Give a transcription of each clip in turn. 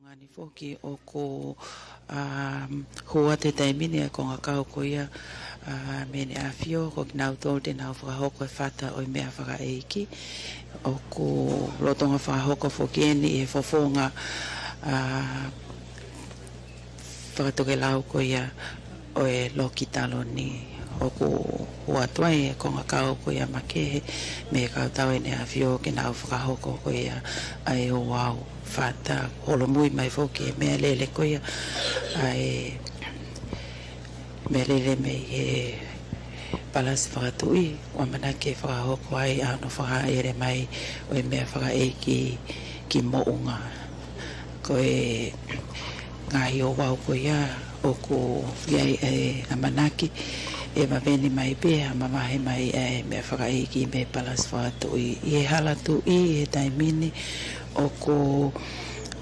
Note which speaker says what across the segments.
Speaker 1: Ngani foki o ko hua te taimini a konga kau ko ia mene a fio ko ki nau tō te nau whakahoko e whata o i mea whaka eiki o ko lotonga whakahoko foki eni e whafonga whakatoke lau ko ia o e loki talo ni o ko hua tuai e konga kau ko ia makehe me kau tau ene a fio ki nau whakahoko ko ia ai o wau fata holo mui mai foki e mea lele ko ia ai mea lele me e palasi whakatui wa mana ke whakahoko ai ano whaka ere mai o e mea whaka eiki ki mounga ko e ngahi o wau ko ia o ko iai e amanaki e mawene mai pēha mamahe mai e mea whaka eiki me palasi whakatui i e hala tu i e taimini o ko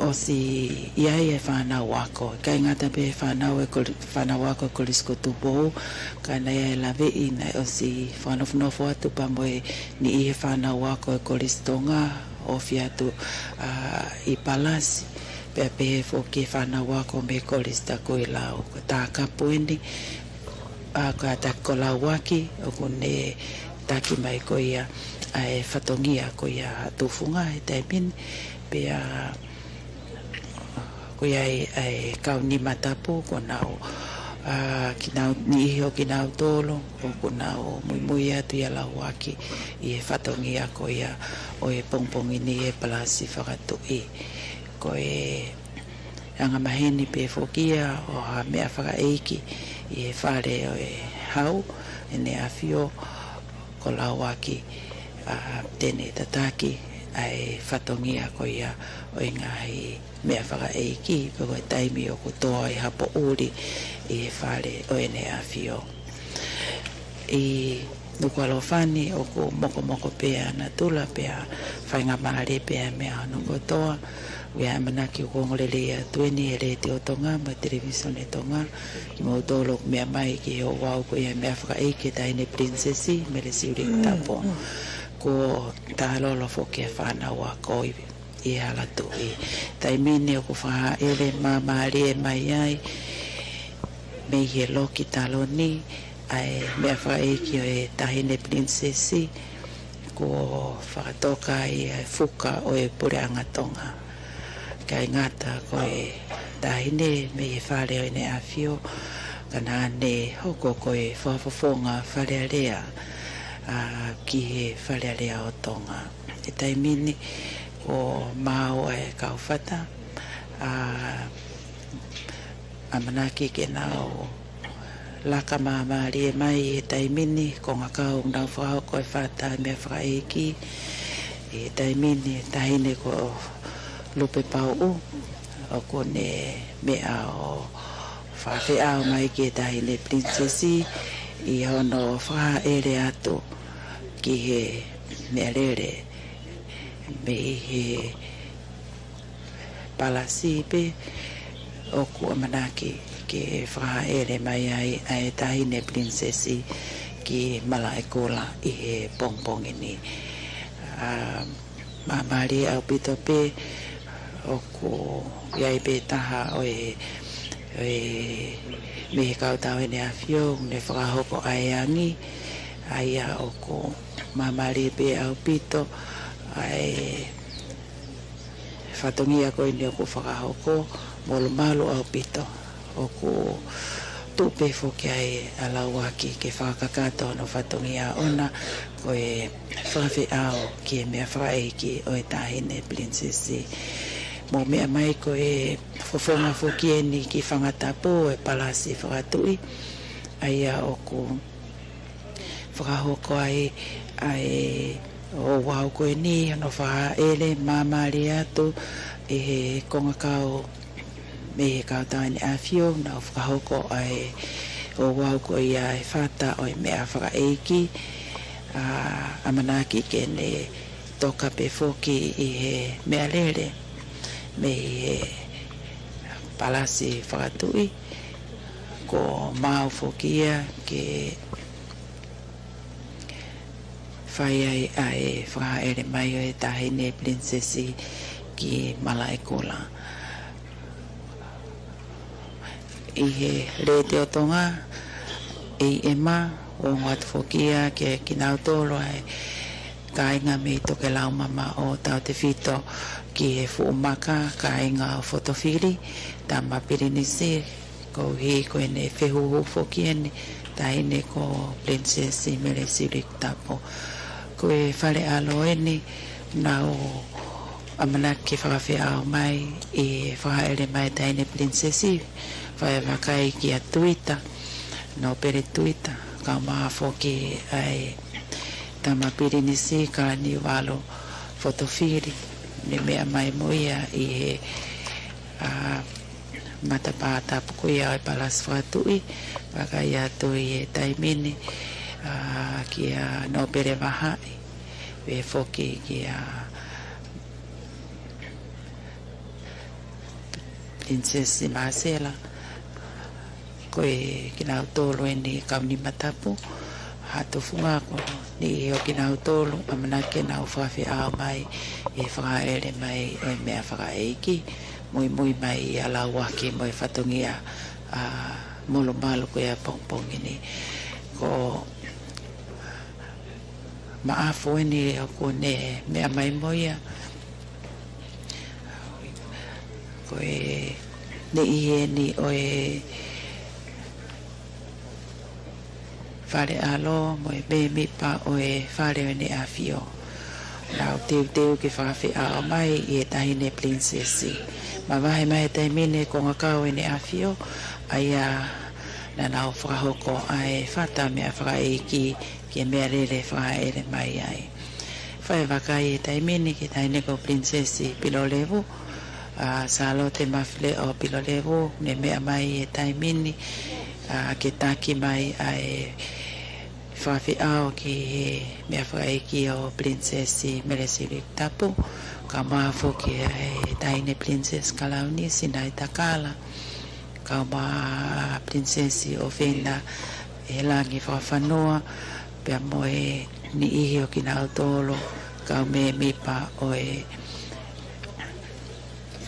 Speaker 1: o si iai e whanau wako kai ngata pe whanau wako e kolisko tupo kai na iai lawe i nei o si whanofnofo atu pamoe ni i e whanau wako e kolistonga o fiatu i palasi pe pe fo ke whanau wako me kolista ko i lau ko tā kapu eni ka tako lau waki o ko ne taki mai ko ia e whatongia ko ia tufunga e taimini pe ko ia e kau ni matapu ko nau ki nau ni iho ki nau tolo o ko nau mui mui atu ia lau waki i e whatongia ko ia o e pongpongi ni e palasi whakatu i ko e anga maheni pe fokia o ha mea whaka eiki i e whare o e hau e ne a fio ko lau waki tene tataki ai whatongia ko ia o ngahi mea whaka eiki pe koe taimi o ko toa i hapo uri i e whare o ene a fio i nuku alofani o ko moko moko pea na tula pea whainga maare pea mea nuku toa wea manaki o kongolele a tueni e re te o tonga ma television e tonga i mo tolo mea mai ki o wau ko ia mea whaka eiki taine princesi me le siuri tapo ko tālolo foki e whanau a koi i hala tu i taimini o ko whaha ele mamari e mai ai me i e loki talo ni ai mea whaka eiki o e tahine princesi ko whakatoka i e fuka o e pure angatonga kai ngata ko e tahine me i e whare o ene a fio kana ne hoko ko e whafafonga whare rea ki he wharearea o tonga. E taimini ko mao e kauwhata a manaki ke nao laka maamari e mai e taimini ko ngā kau nau whakao ko e whata mea whakaeki e taimini tahine ko lupe pau o ko ne mea o whawhiao mai ke tahine princesi i hono wha ere atu ki he mea rere me he palasi pe o kua manaki ki wha ere mai ai tahine princesi ki mala e kola i he pongpongi ni mamari au pito pe o ku iai pe taha o e me he kautau ene a fio ne whakahoko ai angi ai a o ko mamari pe au pito ai whatongia ko ene o ko whakahoko molo malu au pito o ko tupe foki ai alau waki ke whakakato no whatongia ona ko e whawhi au ki e mea whaeiki o e tahine princesi mo mea mai ko e fofonga foki eni ki whangatapo e palasi whakatui ai a o ko whakahoko ai o wau ko e ni ano wha ele mamari atu e he konga kau me he kautani a fio na o whakahoko ai o wau ko i a e whata o e mea whakaeiki a manaki ke ne toka pe foki i he mea lere me he palasi whakatui ko mau fokia ke whai ai whaere mai o e tahine princesi ki Malaikola i he re te o tonga e ma o ngat fokia ke kinau tolo ai ka inga me to ke lau mama o tau te fito ki he fu maka ka inga o fotofili ta ma pirinisi ko hi ko ene fehu fokiene ta ine ko princess mele silik tapo ko e fale alo ene na o amana ke whakawhi au mai e whakaere mai ta ine princessi whae wakai ki a tuita no pere tuita ka maa foki ai tama pirinisi ka ni walo fotofiri ne mea mai moia i he matapata pukuia ai palas whatui wakai atu i he taimini ki a no pere wahai we foki ki a Princess Marcela ko e kinau tolo ni kauni matapu hato funga ko ni o kinau tolo amana ke na ufafi a mai e whakaere mai o mea whakaeiki mui mai ala waki mo e whatongia molo malo ko e pongpongi ni ko maafu ni o ko ne mea mai moia ko e ne ie ni o e whare alo mo e me pa o e whare o ne a fio nao teu ke whawhi a mai i e tahine princessi ma wahe mai tai mine ko ngakau e ne a fio ai a na nao whakahoko ai whata mea whakaeki ki mea rere whakaere mai ai whae wakai e tai mine ke tahine ko princessi pilo levu salo te mafle o pilo levu ne mea mai e tai mini ke taki mai ai whawhi ao ki mea whaeki o princessi meresiri tapu ka maafo ki e taine princess kalauni sinai takala ka maa princessi o whena e langi whawhanua pia mo e ni ihi o ki na autolo ka me mipa o e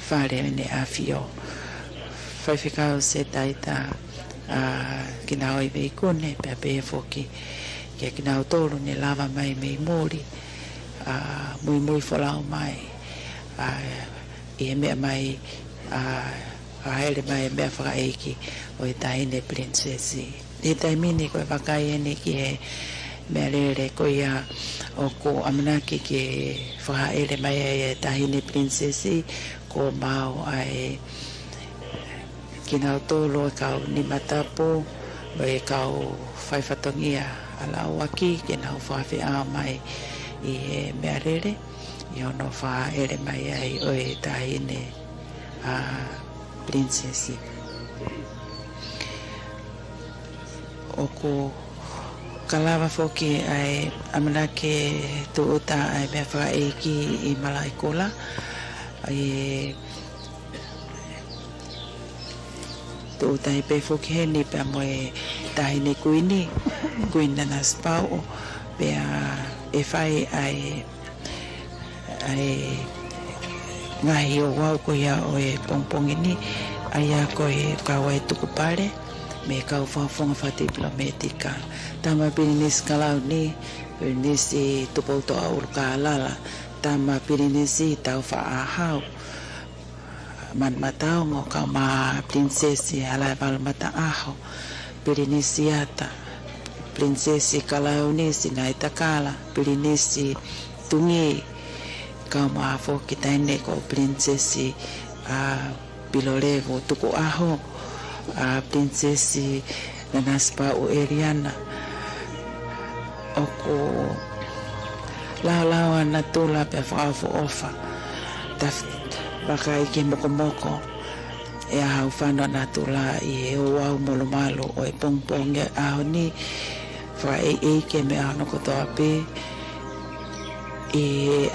Speaker 1: whare ne a fio whaiwhikau se taita ki na oi vei kone pia pe foki ki ki na autolo ne lava mai mei mori mui wholau mai i e mea mai haere mai mea whakaeki o e tahine princessi e taimini koe wakai ene ki he mea rere ko ia o ko aminaki ki whakaere mai e tahine princessi ko mau ai kina tolo kau ni matapo e kau whaiwhatongia ala waki kina whawhi a mai i he mea rere i ono whaere mai ai o e tahine princessi o ko kalawa foki ai amanake tuuta ai mea whaeiki i Malaikola ai tuuta i pe foki heni pe mo e tahine kuina na spau pe e whai ai ngahi o wau ko ia o e pongpongini ai a ko e kawa e tukupare me kau whawhonga whati diplomatika tama pirinis kalau ni pirinis i tupauto aur ka alala tama pirinis i tau whaahau man matao ngo ka ma prinsesi alai wal mata aho pirinis iata prinsesi kalau ni sinai takala pirinis i tungi ka ma fo kita ine ko prinsesi pilolevo tuku aho prinsesi nanaspa o Eliana oko lao na tula pe fafo ofa taf bakai ke moko e au fano na tula i o au molo malo o e pongpong e au ni fa e ke me ano ko to ape e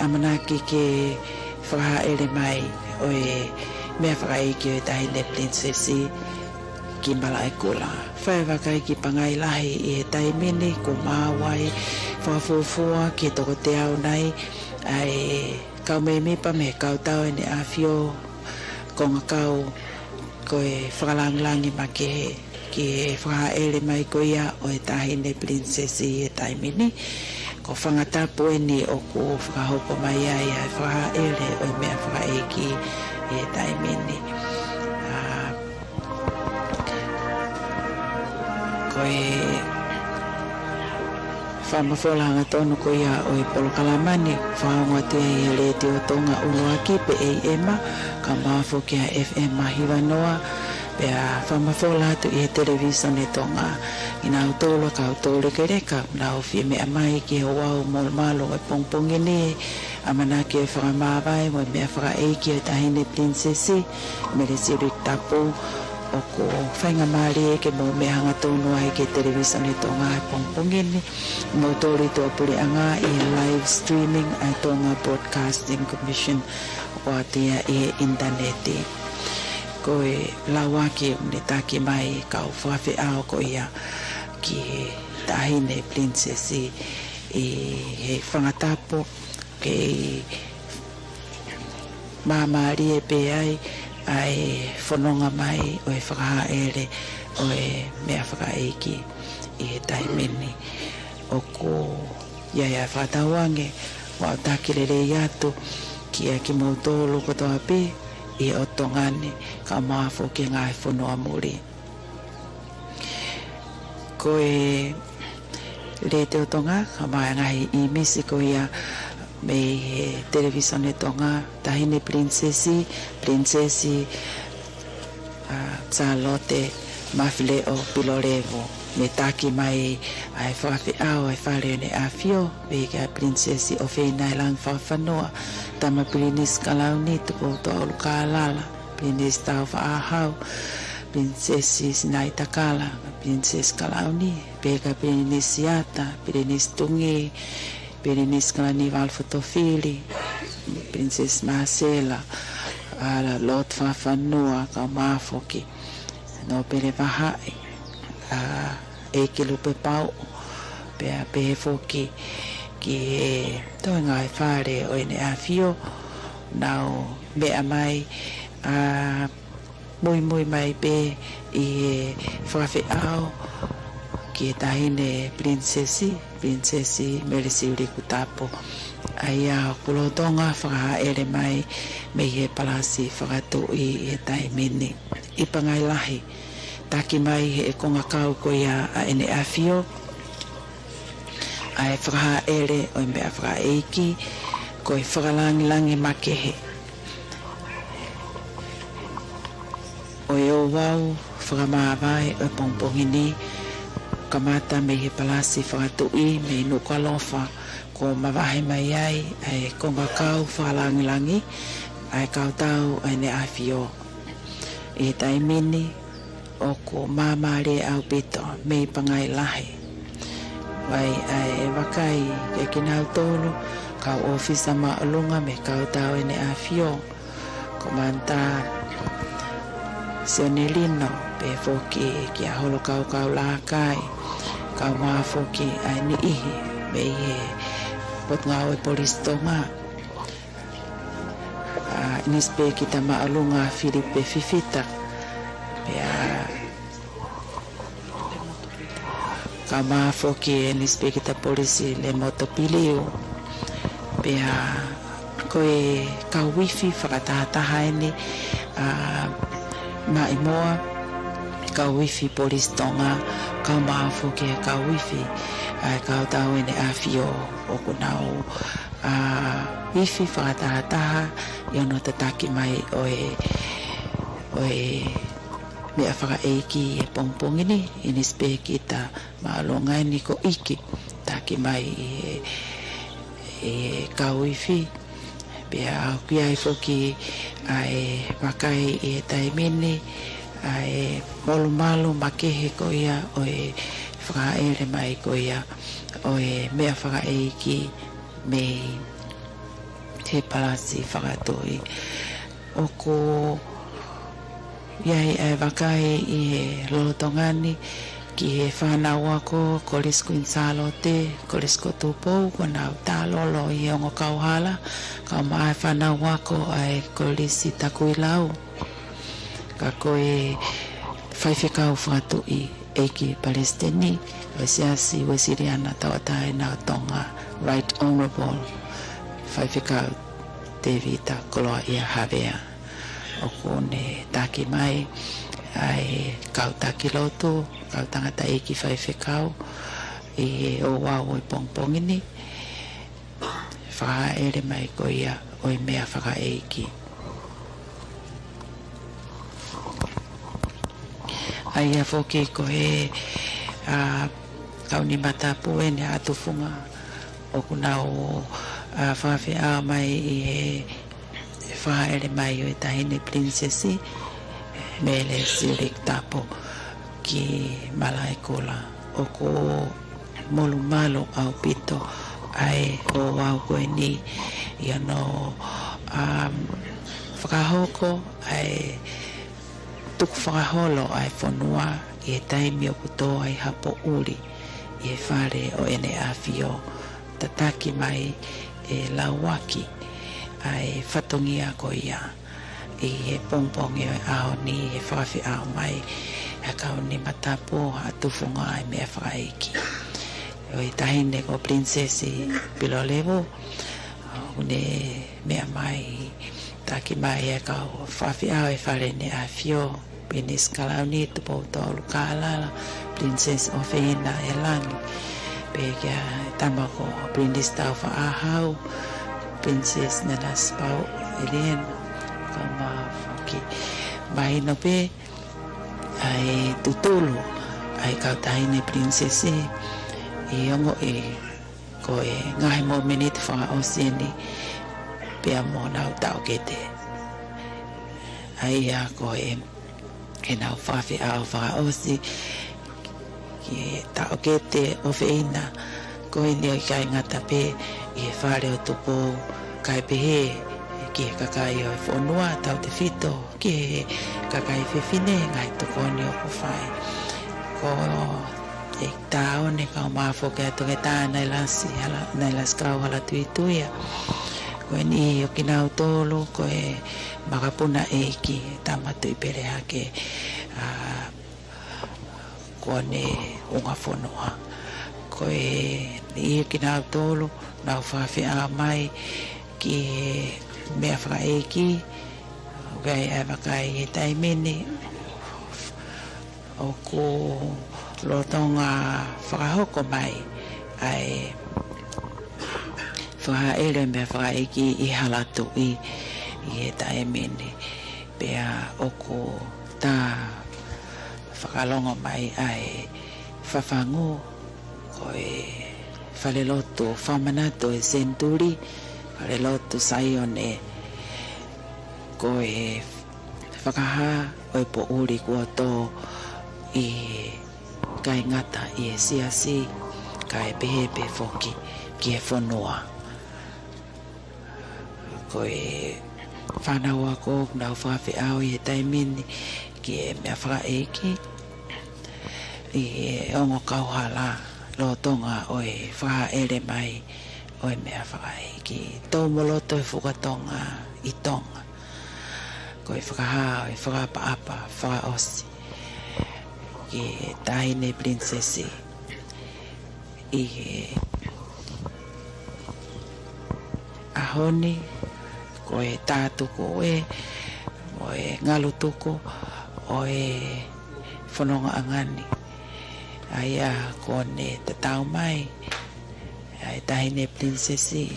Speaker 1: amanaki ke fa ele mai o e me fa e ke tai de princesi ki Malaikola whae wakai ki pangai lahi i e taimini ko mawai whafufua ki toko te au nei ai kau me mipa me kau tau ene a fio ko ngakau ko e whakalangi make ki e whaele mai ko ia o e tahine princesi e taimini ko whangatapu e ni o ko whakahoko mai ai e whaele o e mea whaeki e taimini ko e whamawholanga tono ko ia o e polo kalamani whaonga te e le te o tonga uloaki pe e ema ka mawho kia FM mahiwa noa pe a whamawhola tu i e televison e tonga ina autolo ka autolo ke reka na o fi mea mai ki o wau mol malo e pongpongi ni amana ki e whakamawai mo e mea whaka eiki o tahine princesi me le siri tapu o ko whainga maari e ke mo me hanga tono ai ke television e tonga e pongpongini mo tori to puri anga i live streaming ai tonga broadcasting commission o atia i interneti ko e lawaki ne taki mai ka o whawhi ao ko ia ki tahine princesi i he whangatapo ke mamari e pe ai ai whanonga mai o e whakahaere o e mea whakaeiki i he taimeni o ko iaia whatawange wa o takirere i atu ki a ki mautolo kotoa pe i o tongane ka maafo ki ngai whanua muri ko e le te o tonga ka mai ngai i misi ko ia me he television e tonga tahine princesi Charlotte Mafileo Pilorevo me taki mai ai whawhi au ai whare ne awhio me ka princesi o whenai lang whawhanoa tama prinis kalauni tupo to aulu ka alala prinis tau whaahau princesi sinai takala princesi kalauni pe ka prinis siata prinis tungi Princess Kalani Valfotofili, Princess Marcela, ala Lord Fafanua, Kamafoki, no pere vahai, eke lupe pau, pea pefoki, ki toinga e whare o ene awhio, nao mea mai, mui mai pe i whawhi au, ki e tahine princesi merisi uriku tapo ai a kulotonga whakahaere mai me he palasi whakatu i e taimini i pangai lahi taki mai he konga kau ko ia a ene awhio ai whakahaere o i mea whakaeiki ko i whakalangi makehe o i o wau whakamawai o i pongpongini kamata me he palasi whakatui me nuka lofa ko mawahe mai ai ai konga kau whalangilangi ai kau tau ai ne awhio e taimini o ko mamare au pito me pangai lahi wai ai wakai ke kinau tolu kau ofisa maalunga me kau tau ai ne awhio ko manta Sionelino pe foki ki a holo kau lakai kau maa foki ai ni ihi me i pot ngau e polis tonga nispe kita maalunga Filipe Fifita pe kau maa foki nispe kita polisi le motopiliu pe koe kau wifi whakatahataha ni ma imoa ka wifi polis tonga ka maafu ke ka wifi ka tau ene awhio o kunau wifi whakatahataha i ono tataki mai o e mea whakaeiki e pongpongini inispe kita maalonga ni ko iki taki mai e ka wifi pea kia e foki ai wakai e taimini ai malu makehe ko ia o e whakaere mai ko ia o e mea whakaeiki me te palasi whakatoi o ko iai ai wakai i e lolotongani ki e whanau ako kolis kuinsalo te kolis ko tupou kona talolo i ongo kauhala ka mai whanau ako ai kolis i takuilau ka koe whaiwhekau whatu I Eiki Palestini Wesiasi Wesiriana Tawatai na Tonga Right Honourable whaiwhekau David Koloa Ia Havea o kone taki mai ai kau taki loto kau tangata Eiki whaiwhekau I o wau I pongpongini wha ere mai ko ia o I mea whaka Eiki ai a whoki ko he kau ni matapu e ne atufunga o kuna o whawhia mai I he wha ere mai o I tahine princessi mele sirik tapo ki malaikola o ko molu malo au pito ai o wau koe ni ia no whakahoko ai tuku whakaholo ai whanua I e taimi o kuto ai hapo uri I e whare o ene awhio tataki mai e lauaki ai whatongia ko ia I e pongpongi o e ao ni e whawhi ao mai a kau ni matapo a tufunga ai mea whakaiki o I tahine ko princessi pilo levo une mea mai taki mai e kau whawhi ao e whare ne a whio Pinis kalauni tupo tolu kalala princess of Ena e langi pega tamako princess tau fa ahau princess nana spau Elena kama foki mai no pe ai tutulu ai kau tahine princess I ongo e ko e ngai mo minute fa osieni pe amo nau tau kete ai a ko e ke nau whawhi au wha osi ki tau kete o Ena ko e nio kai ngata pe I e whare o tupo kai pehe ki e kakai o e whonua tau te whito ki e kakai whiwhine ngai tukoni o ku whai ko e tau ne kau mawho ke atu ke tā nei las kau hala tui tuia ko e ni o ki nau tolu ko e makapuna Eiki tamatu I pere hake ko ne unga whonua ko e ni ki nau tolu nau whawhi a mai ki mea whaka Eiki gai e wakai e taimini o ko lotonga whakahoko mai ai whaka ere mea whaka Eiki I halatu I e taimini pea o ko tā whakalonga mai ai whawhangu ko e whaleloto whamanato e Centuri whaleloto Saione ko e whakaha o e po uri kua tō I kai ngata I e siasi kai pehepe foki ki e whanua ko e whanau ako nau whawhi au I e taimini ki e mea whaka Eiki I e ongo kauhala lotonga o e wha ere mai o e mea whaka Eiki tau moloto e whukatonga I tonga ko e whakaha o e whakapaapa whaka osi ki e tahine princessi I e ahoni ko e tātuku o e ngalutuku o e whanonga angani ai a kone te tau mai ai tahine princessi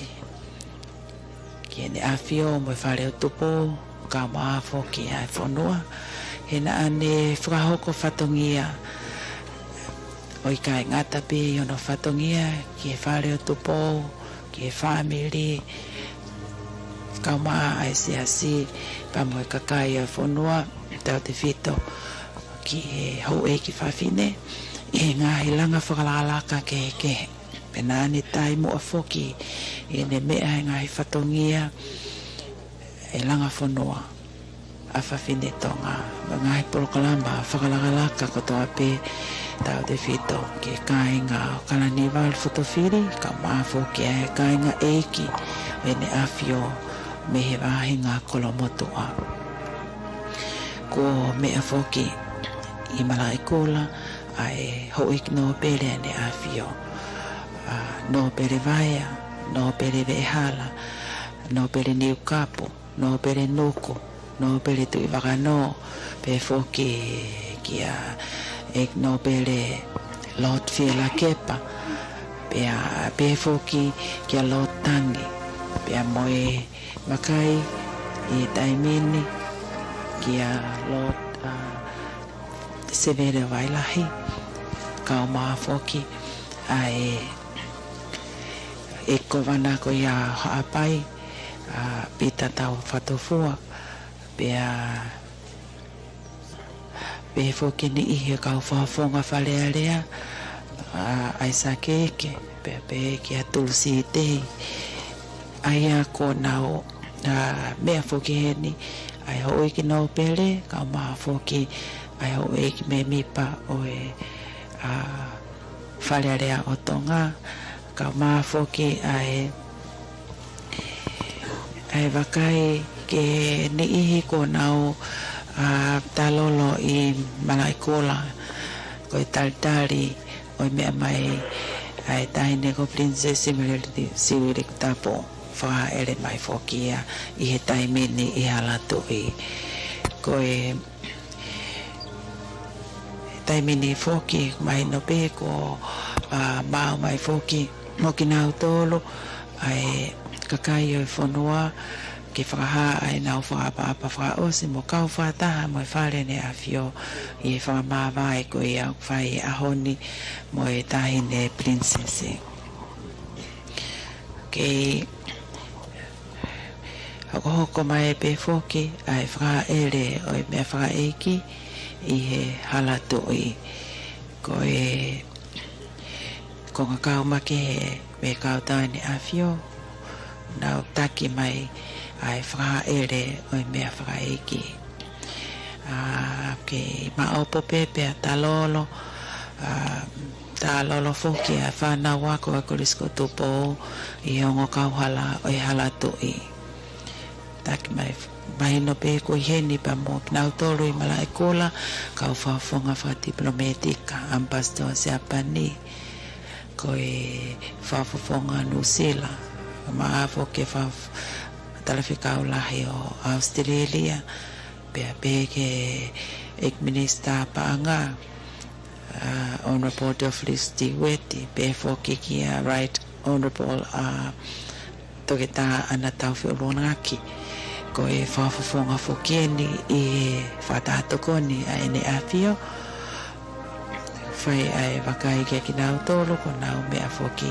Speaker 1: ki ene awhio mo e whare o tupo ka maafo ki ai whanua he na ane whakahoko whatongia o I kai ngata pe ono whatongia ki e whare o tupo ki e family ka maa ai siasi pa mo e kakai a whanua tau te whito ki e hau e ki whawhine I ngā langa whakalalaka ke pena ane tai mo a whoki I ne mea e ngā whatongia e langa whanua a whawhine tonga ma ngā porokalamba whakalakalaka kotoa pe tau te whito ki kai ngā o kalaniwal whutowhiri ka maa whoki e kai ngā Eiki e ne awhio me he wahi ngā kolomotua ko mea foki I malaikola ai hoik no pere ne afio no pere vaia no pere vehala no pere niu kapo no pere nuku no pere tu vakano pe foki kia ek no pere lot fila kepa pe foki kia lot tangi pe moe makai I taimini kia lot severe wailahi kau maa foki ai eko wana ko ia haapai pita tau fatofua pe foki ni ihe kau whafonga whalearea ai sa keke pe kia tulsi te aia ko nao mea foki heni ai hoi ki nao pere kau maa foki ai hoi ki me mipa oe whalearea o tonga kau maa foki ai wakai ke ni ihi ko nao talolo I malaikola ko I taltari o mea mai ai tahine ko princess siwiri tapo wha ere mai fokia I he taimini I halatu I ko taimini foki mai no pe ko mau mai foki mo ki nau tolo ai kakai o whanua ke whakaha ai nau whakapapa whakaosi mo kau whataha mo whare ne awhio I whakamawai ko I au whai ahoni mo tahine princessi ke hoko mai pe foki ai whaka ere o mea whaka eki I he halatu I ko ko ngakau make he me kau taini awhio nau taki mai ai whaka ere o mea whaka eki ke maopo pepe a talolo foki a whanau wako a kurisko tupo I hongo kauhala o halatu I taki mai no pe ko heni pa mo nau tolo I malaikola kau whafonga wha diplomatika ambassador Japani ko whafonga Nusila maafo ke talafika ulahi o Australia pe ke ek minister paanga honorable Doflis Tiweti pe foki kia right honorable toketa anatau fiolonaki ko whafonga fokieni I whatatokoni a ene afio whai ai wakai ke ki nau tolo ko nau mea foki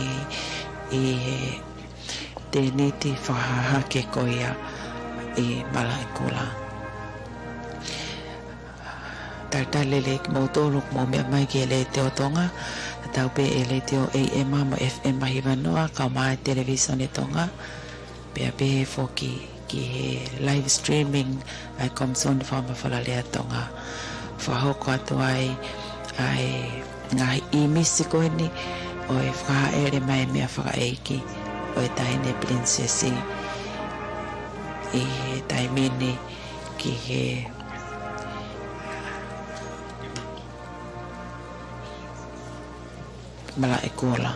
Speaker 1: I te niti whahahake ko ia I malaikola talele mo tolo mo mea mai ke le te o tonga tau pe le te o AM mo FM mahivanoa ka mai television e tonga pe foki ki live streaming ai komson fama falalea tonga whahoko atu ai ngahi I misiko ni o whaha ere mai mea whaka eiki o tahine princessi I taimini ki he malaikola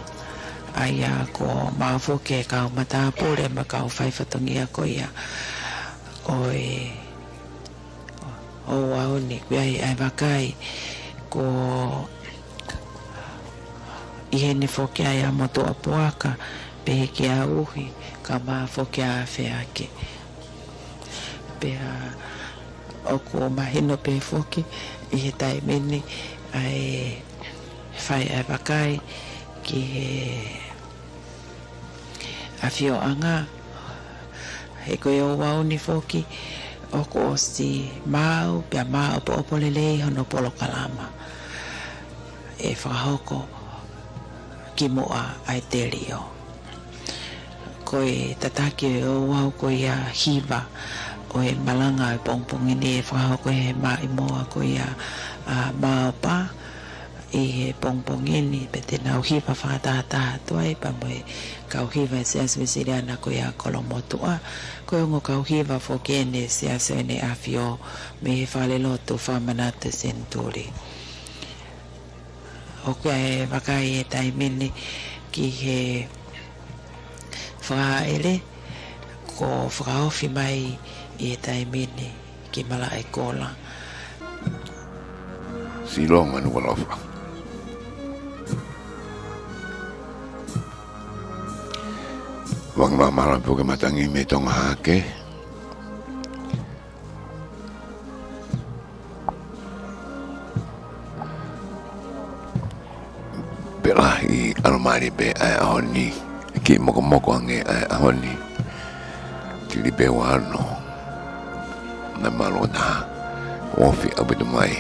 Speaker 1: aia ko mafoke kau matapure ma kau whaifatongia ko ia o aoni ai wakai ko ihene foke ai amoto apuaka pe ki a uhi ka mafoke a feake pe o ko mahino pe foke I he taimini ai whai ai wakai ki a whio anga he koe o wau ni foki o ko si mau pia mau po opolelei hono polo kalama whahoko ki moa ai te rio koe tataki o wau koe a hiva o malanga pongpongini whahoko he mai moa koe a mau pa e pongpongini pe te nau hipa whakatata tuai pa moe kau hiva se aswesiriana ko ia kolomotua ko ngo kau hiva fokene se asene afio me he whale loto whamanata senturi o kai wakai e taimini ki he whaele ko whakaofi mai i e taimini ki mala e kola
Speaker 2: silonga nu walofa wang mama po ke matangi me tonga hake pelahi almari be ai ahoni ki moko ange ai ahoni tili be wano na malona ofi abidu mai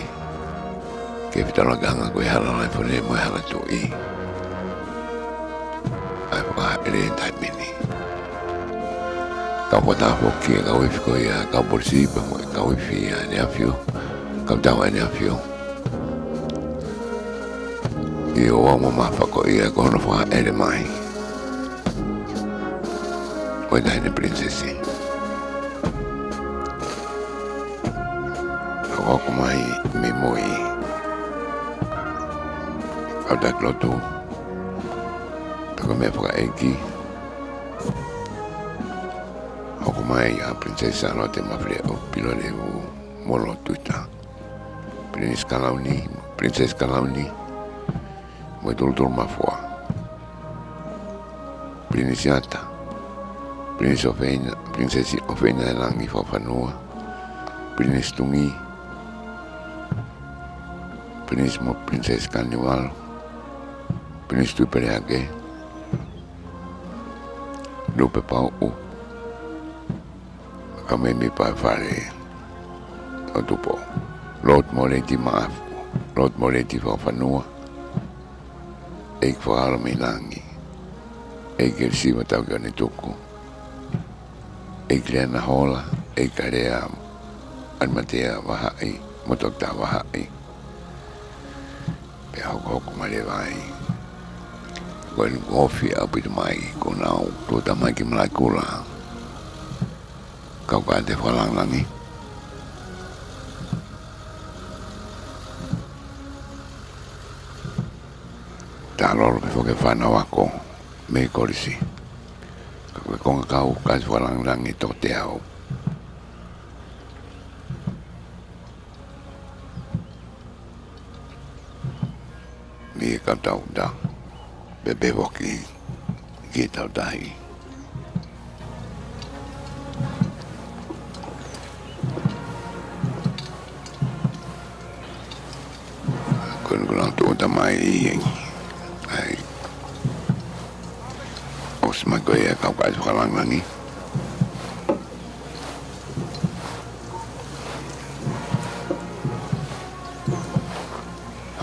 Speaker 2: ke vitala ganga ko hala lai fone mo hala tu I ai pa ele tai mini ka pota ho ki ka wifi ko ya ka bolsi pa mo ka wifi ya ne afio ka tawa ne afio I o mo ma fa ko ia ko no fa ele mai o dai ne princesi ko mai me moi ada kloto me fa eki ako mai a princesa no te mafle o pilone o molo tuta princesa Kalauni mo dultur mafua princesiata princesi ofena langi fafanua princesa tungi princesa carnival princesa tu pereake lupe pau kami mi pa fare o tupo lot moleti maafu lot moleti fafanua eik faala milangi eik elsiva tau kane tuku eik leana hola eik area anmatea wahai motokta wahai pe hoko malevai When coffee up with my go now to the Maki Malakula. Kau kate walang langi. Talor befo ke whanau ako me korisi. Kau kau kate walang langi to te au. Mi ka tau da. Bebe woki ki tau tahi. Kulang tu tamai ai os magoya kau kai walang langi.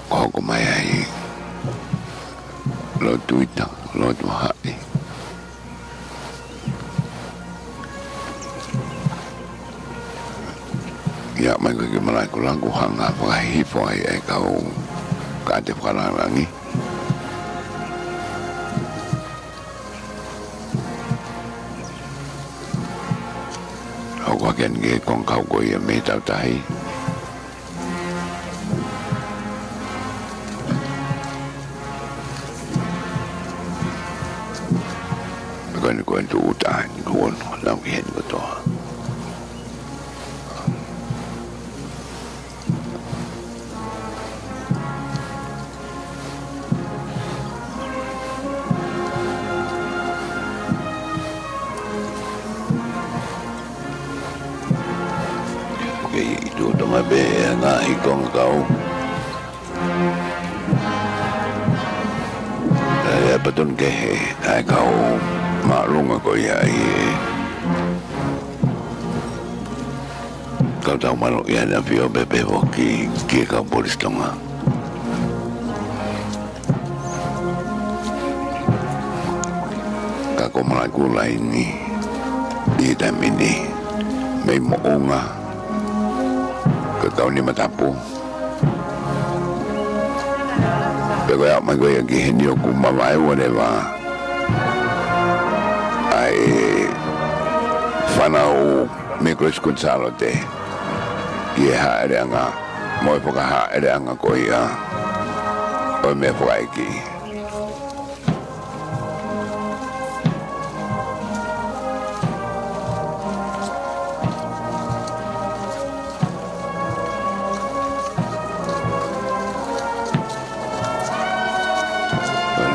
Speaker 2: Ako mai ai lo tuita lo tuhai ya mai ko malai ko lang ko hanga pa hi fo ai kau ka te whalang langi au ko ken ge kong kau ko ia me tau tai ko tu utan ko lau hen ko to itu to mabe nga ikong kau ya patun ke ai kau marunga ko ia kau tahu malu ia na vio bebe woki ki kau polis tonga kako malakula ini di tamini may moonga kau ni matapu Pero ya me voy a que genio con mamá y whatever. Ai whanau Micros Gonzalo te ki e haereanga mo e whaka haereanga ko ia o me whaiki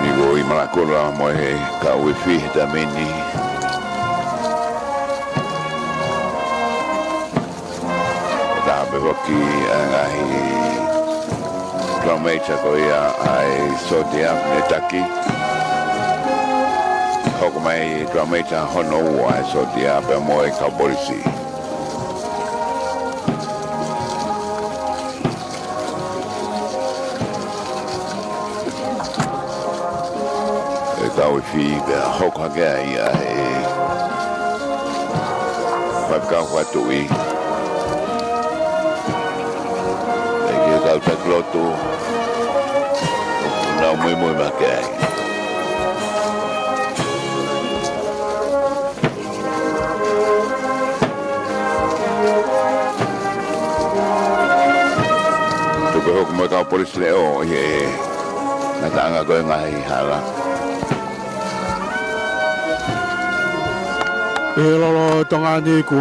Speaker 2: ni go i malakura mo he ka wifi ta meni Hoki angahi Dramaita ko ia ai sodia netaki Hoko mai Dramaita hono ai sodia pe moe ka polisi E ka wifi pe hoko hake ia e Whapka whatui Kau tak lotu, nak mui makai. Tu behok mo kau polis leo ye, natanga ko ngai hala.
Speaker 3: Lolo tongani ko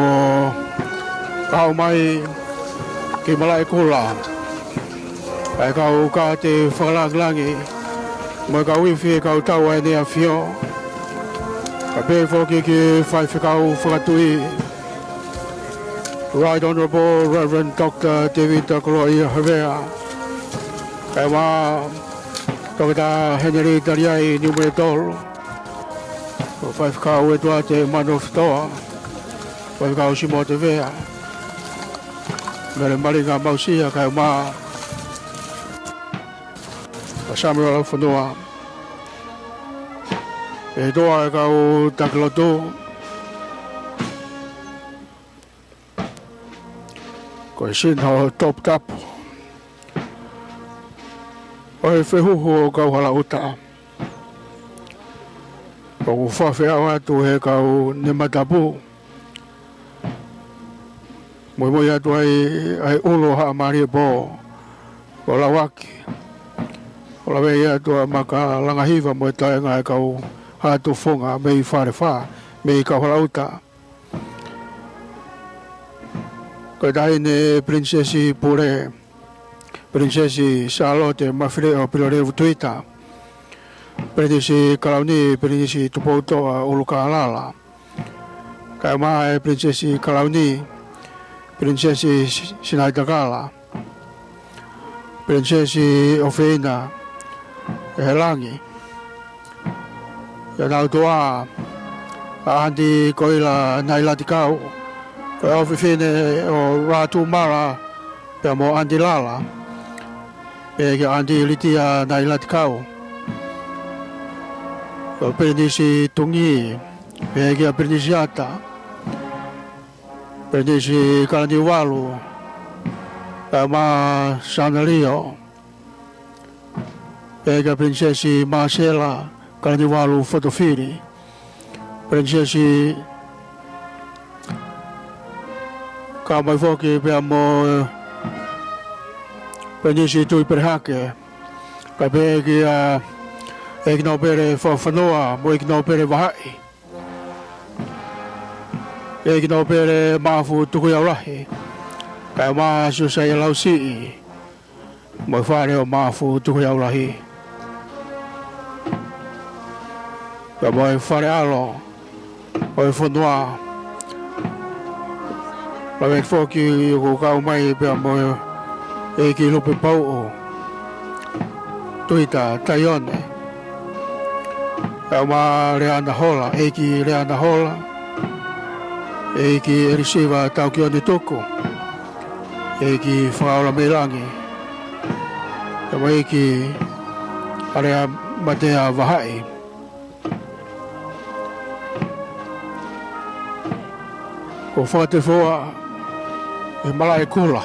Speaker 3: kau mai ki malai kula. Ai kau ka te whakalanglangi, mo kau wifi kau tau ai nea fio. Ka pe whoki ki whai whakau whakatui. Right Honourable Reverend Dr. David Takoloi Havea. Kai wā tokita Henry Tariai Numeretol. Whai whakau e tua te mano whitoa. Whai whakau si mo te vea. Mere maringa mausia kai wā Samuel Whanua e doa e kau takiloto ko e sin ho top tap o e whehuhu o kau hala uta o ku whawhea atu he kau ne matapu moi atu ai ulo haa mari po o lawaki Ola wea tua maka langahiva mo e tae ngai kau hatu whonga mei whare wha, mei kau halauta. Ko tae ne Princesi Pure, Princesi Charlotte Mafreo Pilorevu Tuita, Princesi Kalauni, Princesi Tupoutoa Uluka Alala, kai maa e Princesi Kalauni, Princesi Sinaitakala, Princesi Ofeina, Helangi. Ya nau toa andi koila nailati kau. Ko ofi fine o ratu mara pe mo andi lala. Pe ke andi litia nailati kau. Ko pernisi tungi pe ke pernisiata. Pernisi kalandi walu. Pe ma sanalio. Pega Princesi Marcela Carnivalu Fotofiri Princesi Kamai Foki Piamo Princesi Tui Perhake Kapegi Egnopere Fofanoa Mo Egnopere Vahai Egnopere Mafu Tukuyaurahi Kama Susaya Lausi Mo Fare o Mafu Tukuyaurahi Ka mo whare alo, o e whanua. Ma me whoki ko kau mai pia mo e ki lupe pau o. Tuita, Taione. Ka ma reana hola, e ki reana hola. E ki erisiva tau ki oni tuku. E ki whakaola meirangi. Ka mo e ki area matea wahai. Ko whate whoa e malai kula.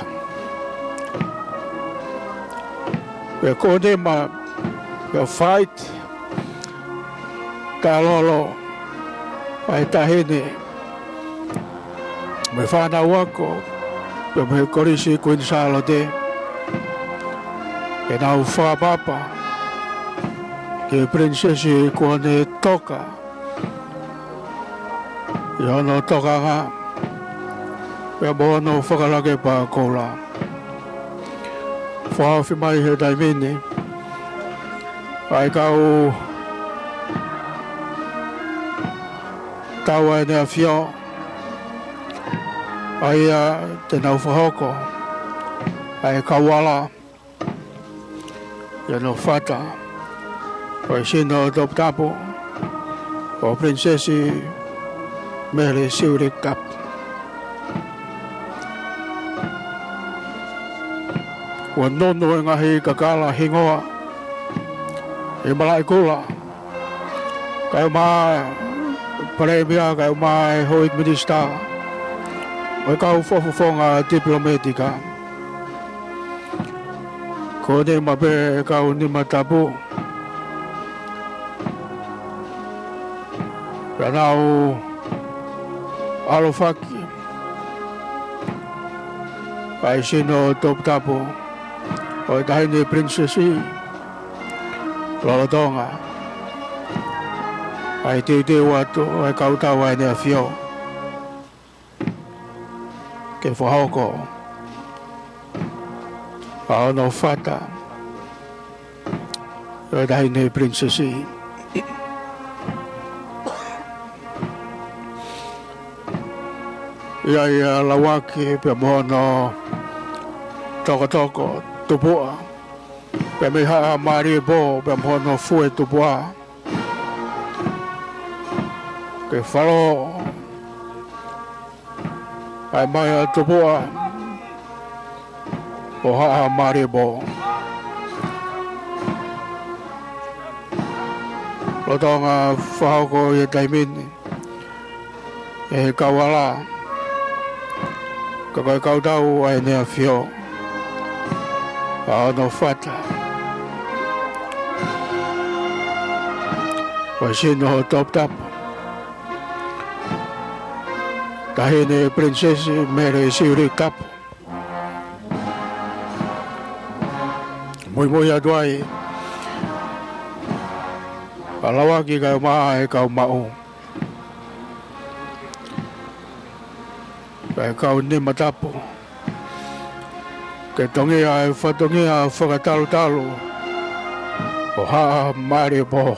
Speaker 3: Pea ko te ma Pia fight. Ka lolo. Ai tahini. Me whana wako. Pia me korisi kuin salo te. E nau whapapa. Ke prinsesi kuane toka. I ono toka ngā. Pia mono whakalake pa kola. Whawhi mai he taimini. Ai kau tawa e nea whio. Ai te nau whahoko. Ai kawala. Ia no whata. Ai sino top tapo. O prinsesi Mele siuri kap. Wa nono e ngahi kakala hingoa. E malai kula. Kai mai premia kai mai hoit minister. O kau fofonga diplomatika. Ko ne mabe kau ni matapu. Ranau Alofaki. Ai sino top tapo. O tahini prinsesi. Lolotonga. Ai te watu. Ai kau tawa nea whio. Ke whahoko. Ao no whata. O tahini prinsesi. Ia lawaki pe mono toko tupua pe miha mari bo pe mono fue tupua ke falo ai mai tupua o ha mari bo lotonga fahoko ye taimini e kawala Kakai kau tau ai nea whio. Ao no whata. Wai sino top tap. Tahine prinsesi mere siuri kap. Mui aduai. Alawaki kau maa e kau mau. Kai kau ni matapo. Ke tongi ai whatongi a whakatalu. O haa mare po.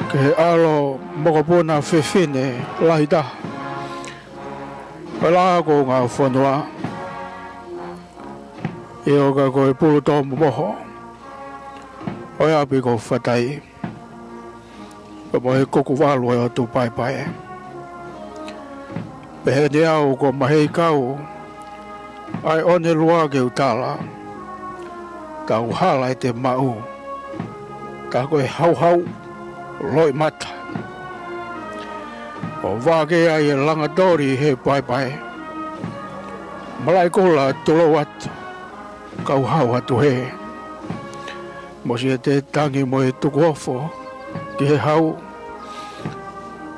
Speaker 3: Ke alo mokopuna whiwhine lahita. Palako ngā whanua. I oka koe pulu tomu moho. Oi api ko whatai. Mo he koku walu e o tu pai. Pehe ni au ko mahei kau. Ai one lua ke utala. Tau hala e te mau. Ka koe hau. Loi mata. O wake ai e langatori he pai. Malai kola tulo watu. Kau hau atu he. Mo si e te tangi mo e tukuofo. Ki he hau.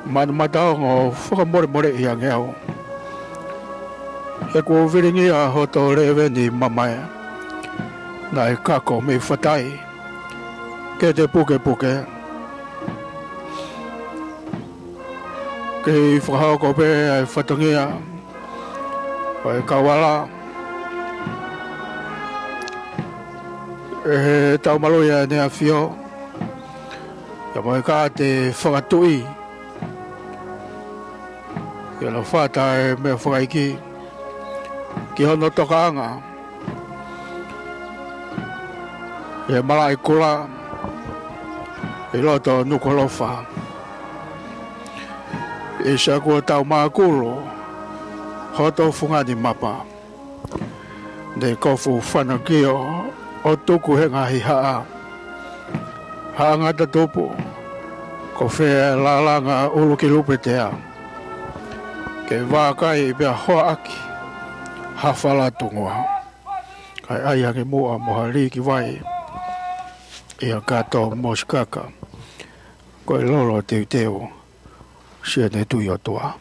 Speaker 3: Matao ngō whakamore i angeo. He kua viringi a hoto rewe ni mamai. Nai kako me whatai. Ke te puke. Ke i whakahoko pe ai whatongia. Ai kawala. E he taumaloia nea whio. Ia mai ka te whakatui. Ia no whata e mea whakaiki. Ki hono tokaanga. E malai kula. E loto nukolofa. E sa kua tau maa kulo. Hoto fungani mapa. Ne kofu whanakio. O tuku he ngahi haa. Haa ngata tupu. Ko whea lalanga uluki lupe tea. Ke wākai pia hoa aki. Hawhala tungua. ai ange mua mohali ki vai ia kato moskaka ko lolo teu sia ne tu yo toa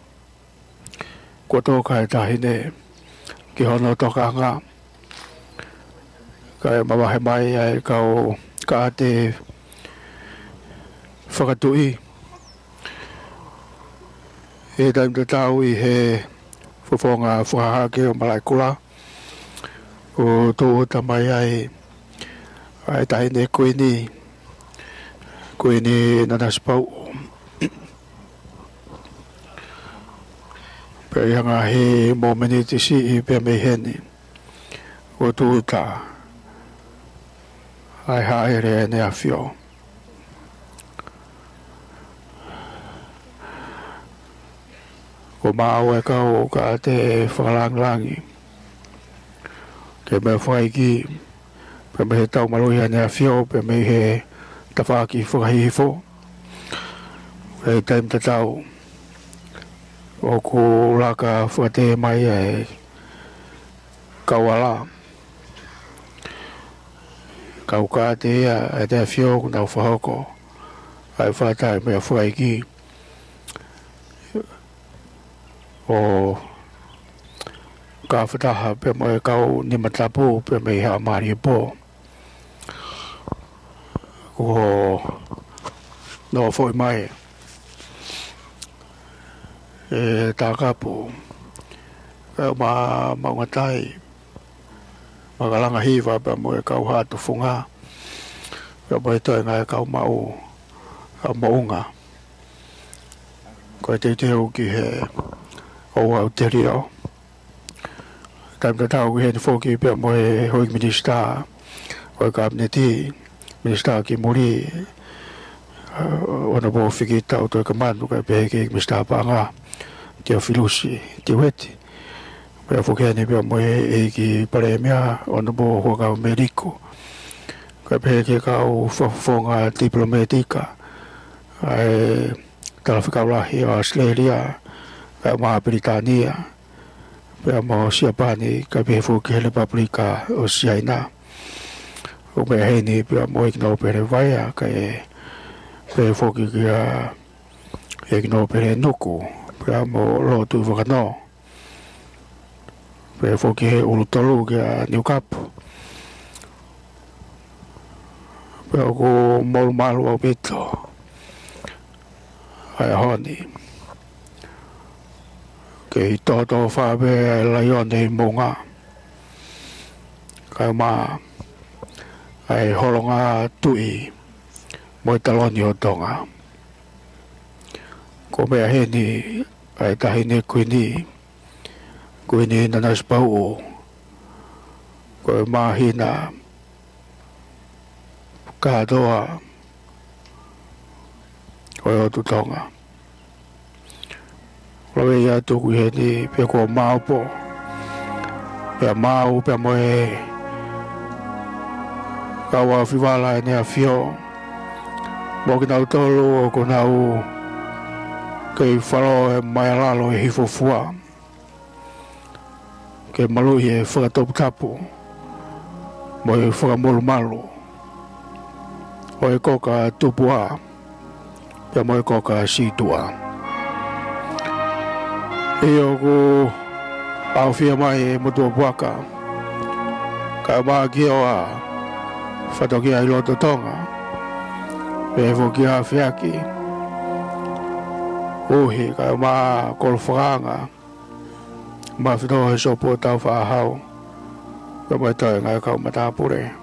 Speaker 3: ko to kai ta hine ki hono to ka nga kai mama he mai ai kau ka te whakatui e taim te tau i he whawhonga whahake o malai kula o tō tamai ai tahine koe ni nanaspau pe hanga he momeni te si i pe me heni o tō ta ai haere ne a whio ko māo e kau ka te whakalanglangi ke me whai ki pe me he tau maloi ane a whio pe me he tawhaki whakahifo e taim te tau o ko laka whakate mai e kauala kau ka te ia e te a whio kuna whahoko ai whatai me a whai ki o ka whataha pe mo e kau ni matapu pe me ha mari po o no foi mai e ta kapu e ma ngatai magalanga hiva pe mo e kau ha tu funga pe mo e toi ngai kau mau a mounga ko te ki he o au te rio tam ta tau ki he ni foki pe mo e hoi minista o e kabineti minista ki muri ona bo fiki tau to ka manu ka pe ki minista pa nga te filusi te weti pe foki ni pe mo e ki paremia ona bo ho ka medico ka pe ki ka o fonga diplomatica ai trafika la hi Australia pe ma Britania pe mo Japani ka pe foki le paprika o China o me he ni pe mo igno pe vai a ka e pe foki kia igno pe nuku pe mo lo tu vagano pe foki ulutolu kia New Cap pe ko mol malu o pito ai honi ke to fa be la yo ne monga ka ma ai holonga tui moi taloni o tonga ko me he ni ai tahine kuini nanaspau ko ma hina ka doa o tu tonga lo ya tu ku he ni pe ko mau po pe mau pe mo e ka wa fivala ne a fio mo ki na tolo ko na u ke falo e mai la lo e hifofua ke malu e fa top tapu mo e fa mol malo o e ko ka tupua pe mo e ko ka situa e o ko au fia mai e mo to buaka ka ma ki o a fatoki ai loto tonga pe voki a fiaki ohi ka ma kolfranga ma fito e so po tau fa hau pe mo to ngai ka mata pure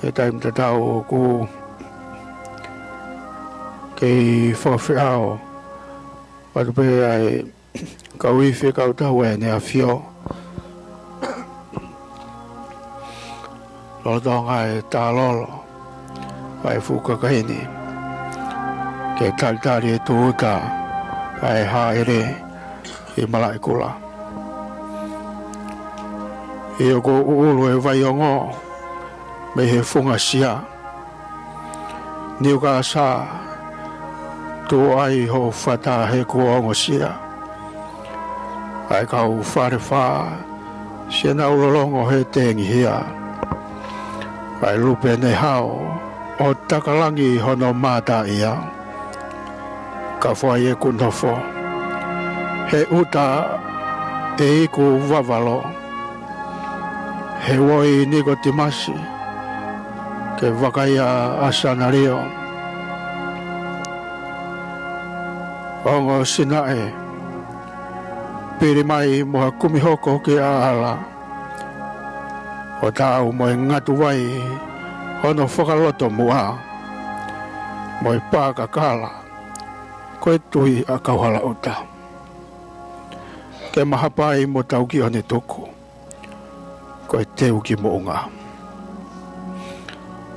Speaker 3: e taim te tau ku ke fo fiao pa pe ai ka wi fi ka ta we ne a fio lo dong ai ta lolo ai fu ka ni ke tal tari tu ta ai ha ere i malai kula e ko ulu e vai ngo me he funga sia niu ka sa tu ai ho fata he ko ngo sia ai ka u fare fa Siena ulolongo he tengi hia. Ai lupe nei hao o takalangi hono mata ia. Ka fwai e kunofo. He uta e iku vavalo. He woi niko timasi. Ke wakaia asana rio. Ongo sinae. Piri mai moha kumihoko ke aala. O tau moe ngatu wai hono whakaloto mua. Moe pāka kala. Koe tui a kauhala uta. Ke mahapai mo tau ki hone tuku. Koe teu ki mo unga.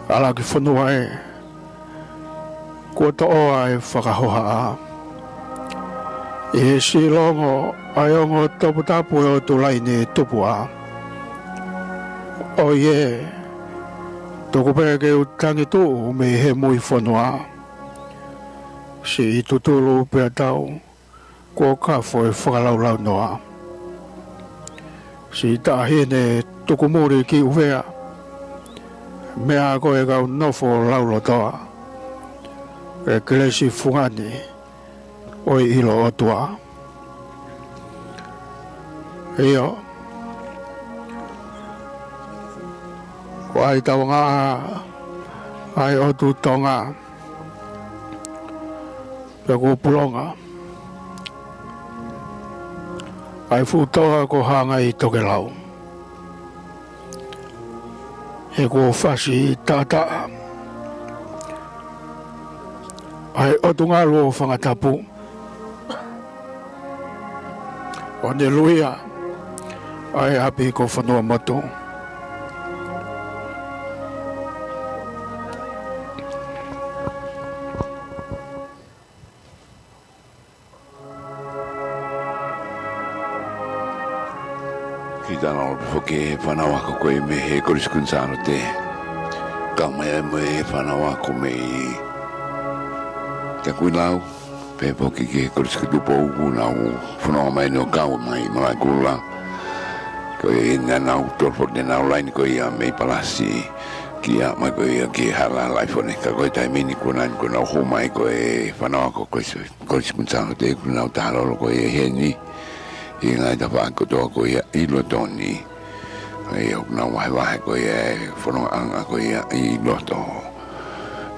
Speaker 3: Ala ki whanua e. Kua to oa e whakahoha a. E si longo ai ongo topu tapu e o tulai ne tupu a. O ye. Toko pēr ke utangi tuu me he mui whanua. Si i tutulu pēr tau. Kua kafo e whakalaulau noa. Si tahine tuku muri ki uwea. Mea koe kau nofo laulo toa. E kelesi fungani. Oi ilo otua. Iyo. Ko ai tau ngā. Ai otu tonga. Pea ko pulonga. Ai futoa ko hanga i toke lau. He ko whasi tata. Ai otu ngā luo whangatapu. O ne luia. Ai api ko whanua motu.
Speaker 2: Ki tana o whoke whanau ako koe me he koriskun sāno te. Ka mai mo e whanau ako me i te kuilau. Pe poki ke koriskun tupo uku na u whanau mai no kau mai malai kula. Koe e nanau torfok ne nau laini koe ia mei palasi. Ki a mai koe ia ki hala laifone. Ka koe tai mini kuna ni kuna ho mai koe whanau ako koriskun sāno te kuna o tālolo koe e heni. I ngai ta whaako toa ko ia ilo toni. Ai au na wahe ko ia whanonga anga ko ia i loto.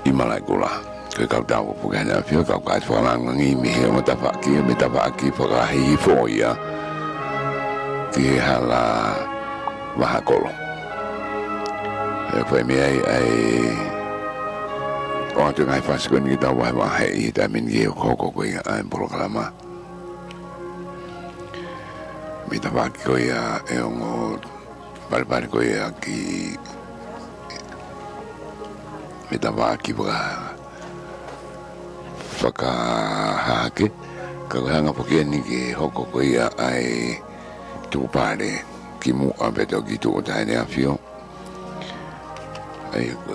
Speaker 2: I malai kula. Koe kau tau pukana whio kau kai whananga ngi mi hea ma ta whaaki me ta whaaki whakahi i fo ia. Ki he hala waha kolo. E koe mi ai o atu ngai whasko ni ki tau wahe i ta mingi o koko ko ia ai mpolokalama. Mi ta waki ko ia e ongo pare ko ia ki mi ta waki whakahake ka hanga poke ni ki hoko ko ia ai tu pare ki mu abeto ki tu taine a fio ai ko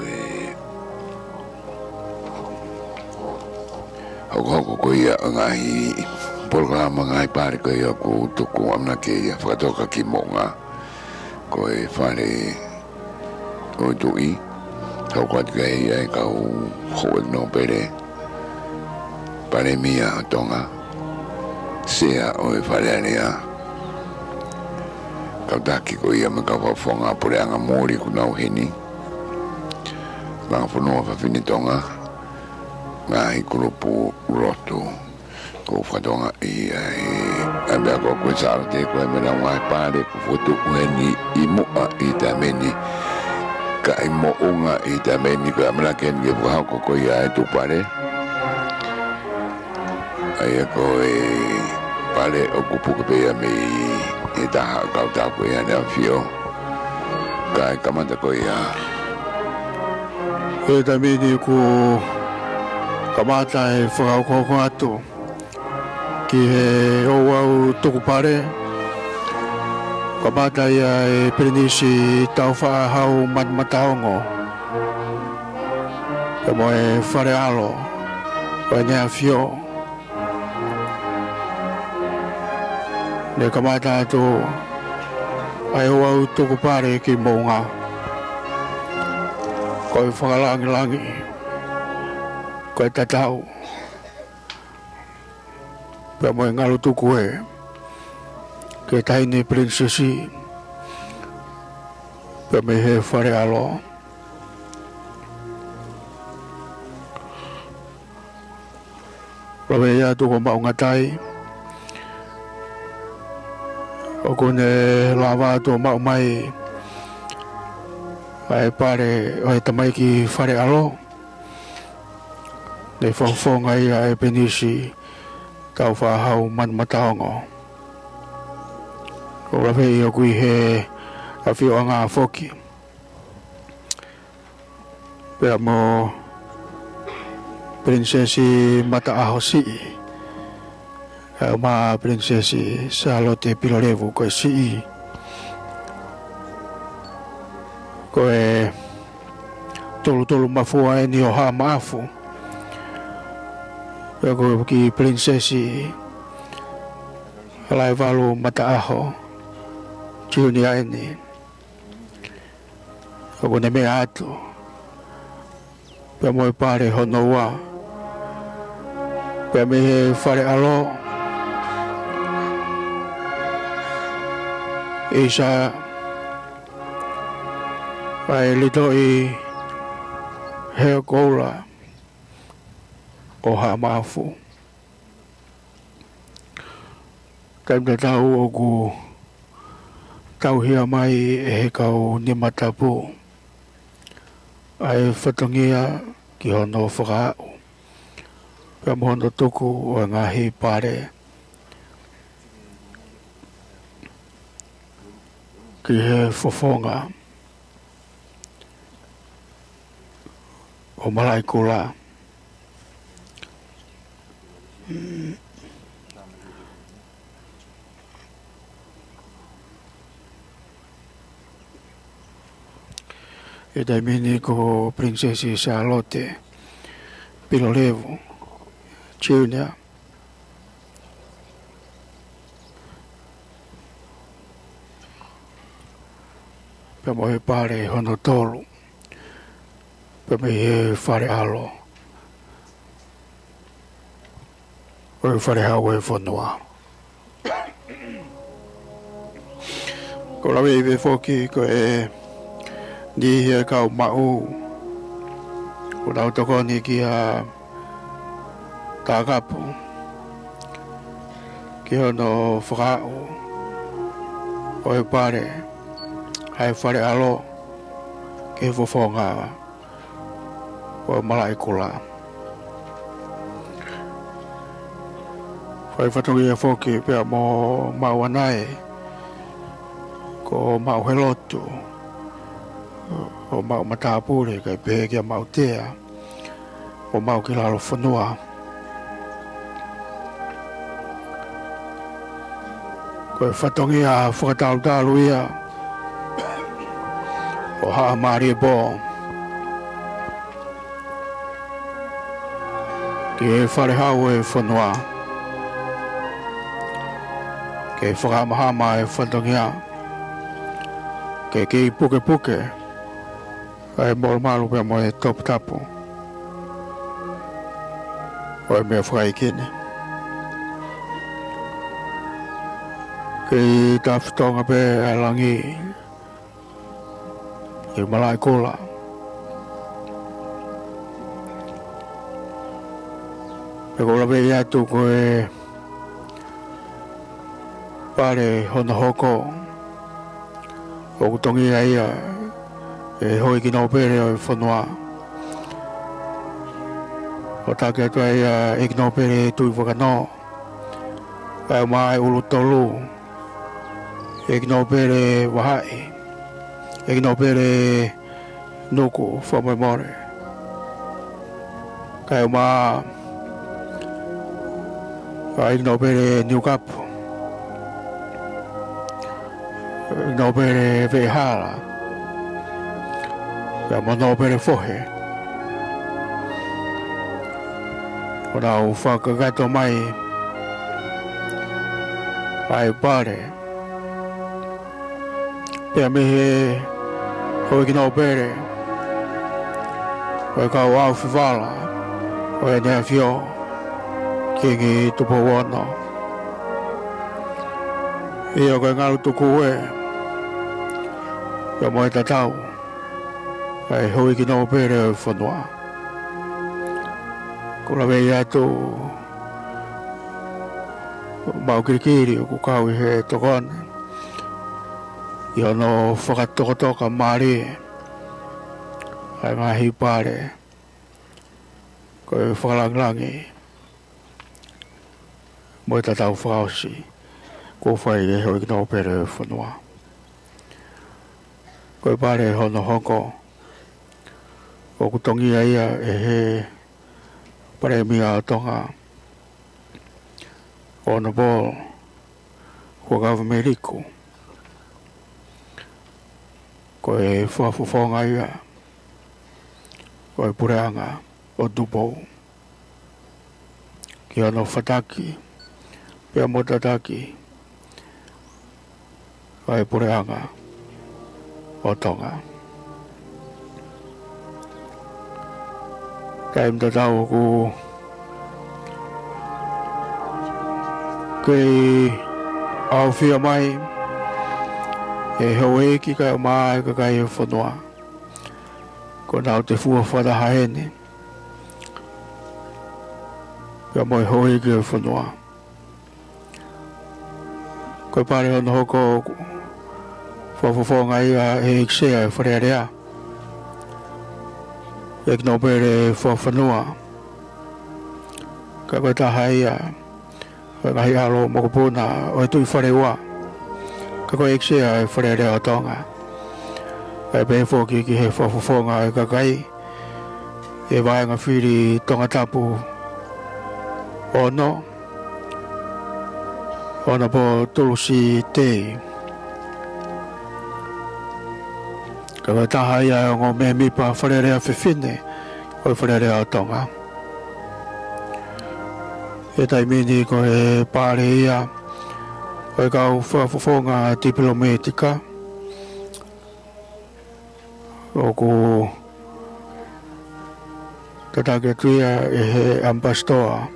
Speaker 2: hoko ko ia ngai programa ngai pare ko ia ko tuku amna ke ia whakatoka ki monga ko e whare o tui kau kwat kai ia e kau hoa no pere pare mia tonga sea o e whare area kau taki ko ia me kau whafonga pore anga mori kunau heni mga whanua whawhini tonga ngai kurupu roto ko whatonga i mea ko koe sāra te koe mena ngai pāre ko whotu ueni i mua i ta meni ka i mo unga i ta meni ko amena ken ke whakau ko koe ai tu pare ai koe pare o kupuka pea me i taha kau tau koe ane a whio ka i kamata koe ia
Speaker 3: E ta meni ko kamata e whakau koko atu. Ki he ouau tuku pare. Kamata ia e perinisi tau whaahau matmataongo. Ka mo e whare alo. O e nea whio. Ne kamata atu ai o au toko pare ki mounga. Koe whakalangi, koe tatau. Pea moe ngalo tuku e, ke taine prinsesi, pea me he whare alo. Rawe ia tuko maunga tai, o kone lawa tuko mau mai, ai pare o e tamai ki whare alo, nei whangwhonga ia e penisi, tau whahau man mataongo. O rawe ia kui he a whio a ngā whoki. Pea mo prinsesi mata aho si. Kau ma prinsesi Charlotte Pilorevu koe si. Koe tolu mafua e ni o ha maafu. Pea koe ki prinsesi Lai walu mata aho. Junior ini. Koe ne mea atu. Pea moe pare hono wa. Pea me he whare alo. Isa ai lito i hea koula o ha maafu. Taimta tau o ku tau hia mai e he kau ni matapu. Ai whatongia ki hono whakaau. Pea mohono tuku o ngahi pare. Ki he fofonga. O malai kula. E dai mini ko prinsesi Charlotte Pilorevu Junior. Pea moe pare hono tolu. Pea me he whare alo. Oe whare hau e whanua. Ko rawe iwe whoki ko e ni hea kau mau. Ko rau toko ni ki a tākapu. Ki hono whakau. Oe pare. Ai whare alo. Ke whawhonga. O malai kula. Whai whatongi a whoki pea mo mau anai. Ko mau helotu. O mau matapure kai pehe kia mau tea. O mau ki lalo whanua. Ko e whatongi a whakatalu ia. O haa maari e bō. Ki e whare hau e whanua. Ki e whakamahama e whatongia. Ki e puke. Ai mōr malu pia mo e top tapu. O e mea whakaikini. Ki ta whatonga pe a langi. I malai kola. E kola pe i atu ko e pare hono hoko. O kutongi a ia e hoi ki nau pere o e whanua. O take atua e ki nau pere tui whakano. E mai ulu tolu. E ki nau pere wahai. E ki nau pere nuku whamai more. Kai ma e ki nau pere niukapu. E ki nau pere vehala. Pea mono pere fohe. O nau whakagato mai. Ai pare. pia me he hoi ki nau pere hoi kau au whiwala hoi nea fio ki ngi tupo wano ia koe ngaru tuku e pia moe tatau ai hoi ki nau pere hoi whanua kula wei atu mau kirikiri o kukau i he tokone i ono whakatokotoka maari ai ngā hipare koe whakalanglangi mo i tatau whakausi ko whai e hoi kino pere whanua koe pare hono hoko o kutongia ia e he pare mia o tonga o na bol ko gava meriku ko e whafufonga ia ko e pureanga o dupo ki ano whataki pia motataki ko e pureanga o tonga kai mtatau ku kei au fia mai e hoe ki kai mai ka kai whanua ko nau te fua whada haene ka moi hoe ki whanua ko pare hono hoko whawhawhonga ia e iksea e wharearea e kino pere whawhanua ka koe taha ia ngahi alo mokopuna o tui wharewa ka koe eksea e wharearea o tonga e pēwhoki ki he whawhawhonga e kakai e vaenga whiri tonga tapu ono ona po tulusi te ka koe taha ia e ngō me mipa wharearea whiwhine o wharearea o tonga e taimini ko e pare ia ko e kau whawhawhonga diplomatika o ku tatake tuia e he ambassador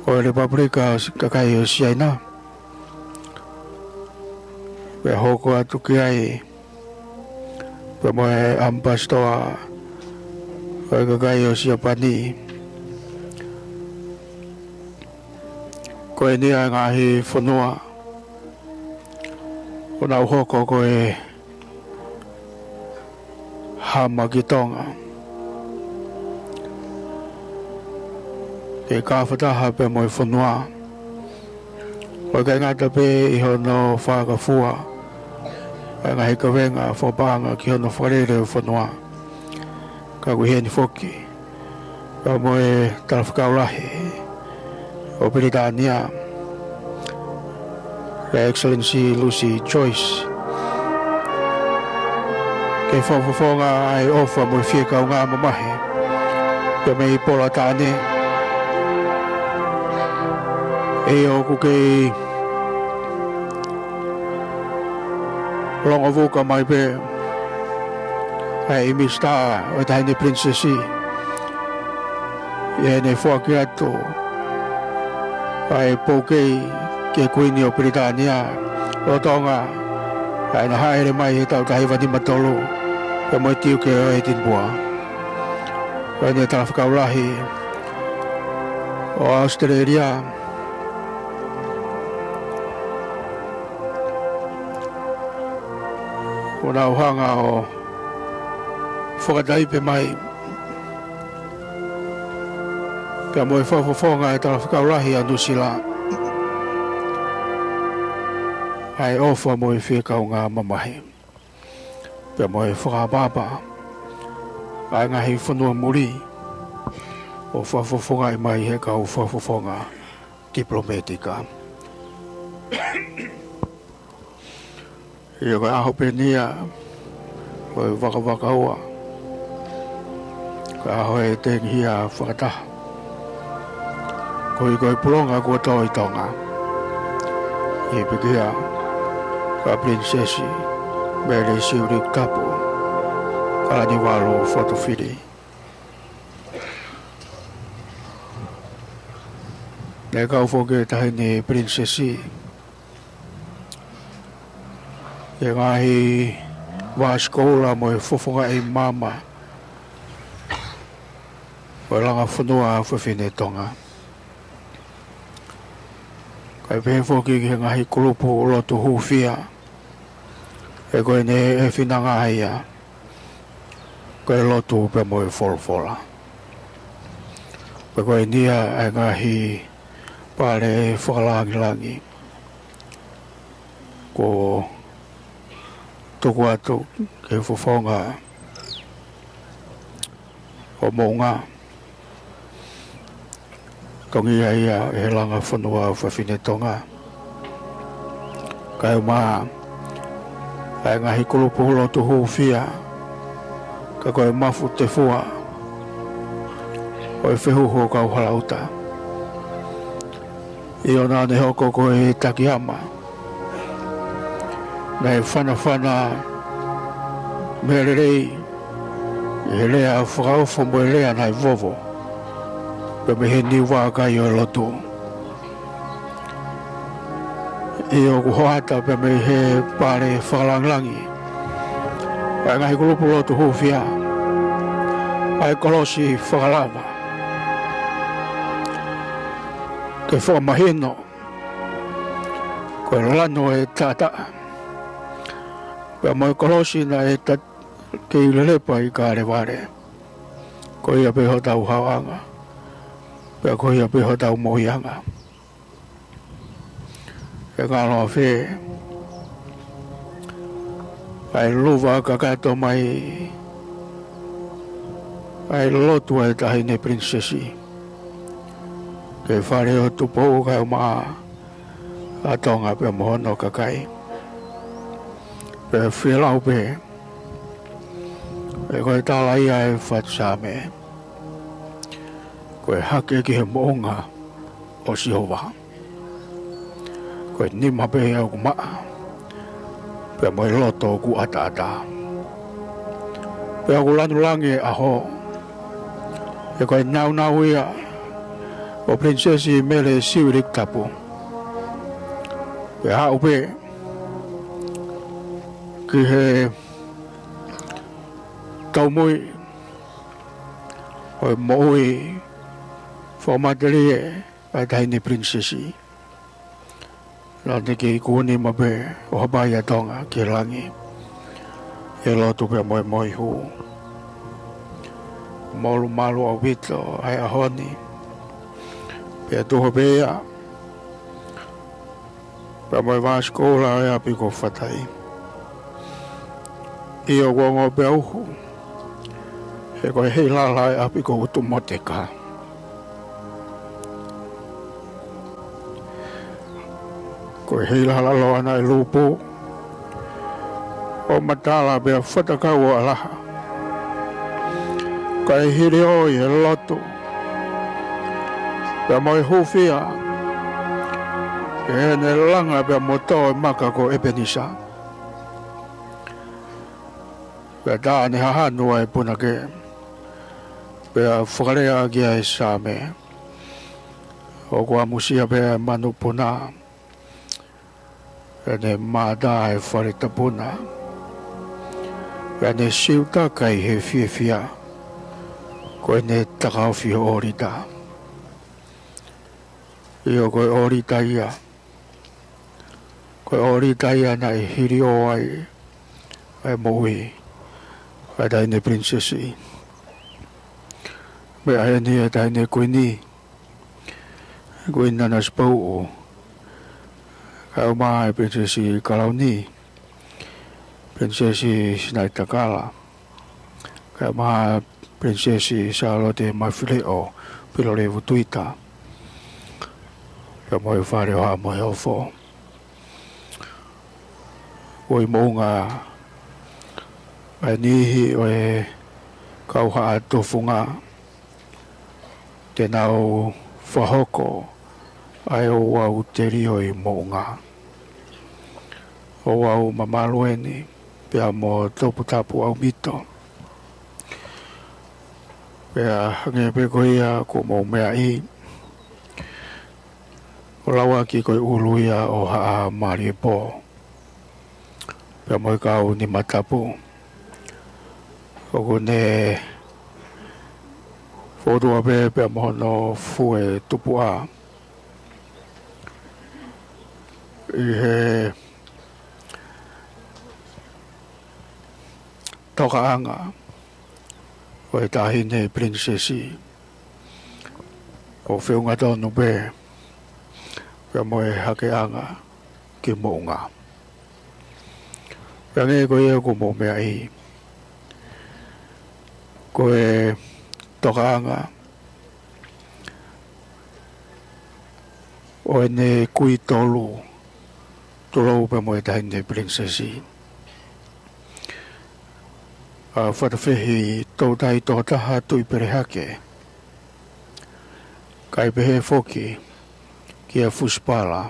Speaker 3: o e Republika kakai o Siaina e hoko atu ki ai pe mo e ambassador o e kakai o Siapani ko e nia ngahi whanua o nau hoko ko e hama ki tonga e ka whataha pe mo e whanua o kai ngata pe i hono whakafua e ngahi ka wenga whapanga ki hono wharere whanua ka kuheni whoki ka mo e talawhakaulahi o Britania Her Excellency Lucy Joyce ke whawhawhonga ai ofa mo whieka o ngā mamahe pe mei pola tāne e o ku kei longa vuka mai pe ai mista o taine princesi e ne whaki atu ai pokei ke kuini o Britania o tonga ai na haere mai e tau tahi wani matolu e moi tiu ke o e tinbua ai ne talawhakaulahi o Australia o nau hanga o whakataipe mai ka mo e whawhawhonga e talawhakaulahi a Nusila ai ofa mo e whiekau ngā mamahe ka mo e whakapapa ai ngahi whanua muri o whawhawhonga e mai he kau whawhawhonga diplomatika i o ka aho penia o e wakawakaua ka aho e tenghia whakataha ko i koe pulonga kua tō i tonga i pikia ka prinsesi Mele siuri tapu. Kalani walo fotofili. Neka ufoge tahini prinsesi. Yang ahi wa sekolah mo fofonga e mama. Walanga funua fofine tonga. Kai pefoki ke ngahi kulupu lotu hufia. E koe ne e finanga haia. Koe lotu pe mo e folfola. Koe nia e ngahi pare whakalangi-langi. Ko tuku atu ke fofonga o mounga. Tongi ia e langa whanua whawhine tonga. Kai maa ai ngahi kulupu lotu hufia. Ka koe mafu te fua. O e whehuho kau halauta. I o nāne hoko koe Takiyama. Nei whana me rei. E lea whakaofo mo e lea nai vovo. Pe me he ni wā kai o lotu. I o kuhoata pe me he pare whakalanglangi. Ai ngahi kulupu lotu hufia. Ai kolosi whakalava. Ke whakamahino. Koe lano e tata. Pe mo kolosi na e tat ke ilelepa i kāre ware. Koe ia peho tau hawanga. Pe koe ia peho tau mohianga. E ngāloa whē. Ai luwa kakato mai. Ai lotu ai tahine prinsesi. Ke whare o tupo kai maa. Atonga pe mohono kakai. Pe whilau pe. E koe tālai ai whatsame. Koe hake ki he moonga o Sihowa. Koe nima pe au kumaa. Pe moe loto ku ata. Pe aku lanulangi aho. E koe nau ia. O prinsesi mele siurik tapu. Pe hau pe. Ki he tau mui. O moi. Whamaterie ai tahine prinsesi. Lante ki kuoni mabe o habaya tonga ki langi. E lotu pe moi hu. Molu malu au vito ai ahoni. Pe tuho pea. Pe moi waa skola ai api ko whatai. Io gongo pe uhu. E koe hei lala ai api ko utu moteka. Koe hei lala loa nai lupu. O matala bea whatakau o alaha. Kai hiri oi e lotu. Bea moi hufia. E ne langa bea moto e maka ko Ebenisa. Bea taa ne hahanua e punake. Bea whakarea gia e same. O kua musia bea manu puna. E ne māda e wharetapuna. E ne siuta kai he fia. Koe ne takawhi o orita. Io koe orita ia. Koe orita ia na e hiri o ai. Ai mohi. Ai taine prinsesi. Me ai ni e taine kuini. Kuina na spau o. Kai maa e prinsesi Kalauni. Prinsesi Sinaitakala. Kai maa prinsesi Charlotte Mafileo. Pilorevu tuita. Ka moe whare hoa moe ofo. Oi mounga. Ai nihi o e kauha atofunga. Te nau whahoko. Ai o wau te rio i mounga. O wau mamalueni. pea mo topu tapu au mito. Pea hange pe ko ia ko mo mea i. O lawa ki koe ulu ia o haa maari po. Pea mo kau ni matapu. O kone fodua pe mo no fue tupu a. I he toka anga o e tahine prinsesi o whiunga tonu pe pea mo e hake anga ki mounga. Pea nge koe e ko mo mea i ko e toka anga o e ne kui tolu tolo pe mo e tahine prinsesi. A whatawhihi tau tai tō taha tui perehake. Kai pehe foki ki a fuspala.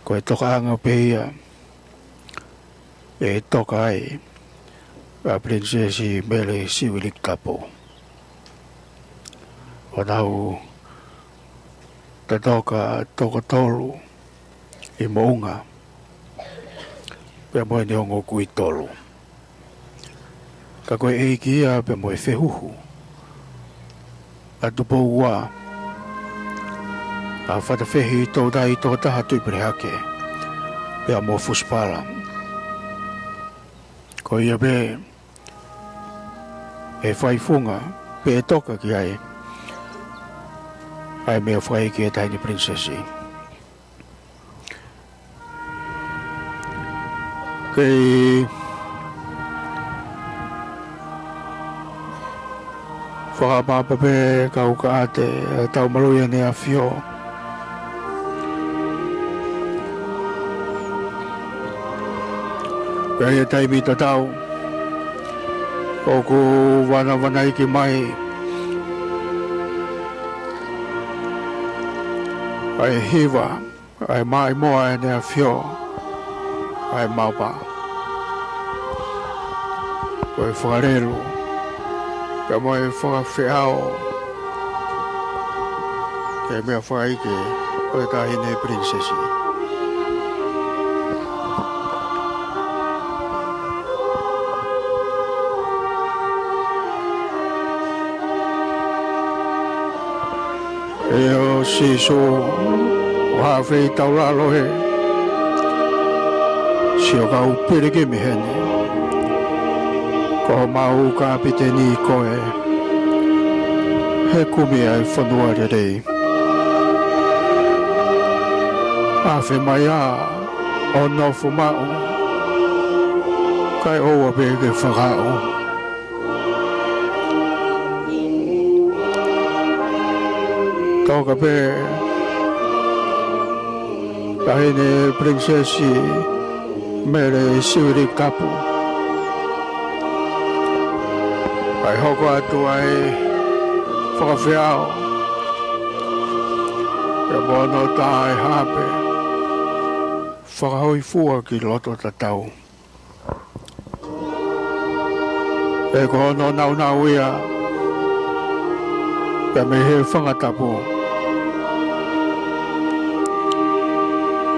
Speaker 3: Ko e toka anga pehia e toka ai a prinsesi mele siwilik tapo. O nau ta toka tolu i mounga. Pea moe ni ongo kui tolu. Ka koe eiki ia pea moe whehuhu. A tupo ua. A whatawhehi tō dai tō taha tuipere hake. Pea mo fuspala. Ko ia pe e whaifunga pe e toka ki ai. Ai mea whai ki e taini prinsesi. Kei whakapapa pe kau ka ate tau maluia ne a whio. Pea ia taimi ta tau o ku wana iki mai ai hiwa ai mai moa ne a whio ai maupa koe whakarelu pea moe whakawheao ke mea whakaike o e tahine prinsesi. E o siso o hawhei taura alohe si o kau pirike mihene ko mau ka piteni koe he kumi ai whanua rerei awhi mai a o nofu mau kai oua peke whakao toka pe tahine prinsesi mere siwirik tapu. Ai hoko atu ai whakawhiao. E mono tae hape. Whakahoi fua ki loto tatau. E kono nau ia. Pea me he whangatapu.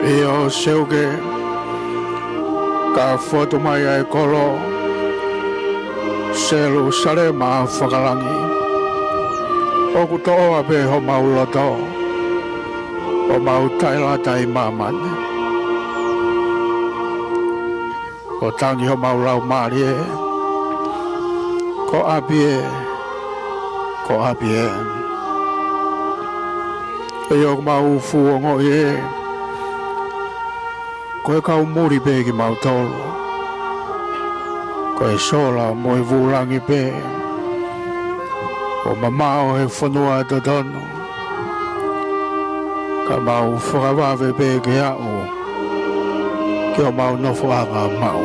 Speaker 3: E o seuke. Ka foto mai ai kolo selu sare ma whakalangi o ku toa pe ho mau loto o mau taila tai mamane o tangi ho mau lau marie ko apie e o mau fuongo e ko e kau muri pe ki mau tolu. Ko e sola mo e vulangi pe. O mamao he whanua to tono. Ka mau whakawawe pe ki au. Ki o mau nofo anga mau.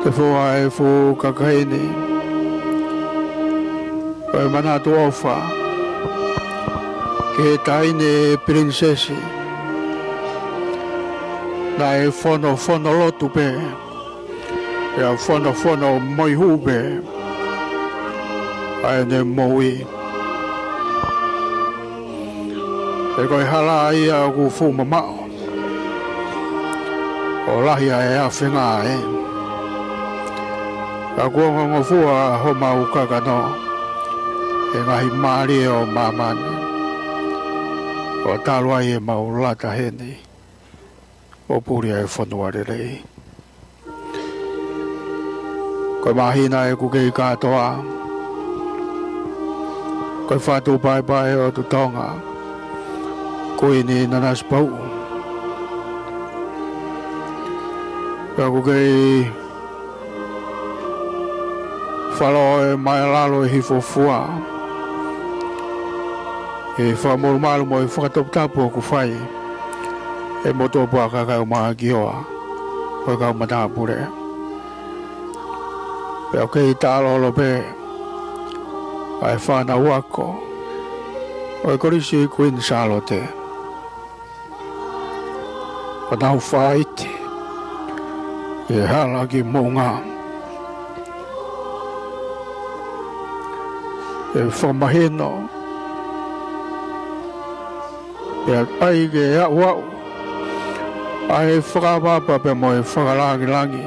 Speaker 3: Te fua e fu kakaini. Koe manatu ofa, ke taine prinsesi na e fono lotu pe e fono moi hube ai ne moi e koi hala ia ku fu mamao o lahi e a whenga e ka kuonga ngofua ho mau kakano e ngahi maari o mamani o talua e mau lata heni o puri e whanua rei koe mahina e kukei katoa koe whatu pai o tu tonga koe ni nanas pau ka kukei whalo e mai lalo e hifofua e whamuru malu mo e whakatoputapu o ku whai e motopu a kakau maa kioa koe kau matapure pe o kei tālolo pe ai whana wako o e korisi Queen Charlotte o nau whaite e hala ki mounga e whamaheno e ai ke a wau ai whakapapa pe mo e whakalangi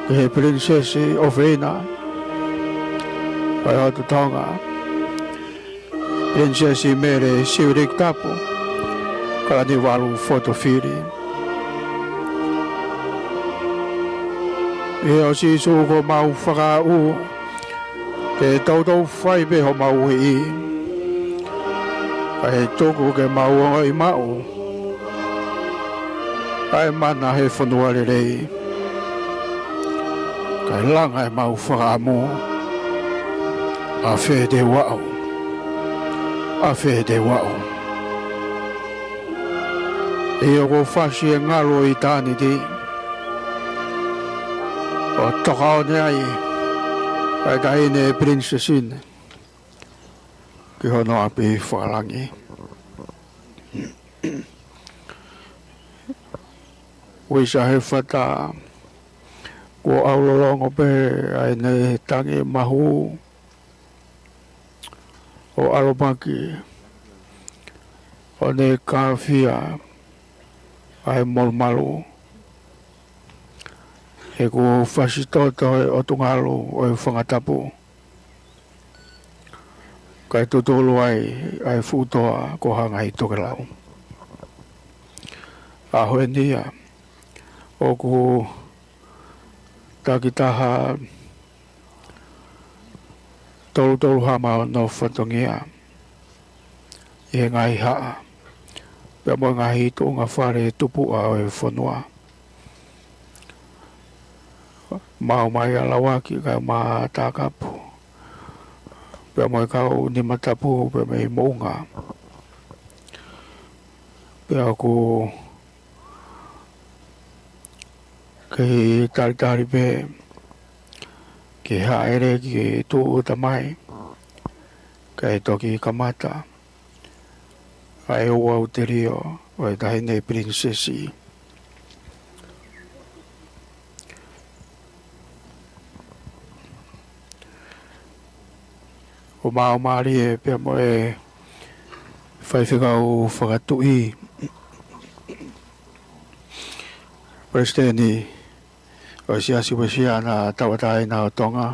Speaker 3: ke he prinsesi o Vena ai o tu tonga prinsesi mere siurik tapu kala ni walu fotofiri e o si su ko mau whaka u ke tau whai pe ho mau i ai toku ke mau o i mau ai mana he whanua rei kai langa e mau whaka mo a whe de wao e o ko whasi e ngalo i tāni di o tokao ne ai ai kai ne prinsesin ki hono api whakalangi wisa he whata ko aulolongo pe ai ne tangi mahu o alopaki o ne kawhia ai molmalu e ko whasitoto o tungalo o e whangatapu kai tutulu ai futoa ko hanga i tokelau a hoe nia o ku takitaha tolu hama no whatongia e ngai haa pe mo ngai to nga whare tupu a o e whanua mau mai alawaki ka ma takapu pe mo kau ni matapu pe me mounga pe aku ke tari pe ke haere ki tu utamai kai toki kamata ai o auterio o dai ne prinsesi o mau mari e pe mo e fai o whakatui Presteni o siasi wasia na tawatai na tonga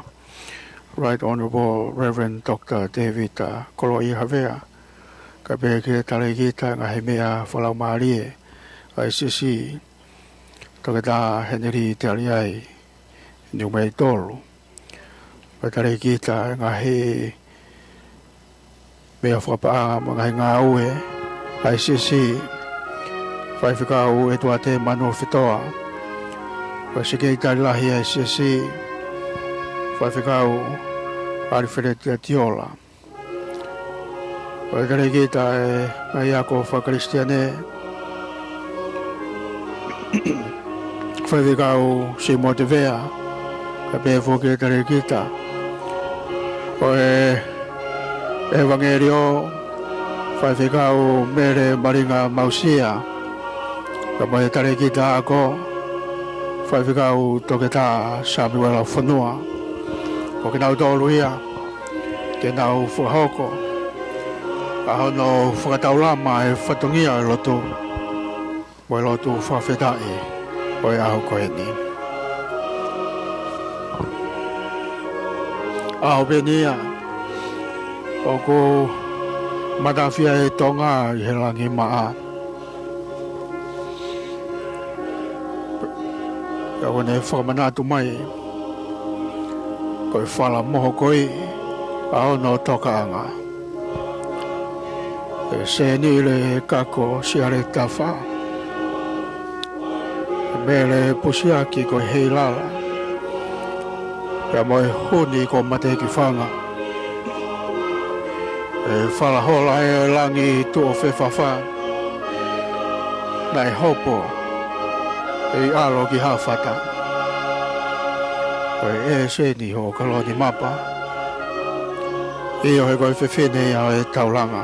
Speaker 3: Right Honorable Reverend Dr. David Koloi Havea ka pe ke tale kita nga hemea whalau mari e ai sisi tokata Henry Taliai Numei Tolu ka tale kita nga he mea whakapaa mga ngā ue ai sisi whaiwhikau e tuate mano whitoa ka sikei tari lahi ai sisi whaiwhikau Alfred Tiola o tare kita e ngai ako whakristiane whaiwhikau si Motivea ka pe whoke tare kita o e Evangelio whaiwhikau mere maringa mausia ka mai tare ki tā ako whaiwhikau toke tā Samuel whanua o ke nau tōru ia ke nau whahoko a hono whakataulama e whatungia e lotu mo e lotu whawhetai o e aho koe ni aho benia o ko matawhia e tonga i he rangi maa. Ka wane whakamanatu mai, koe whala moho koe, a ono toka anga. E se ni le kako siare tawha. Me le pusiaki koe hei lala. Ka moe huni ko mate ki whanga. E whala hola e langi tu o whewhawha. Nai hopo e alo ki hawhata. Koe e se ni ho kaloni mapa. I o he koe whewhine a e taulanga.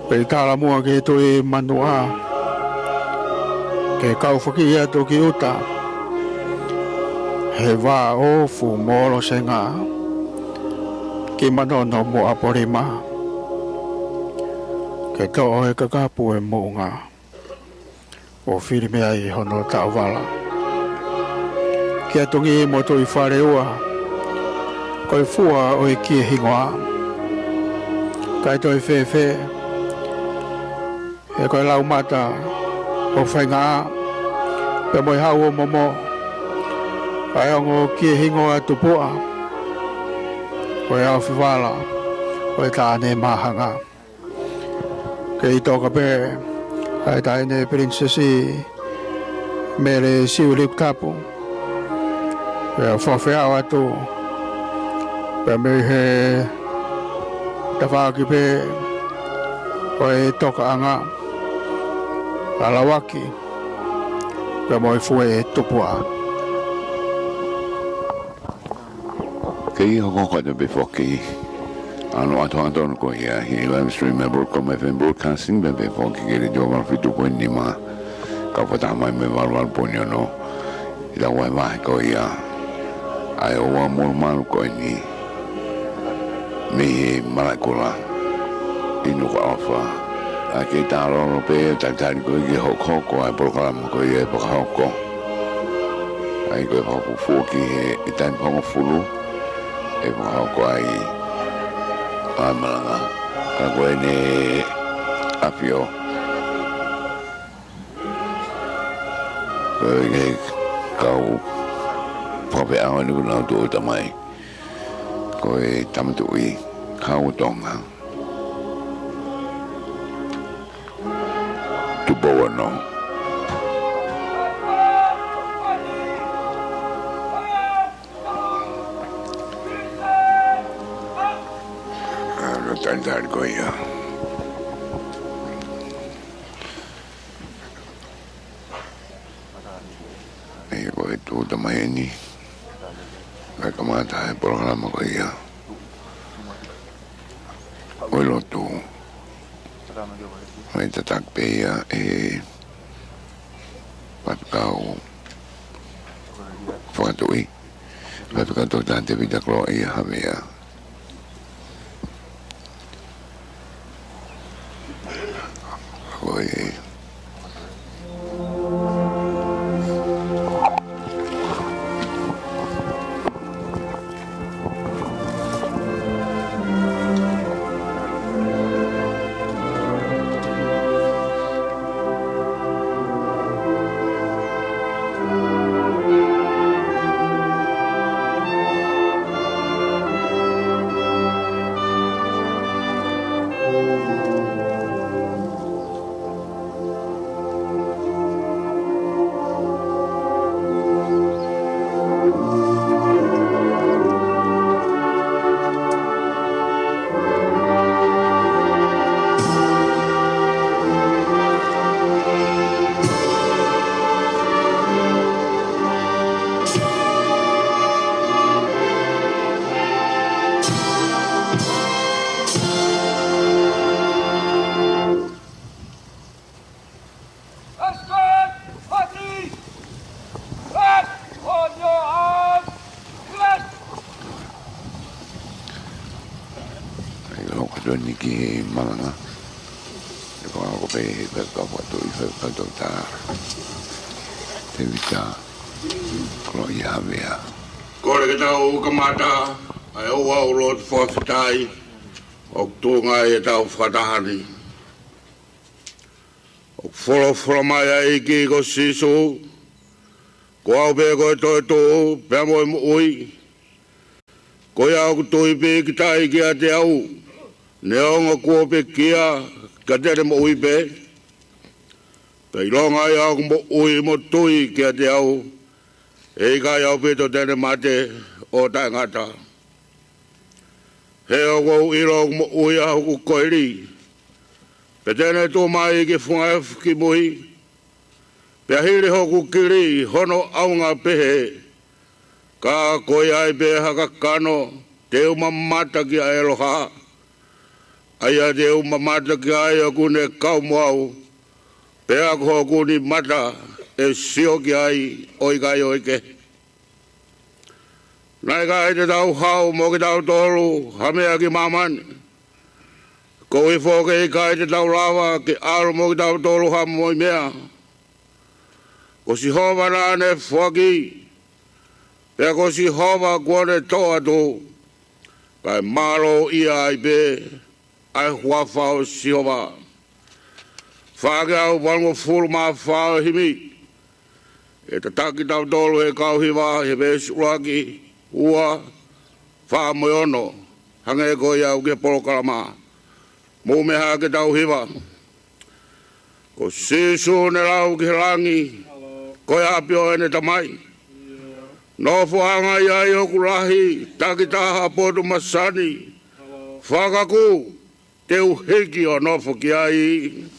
Speaker 3: Pe tāla mua ke tui manua. Ke kauwhaki ia tu ki uta. He wā o fu mōlo se ngā ki manono mo aporima ke tō e kakapu e mō ngā o whiri mea i hono tau wala kia tungi mo tui whare ua koe fua o e kia hingoa kai toi whewhe e koe lau mata o whainga pe moi hau o momo ai ongo ki hingo atu pua. Koe au whiwala, koe tāne mahanga. Ke i toka pē, ai tāne princesi me le siulik tapu. Pe au whawhiau atu, pe me he tawhaki pē, koe toka anga, alawaki, pe moi fue tupua.
Speaker 2: Kei hoko koe be foki ano ato ko ia hi live stream member ko me FM broadcasting be foki ke le joga fitu ko ni ma ka pata mai me valval ponyo no ila wa mai ko ia ai o wa mo mal ko ni me malakula inu ko afa a ke ta ro pe ta ta ko ge hoko ko ai program ko ia po hoko ai ko hoko foki e tan po fulu e mo ko ai amanga ka ko ne apio e kau pope a ni na do tamai ko e tamtu i kau tonga tu bo no Tandar goya. Ay ko ito damay ni. Nakamata ay programa goya. Walo to. May tatakpeya patkaw. Fakatui. Patkaw to dante vidaklo ay hamea. Oye. ki malanga. Ko ako pe ka foto I fa ta. Te vita. Ko ya vea.
Speaker 4: Ko le tau kamata ai o wa Lord for tai. O tunga e tau whatahani. O wholo mai ai ki ko siso. Ko au pe ko toi tō, pe mo mo ui. Ko au toi pe ki tai ki a te au. Ne onga ko pe kia, ka tere mo ui pe. Pe ilonga ai au mo ui mo tui ki a te au. E kai au pe to tere mate o tai ngata. He o ko ilo mo ui au ku koiri. Pe tene tō mai ki whunga ki mui. Pea hiri hoku kiri hono aunga pehe. Ka koi ai pe haka kano. Te uma mata ki a eloha. Aia te uma mata ki a ea kune kau moau. Pea ko hoku ni mata e sio ki ai oikai oike. Nai kai te tau hau mo ki tau tolu hamea ki mamani. Ko I foke I kai te tau lawa ki aro mo ki tau tolu hamoi mea. Ko si hova rane whaki, pea ko si hova kone toa tō, kai malo ia ai pe, ai huawhao si hova. Whake au wango fulu maa whao himi, e ta taki tau tolu he kau hiwa, he besi uraki, ua, wha moyono, hange ko iau ke polokalama, mō me hake tau hiwa. Ko sisu ne lau ki rangi, ko ia pio ene tamai. No fuanga ia I oku rahi, takitaha potu masani. Whakaku, te uheki o nofo ki ai.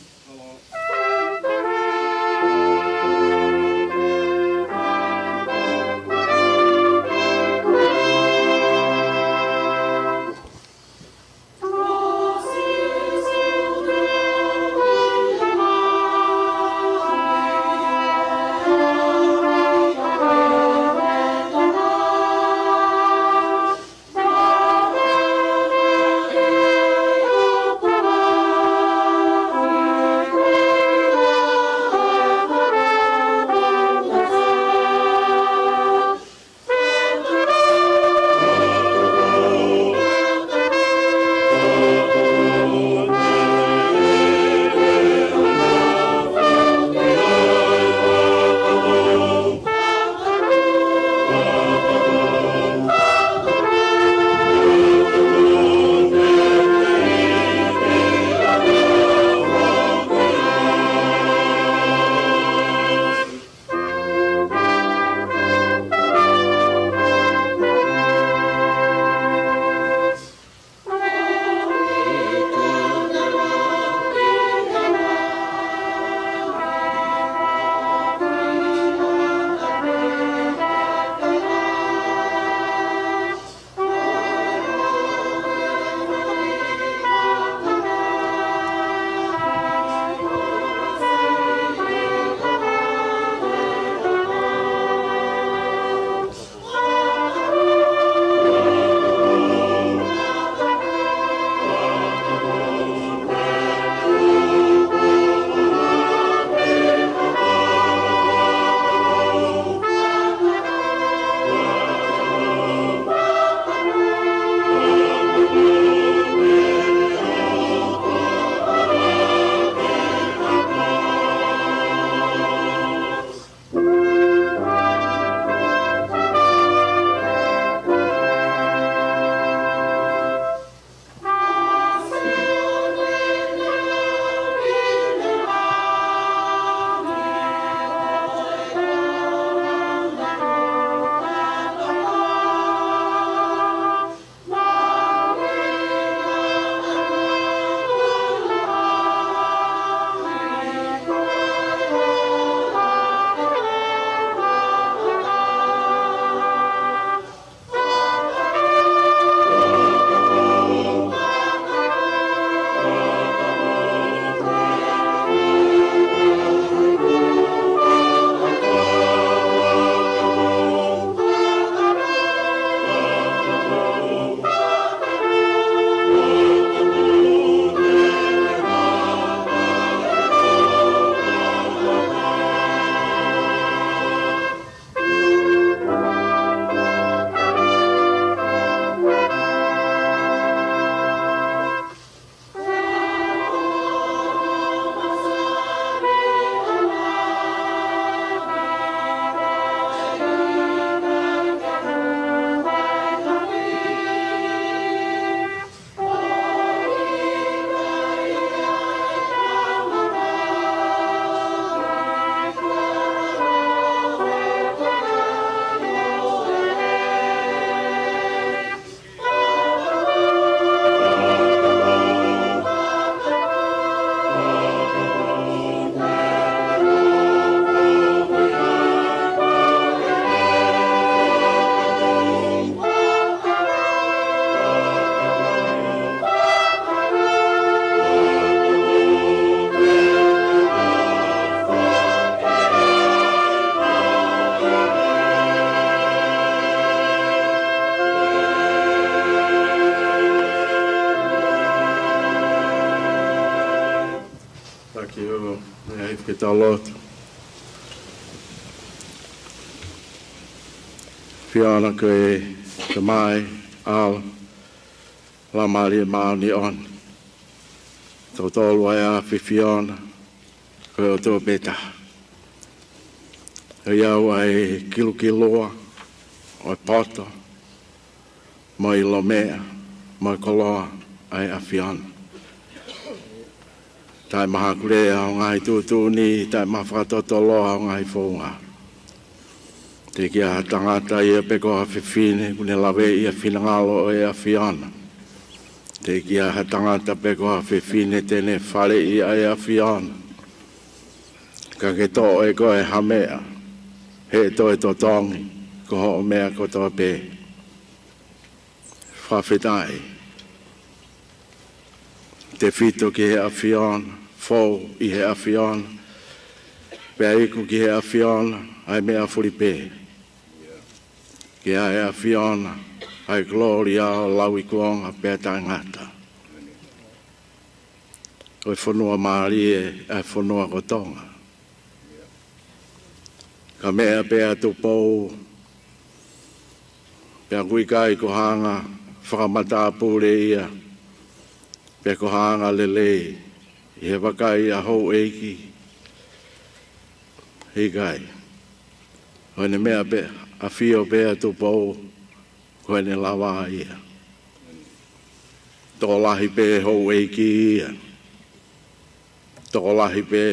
Speaker 3: Aki olo, mea i ke talotu. Fiona koe te mai, ala, la mari e maoni on. Tau tolu ai a Fiona, koe o tō beta. E iau ai kiloa, o poto, mai lo mea, mai koloa ai a Fiona. Tai maha kurea o ngai tūtūni, tai maha whakatotoloa o ngai whonga. Te kia tangata ia peko a whiwhine, kune lawe ia whinangalo o ia Fiona. Te kia tangata peko a whiwhine, tene whare ia Fiona. Ka ke tō e koe hamea, he tō e tō tongi, ko ho o mea ko tō pē. Whawhetai. Te whito ki he a Fiona, fōu i he a Fiona, pēa iku ki he a Fiona, ai mea furi pē. Ki he a Fiona, ai gloria o lau i kuonga pēa tai ngata. Oi whanua Mārie, ai whanua kotonga. Ka mea pēa tu pou, pēa kui kai ko hanga, whakamata pūre ia, pēa ko hanga lelei, i he wakai a hou eiki, hei kai. Hoi ne mea pēa, a whio pēa tu pou, koe ne lawa ia. Tō lahi pē hou eiki ia. Tō lahi pē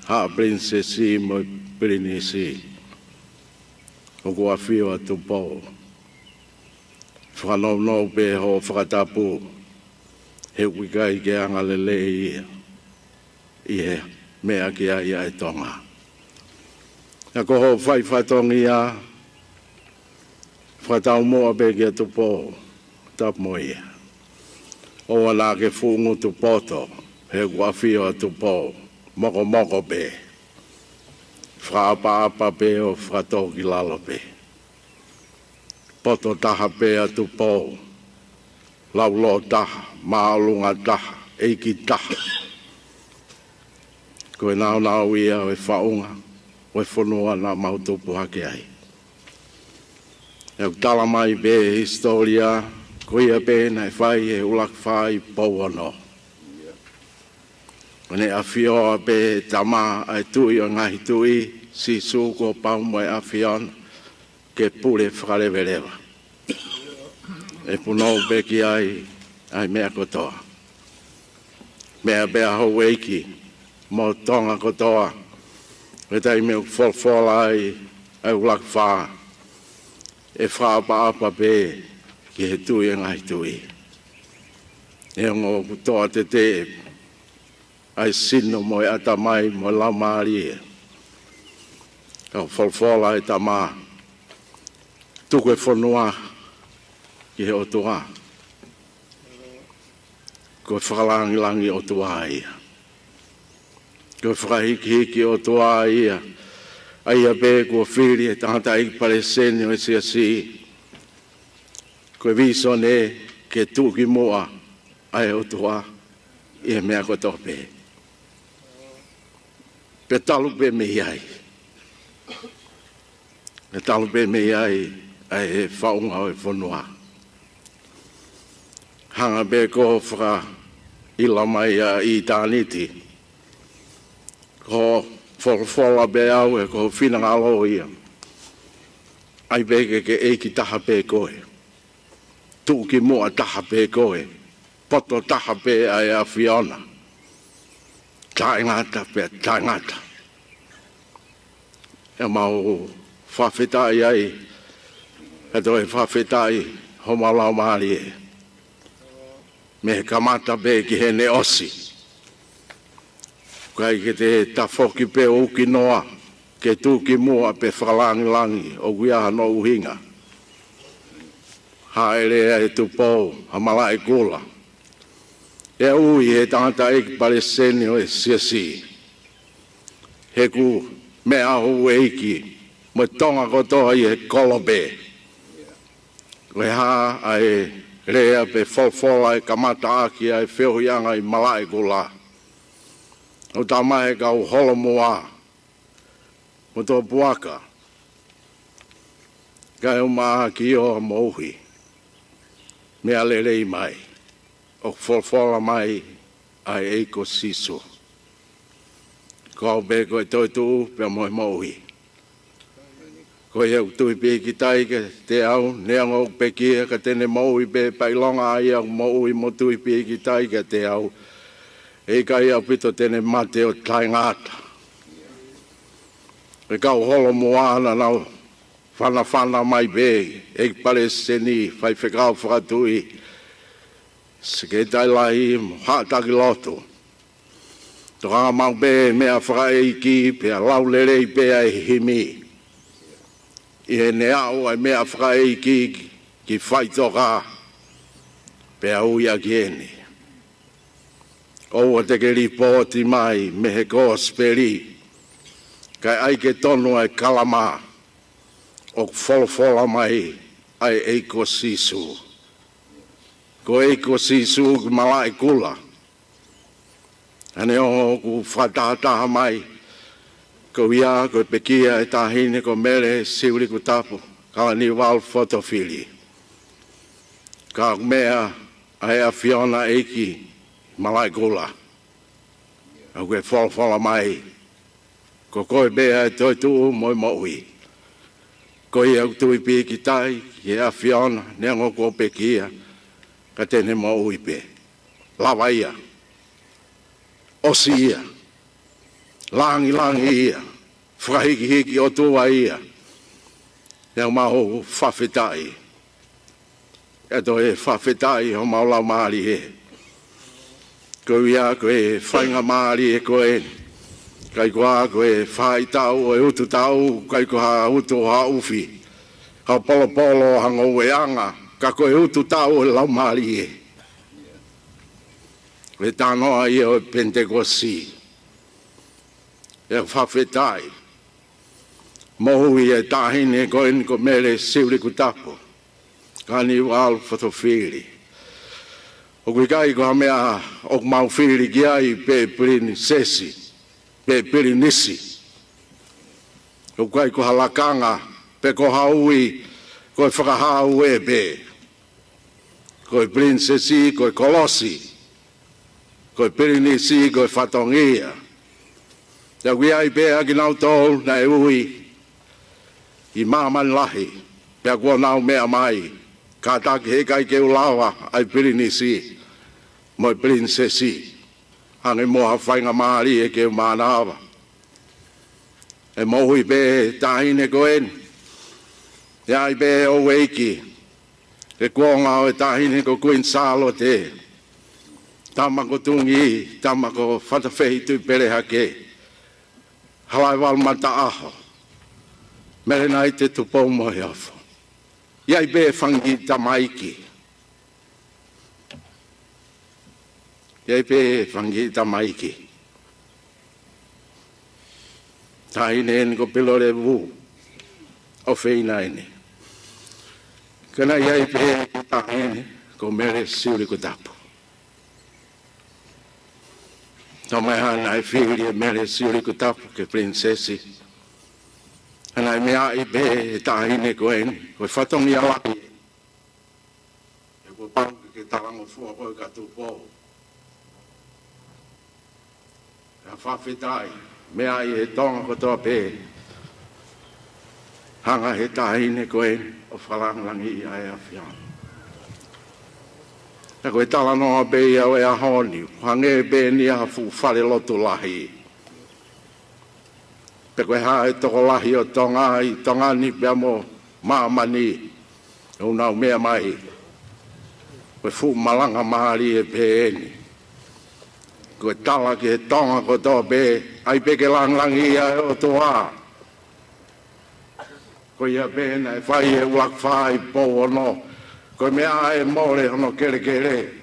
Speaker 3: ha princesi mo prinisi. O kua whio a tu pou. Whanau nou pē ho whakatapu. He wikai ke anga lele ia. I he mea ki a ia e tonga. Ia ko ho whai whatongi ia. Whatau moa pe ki a tu pou. Tap mo ia. O ana ke whungu tu poto. He kua whio a tu pou. Moko moko pe. Whaapa apa pe o whatoki lalo pe. Poto taha pe a tu pou. Laulo taha. Maalunga taha, eiki taha. Koe nao ia o e whaunga, o e whanua na mautupu hake ai. E tala mai be historia, koe ia be na e whai e ulak whai pou ano. Ane a whioa be tama ai tui o ngahi tui, si suko pau mo e a Fiona, ke pule whakarewerewa. E punou be ki ai mea kotoa. Mea bea hou eiki, mo tonga kotoa. E tai meu wholwhola ai ulak whaa. E whaapa apa pē, ki he tui e ngai tui. E ngō kutoa te te, ai sino mo e atamai mo lau maari e. Kau wholwhola e tamā. Tuku e whanua, ki he otua. Ko whakalangi o tua ia. Ko whakahiki o tua ia. Aia pē kua whiri e tangata i pareseni o e si. Ko viso ne ke tūki moa ai o tua i e mea ko tope. Pe talu pē me iai. Pe talu pē me iai ai e whaunga o e whanua. Hanga be ko whaka ila mai i tāniti. Ko whakawhala be au e ko whinangalo ia. Ai be ke eiki taha pe koe. Tūki mua taha pe koe. Poto taha pe ai a Fiona. Tai ngata pe, tai ngata. E mau whawhetai ai. E toi whawhetai homalau maari e. Me kamata be ki he ne osi. Kai ke te tafoki pe o uki noa, ke tūki mua pe whakalangi o guiaha no uhinga. Haere e tu pou, ha mala e kula. E ui he tangata eiki pareseni o e siasi. He ku me ahu eiki, mo tonga kotoa i he kolobe. Koe ha ai rea pe wholwhola e kamata aki ai wheohianga i malae kula.
Speaker 4: o tamae ka o holo moa, mo tō puaka, ka o maa ki o mouhi, mea lelei mai, o wholwhola mai ai eiko siso. Ka o be koe toi tuu pia moe mouhi. Ko iau tui pi ki taike te au, neango pekia ka tene mouhi be pailonga ai au mouhi mo tui pi ki taike te au. E kai au pito tene mate o tai ngata. E kau holo moana nau whana mai be, e pare seni, whai whekau whakatui. Se ke tai lai mo hataki loto. Toka mau be mea whakai ki, pia lau lerei be ai himi. I he ne au ai mea whakai ki whai toka, pia uia ki eni. O te ke ripoti mai me he kōsperi, kai ai ke tonu ai kalama, o wholwhola mai ai eiko sisu. Ko eiko sisu ki malai kula. Ane o ku whatataha mai, ko ia, ko pekia e tahine, ko mere siuri ku tapu, ka ni wal fotofili. Ka mea ai a Fiona eiki, malai kula. Au ke wholwhola mai, ko koe bea e toi tuu moi moui. Ko i au tui pi ki tai, ki a Fiona, neango ko pekia, ka tene moui pe. Lawa ia. Osi ia. Langi ia. Whakahiki o tua ia. Neu maho whawhetai. Eto e whawhetai o maulau maari he. Ko ia ko e whainga maari e ko e. Kai koa ko e whai tau e utu tau. Kai koa utu ha ufi. Ka polo polo hango e anga. Ka ko e utu tau e lau maari e. Le tanoa ia o Pentecosti. E whawhetai. Mohui e tahine ko en ko mere siuri ku tapo. Kani wal fotofiri. O kui kai ko mea o mau whiri ki ai pe prinsesi. Pe prinisi. O kai ko halakanga. Pe ko haui. Ko whakahau e pe. Ko prinsesi, ko kolosi. Ko pirinisi, ko whatongia. Te kui ai pēa ki nau tōu na e ui. I māman lahi. Pea kua nau mea mai. Ka taki he kai ke ulawa ai pirinisi. Moi prinsesi. Hange moha whainga maari e ke mānawa. E mohui pē tahine ko en. E ai pē o weiki. E kua ngau e tahine ko Queen Salo te. Tamako tungi, tamako whatawhehi tui pere hake. Hawai wal mata aho. Mere nai te tupou mohi afo. Iai be whangi tamaiki. Iai be whangi tamaiki. Tahine en ko pilore wu. O whina ene. Kana iai be tahine ko mere siuri ko tapu. Tomai hana e whiri e mere siuri ku tapu ke prinsesi. Hana e mea i be e tahine ko eni. Ko e whatongi alaki. E ko pangu ke tarango fua koe ka tupou. E whawhetai. Mea i he tonga ko toa pe. Hanga he tahine ko eni. O whalanglangi i ai a whiana. E koe tala noa be ia o e ahoni, hange be ni a fu whare lotu lahi. Pe koe hae toko lahi o tonga i tonga ni pia mo maamani, e unau mea mai. Koe fu malanga maari e pe eni. Koe tala ki he tonga ko toa be, ai pe ke langlangi ia e o toa. Koe ia be na e whai e ulak whai po ono, koe mea e mole hono kere kere.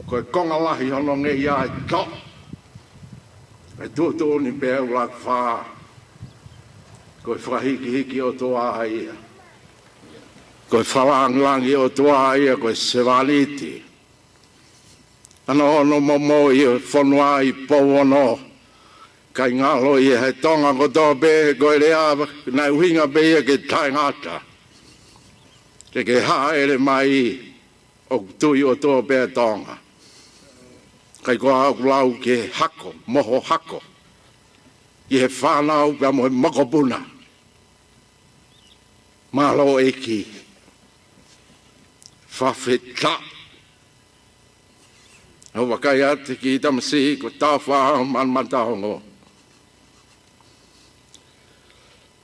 Speaker 4: Koe konga lahi hono nge ia e to. E tutu ni pe ulak wha. Koe whahiki hiki o toa aia. Koe whalanglangi o toa aia, koe sevaliti. Ano ono momo i whanua i po ono. Kai ngalo i he tonga ko tō be ko e rea nai uhinga be e ke tai ngata. Ke haere mai o tui o tō be tonga. Kai ko au lau ke hako, moho hako. I he whanau pe mo he makopuna. Malo e ki. Whawheta. Au wakai ate ki tamasi ko tāwha man matahongo.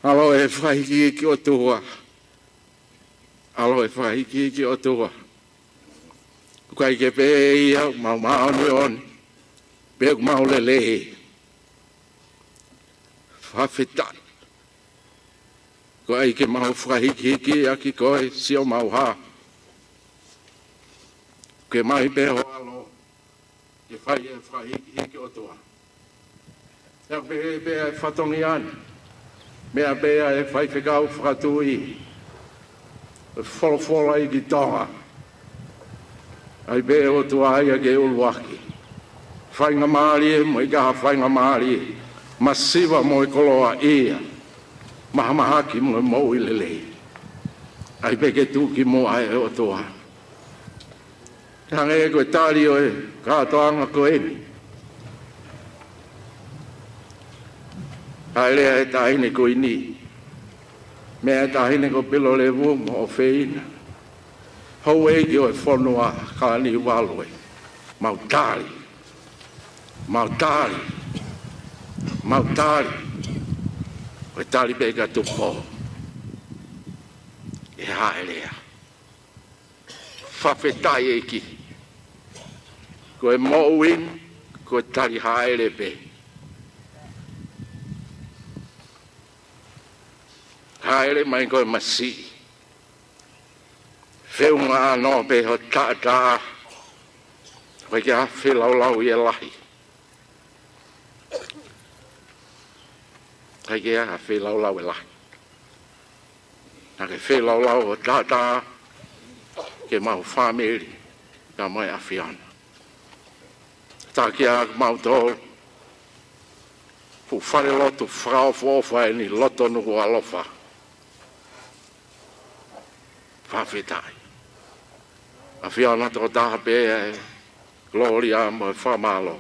Speaker 4: Alo e whaiki ki o tua. Alo e whaiki ki o tua. Kai ke pe ia mau ni on. Pe mau le lehe. Whawheta. Ko ai ke mau whaiki ki aki koe sio mau ha. Ke mai pe ho alo. Ke whaiki ki o tua. Ia pe whatongi ani. Mea bea e whaifekau whakatui. Wholofola i ki tonga. Ai bea o tua ai a ke uluaki. Whainga maari e mo i kaha whainga maari e. Masiva mo i koloa ia. Mahamahaki mo i mo i lelei. Ai bea ke tuki mo ai o tua. Hanga e koe tari o e kātoanga ko eni. Ai lea e tahine ko ini. Mea e tahine ko pilo le vunga o feina. Hau e ki o e whanua ka ni walwe. Mautari. Mautari. Mautari. O e tari pe ka tupo. E hae lea. Whawhetai e ki. Ko e mouin, ko e tari hae le pe. Haere mai koe masi. Whiunga anō pe ho tātā. Koe kia whilau i e lahi. Koe kia whilau e lahi. Nā ke whilau o tātā. Ke mau whamiri. Ka mai a whiana. Tā kia mau tō. Fu whare lotu whakao whawhai ni loto nuku alofa. Whawhetai. A whiana tō taha pe e glori a mo e whamalo.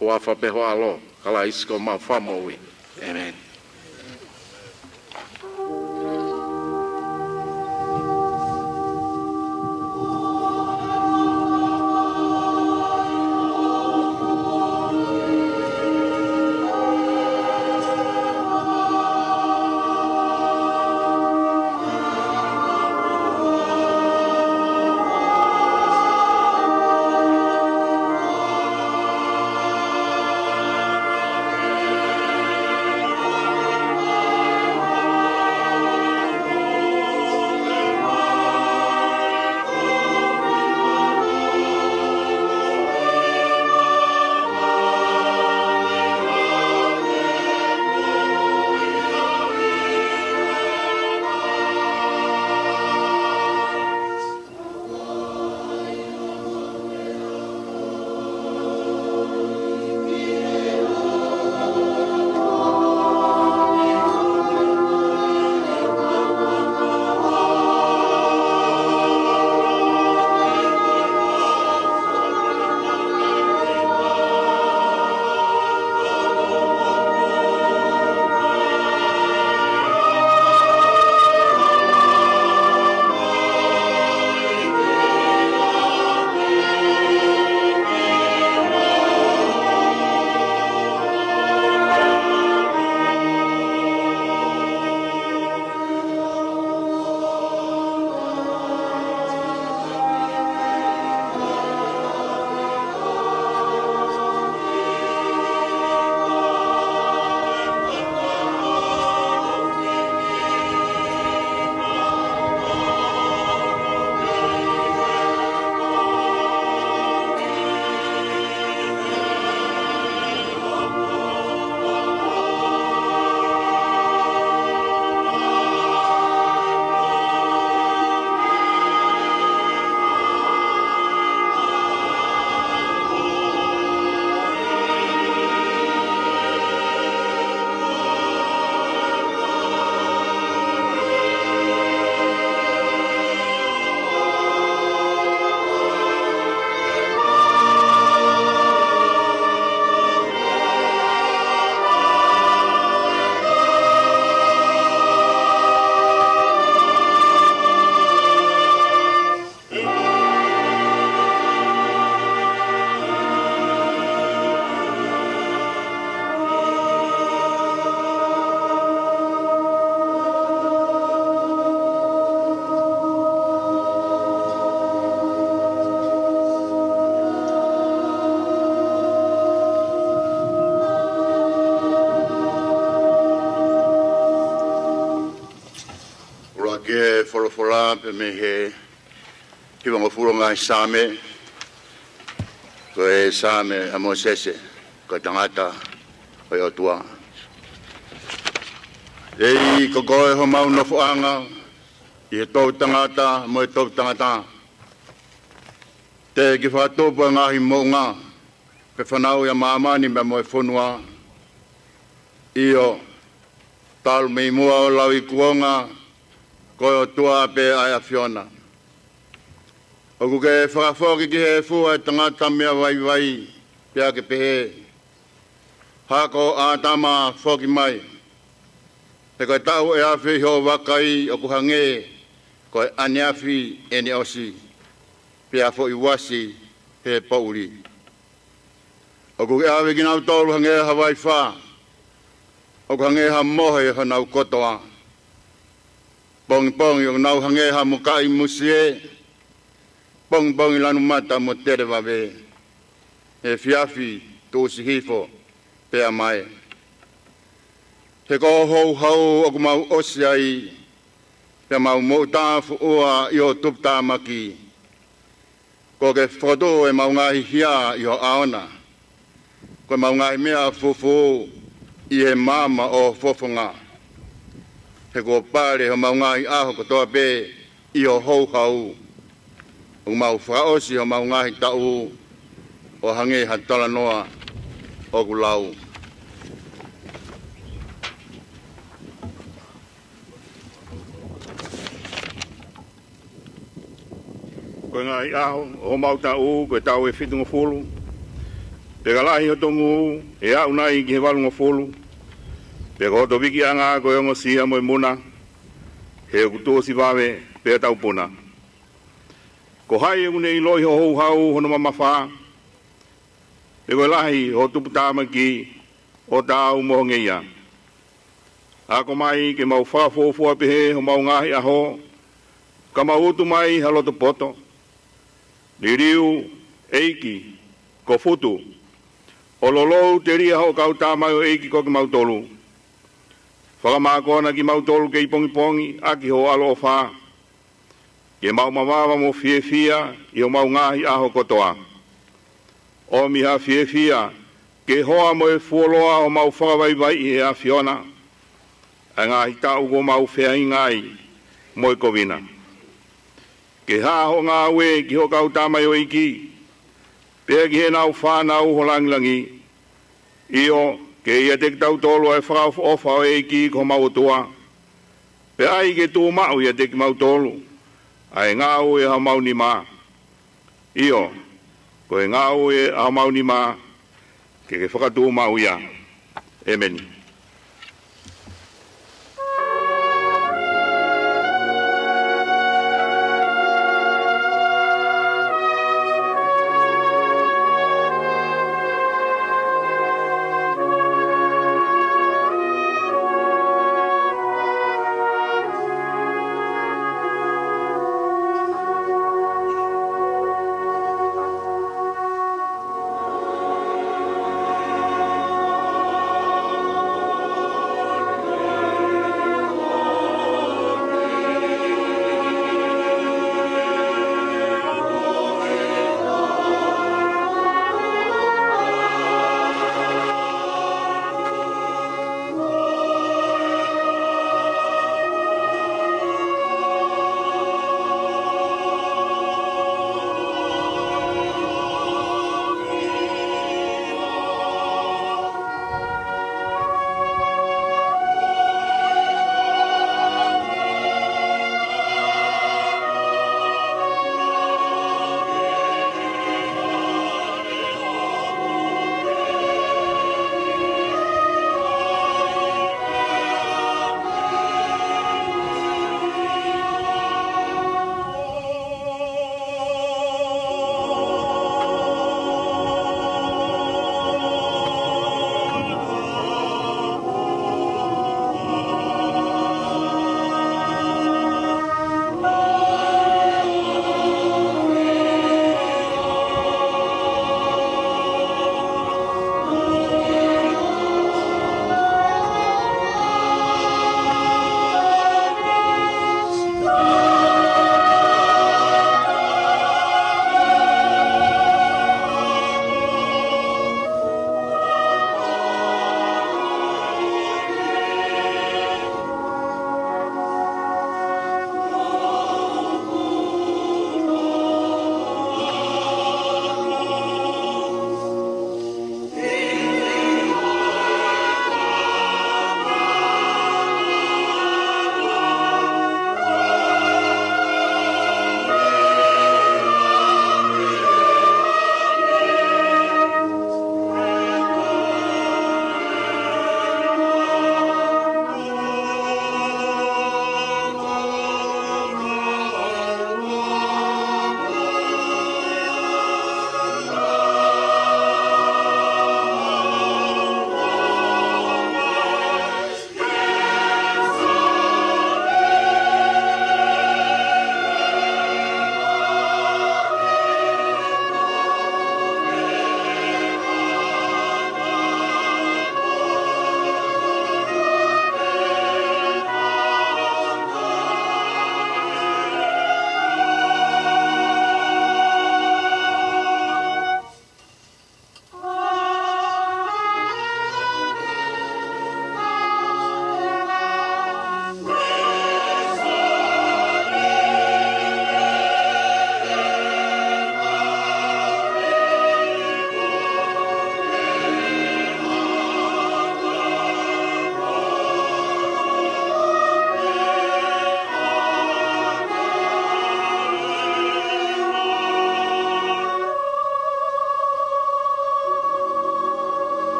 Speaker 4: Hoa whapeho alo. Kala isko mau whamowi. Amen. fola pe me he hiwa ngofuro ngai same ko e same a Mosese ko tangata o o tua ei ko ko ho mau no fuanga i to tangata mo to tangata te ki fa to pa ngahi mo nga pe fanau ya mama ni me mo fonua io tal me mua o lau i kuonga ko o tua pe ai Fiona o ku ke whakafoki ki he fua tangata mea vai pia ke pehe hako a tama foki mai te koe tau e awhi ho wakai o ku hange koe aniafi eni osi pia fo i wasi he pauri o ku ke awe ki nau tolu hange hawai wha o ku hange ha mohe ha nau kotoa pongi o nau hange ha mukai musie pongi lanu mata mo tere wawe he fiafi tu si hifo pea mai he ko hou o ku mau osi ai pea mau mo tafu ua i o tupta maki ko ke whodo e mau ngahi hia i o aona ko mau ngahi mea fufu i he mama o fofonga he ko pare ho mau ngahi aho ko toa pe i o hou hau o mau whaosi o mau ngahi tau o hange hatala noa o ku lau. Ko ngai aho o mau tau ko tau e fitunga fulu pe galahi o tongu e au nai ki he walunga fulu pe ko to viki anga ko yongo sia mo muna he kuto si vawe pe tau pona ko hai une i loi ho hau hono mama fa pe ko lahi o tuputa maki o tau mo ngeia ako mai ke mau fa fo fo pe he ho mau ngahi aho ka mau tu mai halo to poto Liriu eiki ko futu o lolo te ria ho kau tamai o eiki ko ki mautolu whakamākona ki mautolu ke i pongi aki ho alo o wha ke mau mamawa mo fia i o mau ngahi aho kotoa o miha fia ke hoa mo e fuoloa o mau whakawai i a Fiona a ngahi tau ko mau whea ngai mo e kovina ke ha ho ngā we ki ho kau tamai o iki pēr ki he nau whānau ho langilangi io ke ia te tau tolo e whakau ofa o iki ko mau tua pe ai ke tū mau ia te ki mau tolo ai ngā ue ha mau ni mā io ko e ngā ue ha mau ni mā ke whakatū mau ia Amen.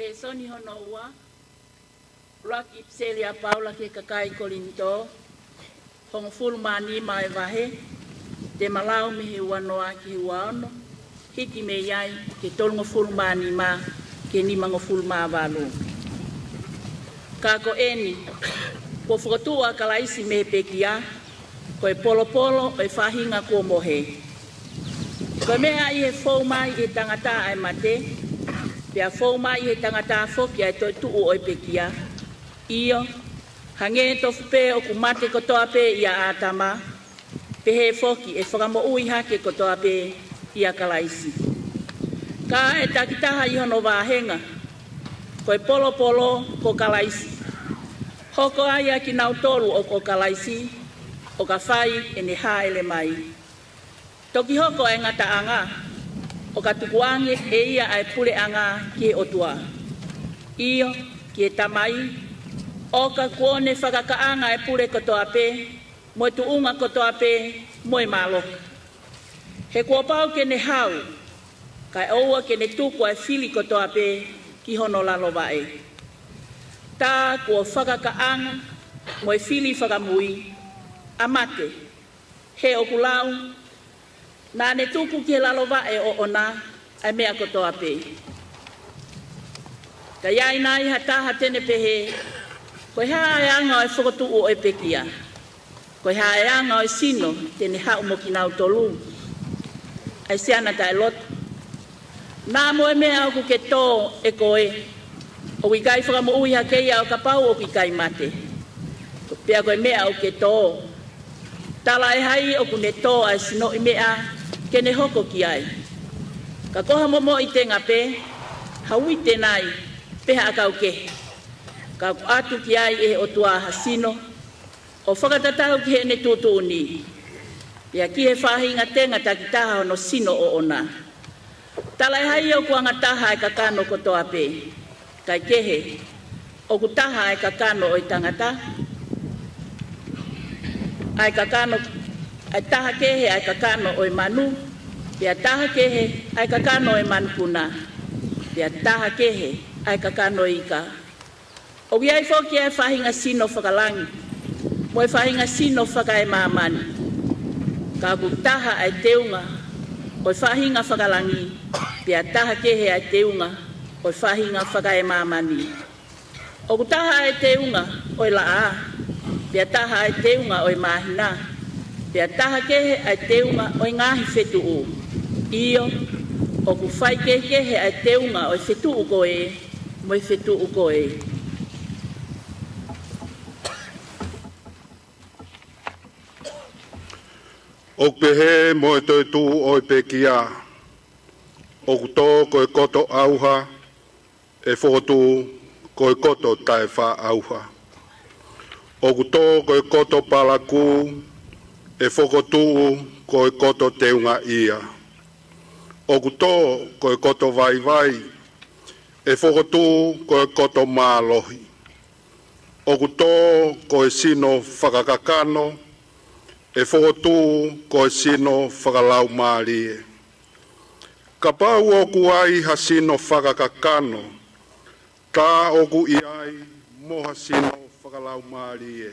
Speaker 5: Le soni hono ua, Rock Ipselia Paula ke kakai kolinto, hongo fulmani mai vahe, te malau mihi wanoa ki huaono, hiki me iai ke tolungo fulmani ma ke ni mango fulma walu. Kako eni, po whakatua kalaisi me pekia, koe polo polo e whahinga ko mohe. Koe mea i he fau mai i tangata ai mate, pia fau mai i he tangata foki ai toi tuu oi pekia, iyo, hange tofu pe o kumate kotoa pe ia atama, pe he foki e whakamo ui hake kotoa pe ia kalaisi. Ka e takitaha i hono wāhenga, koe polo polo ko kalaisi. Hoko aia ki nau tolu o ko kalaisi, o ka whai e ne haele mai. Toki hoko e ngata anga, o ka tukuange e ia ai pule anga ki e otua. Iyo, ki e tamai, o ka kuone whakakaanga e pule kotoa pe, moe tuunga kotoa pe, moe maloka. He kua pau ke ne hau, kai oua ke ne tuku ai fili kotoa pe ki hono lalo wae. Tā kua whakakaanga, moe fili whakamui, amate, he okulau, nā ne tuku ki he lalo wae o ona, ai mea kotoa pe. Ka iai nai hataha tene pehe, koe haa e anga o e whakatuu o e pekia. Koe haa e anga o e sino, tene hau mo ki nau tolu. Ai seana tai lotu. Nā moe mea au ke tō e koe, o ki kai whakamo ui hakeia o ka pau o ki kai mate. Pea koe mea au ke tō. Tala e hai o kune tō ai sino i mea, ke ne hoko ki ai. Ka koha momo i te ngape, haui te nai, peha akau ke. Ka atu ki ai e o tua hasino, o whakatatau ki he ne tūtū ni. Pea ki he whahinga tenga takitaha no sino o ona. Tala e hai o kua ngataha e kakano kotoa pe. Kai kehe, o kutaha e kakano o i tangata. Ai kakano, ai taha kehe ai kakano o i manu. Pea taha kehe ai kakano o i manukuna. Pea taha kehe ai kakano i ka. O iai foki e whahinga sino whakalangi. Mo e whahinga sino whaka e mamani. Ka kutaha ai teunga. O whahinga whakalangi. Pea taha kehe ai teunga. O whahinga whaka e mamani. O kutaha ai teunga o i laa. Pea taha ai teunga o i mahina. Pea taha kehe ai teunga o i ngahi whetu u. Iyo, o ku whai kehe ai teunga o i whetu u koe. Mo i whetu u koe.
Speaker 4: O pehe mo e toi tu o i pekia. O kuto ko e koto auha. E whotu ko e koto tae wha auha. O kuto ko e koto palaku. E whotu ko e koto teunga ia. O kuto ko e koto vai vai. E whotu ko e koto mālohi. O kuto ko e sino whakakakano. E whotu ko e sino whakalau mārie. Ka pau oku ai ha sino whakakakano. Tā oku i ai moha sino whakalau mārie.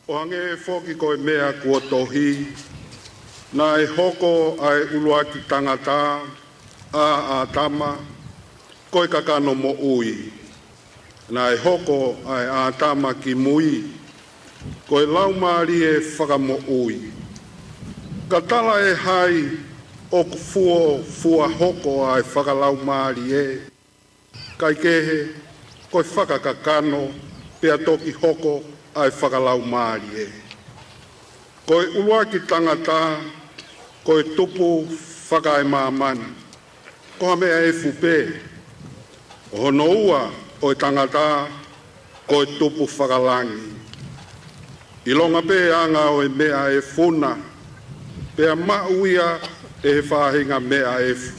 Speaker 4: O hange whoki ko e mea kua tohi. Nā e hoko ai uluaki tangata a tama. Ko e kakano mo ui. Nā e hoko ai a tama ki mui. Ko e lau maari e whakamo ui. Ka tala e hai o fua hoko ai whakalau maari e. Kai kehe, ko e whakakakano pea toki hoko ai whakalau maari e. Ko e uluaki tangata, ko e tupu whaka e mamani. Ko ha mea e fupe. O hono ua o e tangata, ko e tupu whakalangi. Ilonga pe anga o e mea e funa, pea mauia e he whahinga mea e fu.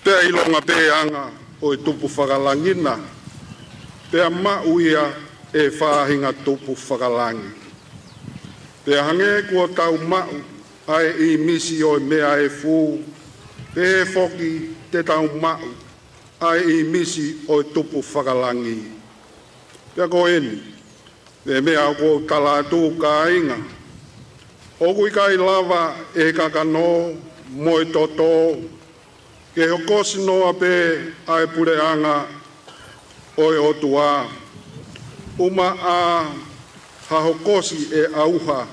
Speaker 4: Pea ilonga pe anga o e tupu whakalangina, pea mauia e whahinga tupu whakalangi. Pea hange kua tau mau ai i misi o e mea e fu, pe he foki te tau mau,
Speaker 6: ai I misi o tupu whakalangi. Pia ko eni, me mea ko talatu ka inga. O kui kai lava e kakano mo toto, ke hokosi noa pe ai pureanga o otua. Uma a hahokosi e auha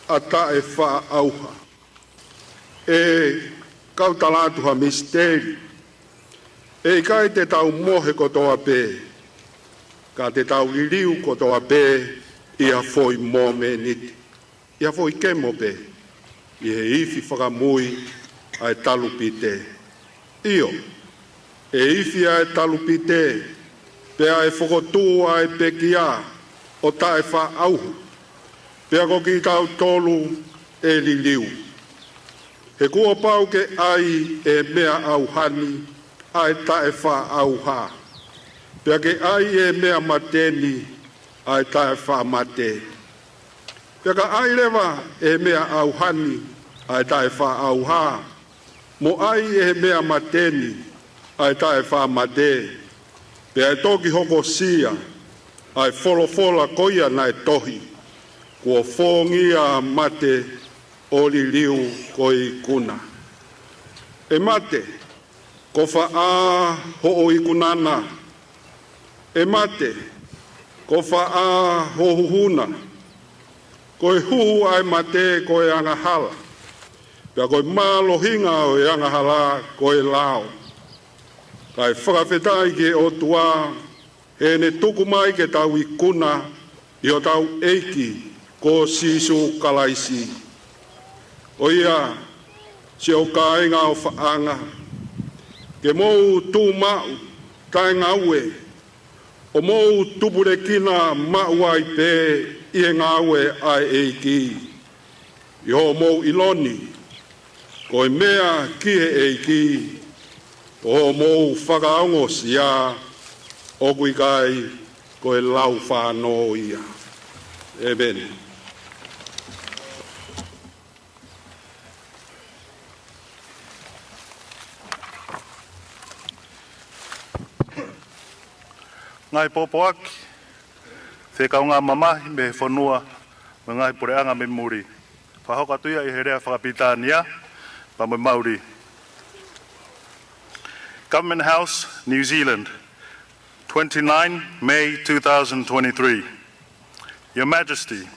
Speaker 6: ata e wha auha. E kautalatu ha misteri. E kai te tau mohe kotoa pe. Ka te tau iriu kotoa pe ia foi mo me niti. Ia foi kemo pe. I he ifi whakamui ai talupite. Io. E ifi ai talupite. Pe ai whakotu ai pekia o tae wha auhu. Pe ako ki tau tolu e liliu. He kua pau ke ai e mea auhani ai tae wha auha. Pe ke ai e mea mateni ai tae wha mate. Pe ka ai lewa e mea auhani ai tae wha auha. Mo ai e mea mateni ai tae wha mate. Pe ai toki hoko sia, ai wholofola koia nai tohi, kua whongia mate o li liu koi kuna. E mate, ko wha a ho o I kunana. E mate, ko wha a ho huhuna. Koe huhu ai mate koe angahala. Pea koe malo hinga o e angahala koe lao. Kai whakawhetai ke o tua, he ne tuku mai ke tau I kuna, I o tau eiki ko sisu kalaisi. O ia, se o kāinga o whaanga, ke mou tū mau, tai ngaue, o mou tupure kina mau ai pe, I ngaue ai eiki. I ho mou iloni, ko mea ki he eiki, o mou whakaongo sia o kui kai koe lau whanau ia. Amen.
Speaker 7: Ngai popo aki, whekaunga mamahi me whanua me ngai pureanga me muri. Whahoka tuia I herea whakapitania pa me Māori. Government House, New Zealand, 29 May 2023. Your Majesty,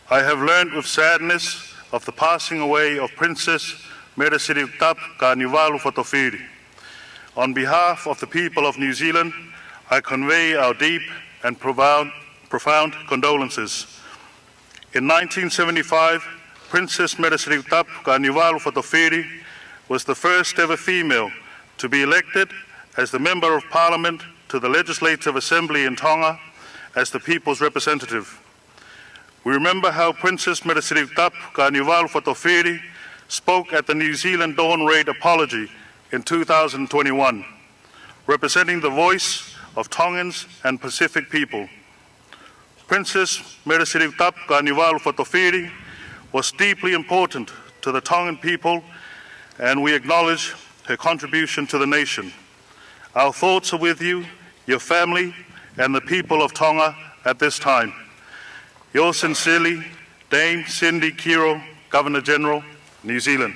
Speaker 7: I have learned with sadness of the passing away of Princess Meresiriptap Kanivalu Fotofiri. On behalf of the people of New Zealand, I convey our deep and profound condolences. In 1975, Princess Meresiriptap Kanivalu Fotofiri was the first ever female to be elected as the Member of Parliament to the Legislative Assembly in Tonga as the people's representative. We remember how Princess Meresiriptap Kanivalu Fotofiri spoke at the New Zealand Dawn Raid apology in 2021, representing the voice of Tongans and Pacific people. Princess Meresiriptap Kanivalu Fotofiri was deeply important to the Tongan people, and we acknowledge her contribution to the nation. Our thoughts are with you, your family, and the people of Tonga at this time. Yours sincerely, Dame Cindy Kiro, Governor-General, New Zealand.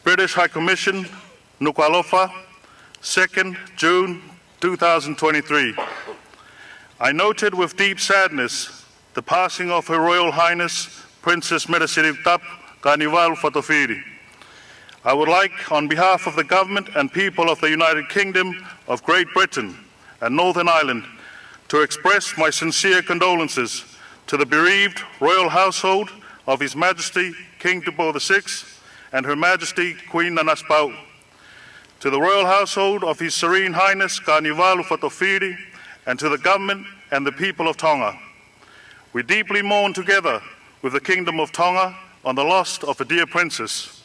Speaker 7: British High Commission, Nuku'alofa, 2nd June 2023. I noted with deep sadness the passing of Her Royal Highness Princess Meresiriptap Kanivalu Fotofiri. I would like, on behalf of the government and people of the United Kingdom of Great Britain and Northern Ireland, to express my sincere condolences to the bereaved royal household of His Majesty King Tupou VI and Her Majesty Queen Nanaspau, to the royal household of His Serene Highness Kanivalu Fotofiri, and to the government and the people of Tonga. We deeply mourn together with the Kingdom of Tonga on the loss of a dear princess.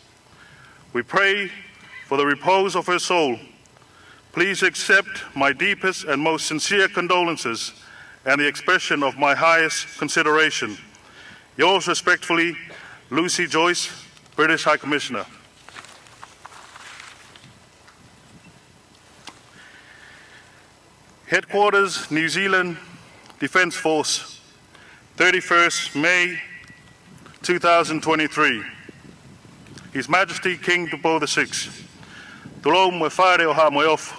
Speaker 7: We pray for the repose of her soul. Please accept my deepest and most sincere condolences and the expression of my highest consideration. Yours respectfully, Lucy Joyce, British High Commissioner. Headquarters, New Zealand Defence Force, 31st May 2023. His Majesty King Tupou VI. Tolo mo whare o ha mo ofu.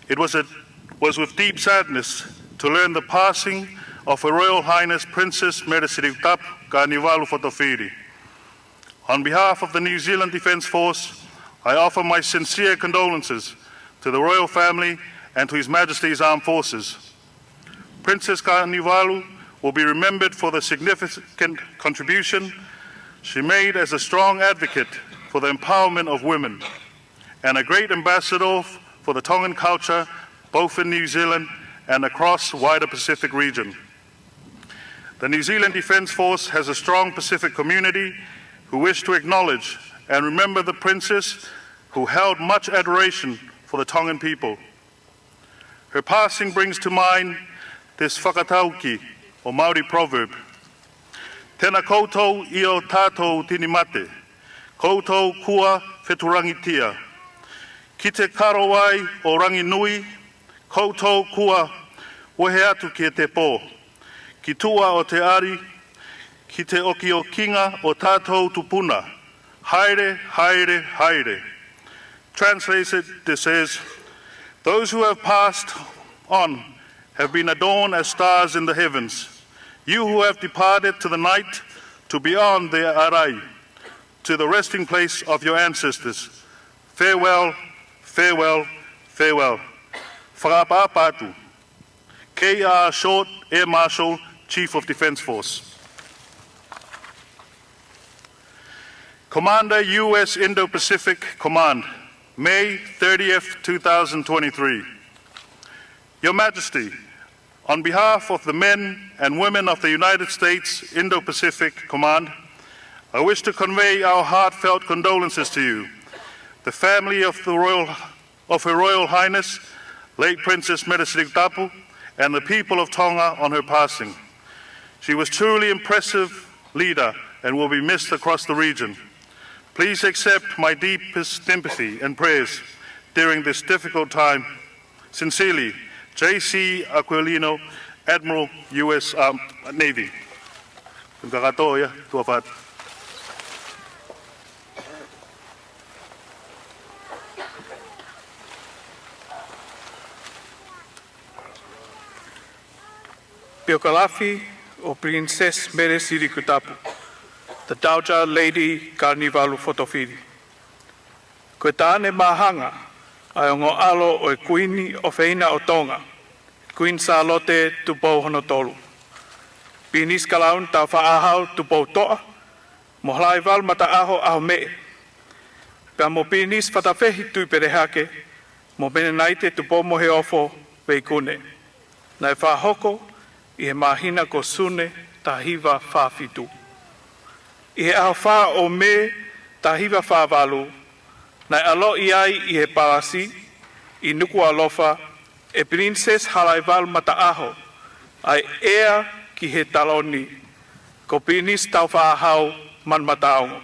Speaker 7: It was with deep sadness to learn the passing of Her Royal Highness Princess Meresirikutapu Kanivalu Fotofiri. On behalf of the New Zealand Defence Force, I offer my sincere condolences to the royal family and to His Majesty's Armed Forces. Princess Kanivalu will be remembered for the significant contribution she made as a strong advocate for the empowerment of women and a great ambassador for the Tongan culture, both in New Zealand and across the wider Pacific region. The New Zealand Defence Force has a strong Pacific community who wish to acknowledge and remember the princess who held much adoration for the Tongan people. Her passing brings to mind this whakatauki, or Māori proverb. Tēnā koutou I o tātou tinimate, koutou kua wheturangitia. Ki te karo ai o rangi nui, koutou kua wohe atu ki te pō. Ki tua o te ari, ki te oki o kinga o tātou tupuna. Haere, haere, haere. Translated, this says, those who have passed on have been adorned as stars in the heavens. You who have departed to the night, to beyond the arai, to the resting place of your ancestors. Farewell, farewell, farewell. Whakapāpātu. K.R. Short, Air Marshal, Chief of Defence Force. Commander, U.S. Indo-Pacific Command, May 30th, 2023. Your Majesty, on behalf of the men and women of the United States Indo-Pacific Command, I wish to convey our heartfelt condolences to you, the family of Her Royal Highness, late Princess Meresirikutapu, and the people of Tonga on her passing. She was truly impressive leader and will be missed across the region. Please accept my deepest sympathy and prayers during this difficult time. Sincerely, J.C. Aquilino, Admiral, U.S. Navy.
Speaker 8: Peokalafi o Princess Meresirikutapu, the Dowager Lady Kanivalu Fotofiri. Koe tāne mahanga ai o ngō alo o e kuini o Whina o Tonga, Queen Charlotte Tupou Honotolu. Pinis kalaun tau whaahau Tupou toa, mo hlai wal mata aho aho me. Pea mo pinis whatawhehi tuiperehake, mo mene naite Tupou mohe ofo veikune. Nai whahoko, I he mahina ko sune tahiwa whawhitu. I he aho wha o me tahiwa whawalu, nai alo I ai I he parasi, I nuku alofa, e Princess Halaiwal mata aho, ai ea ki he taloni, ko pinis tau whaahau man mataongo.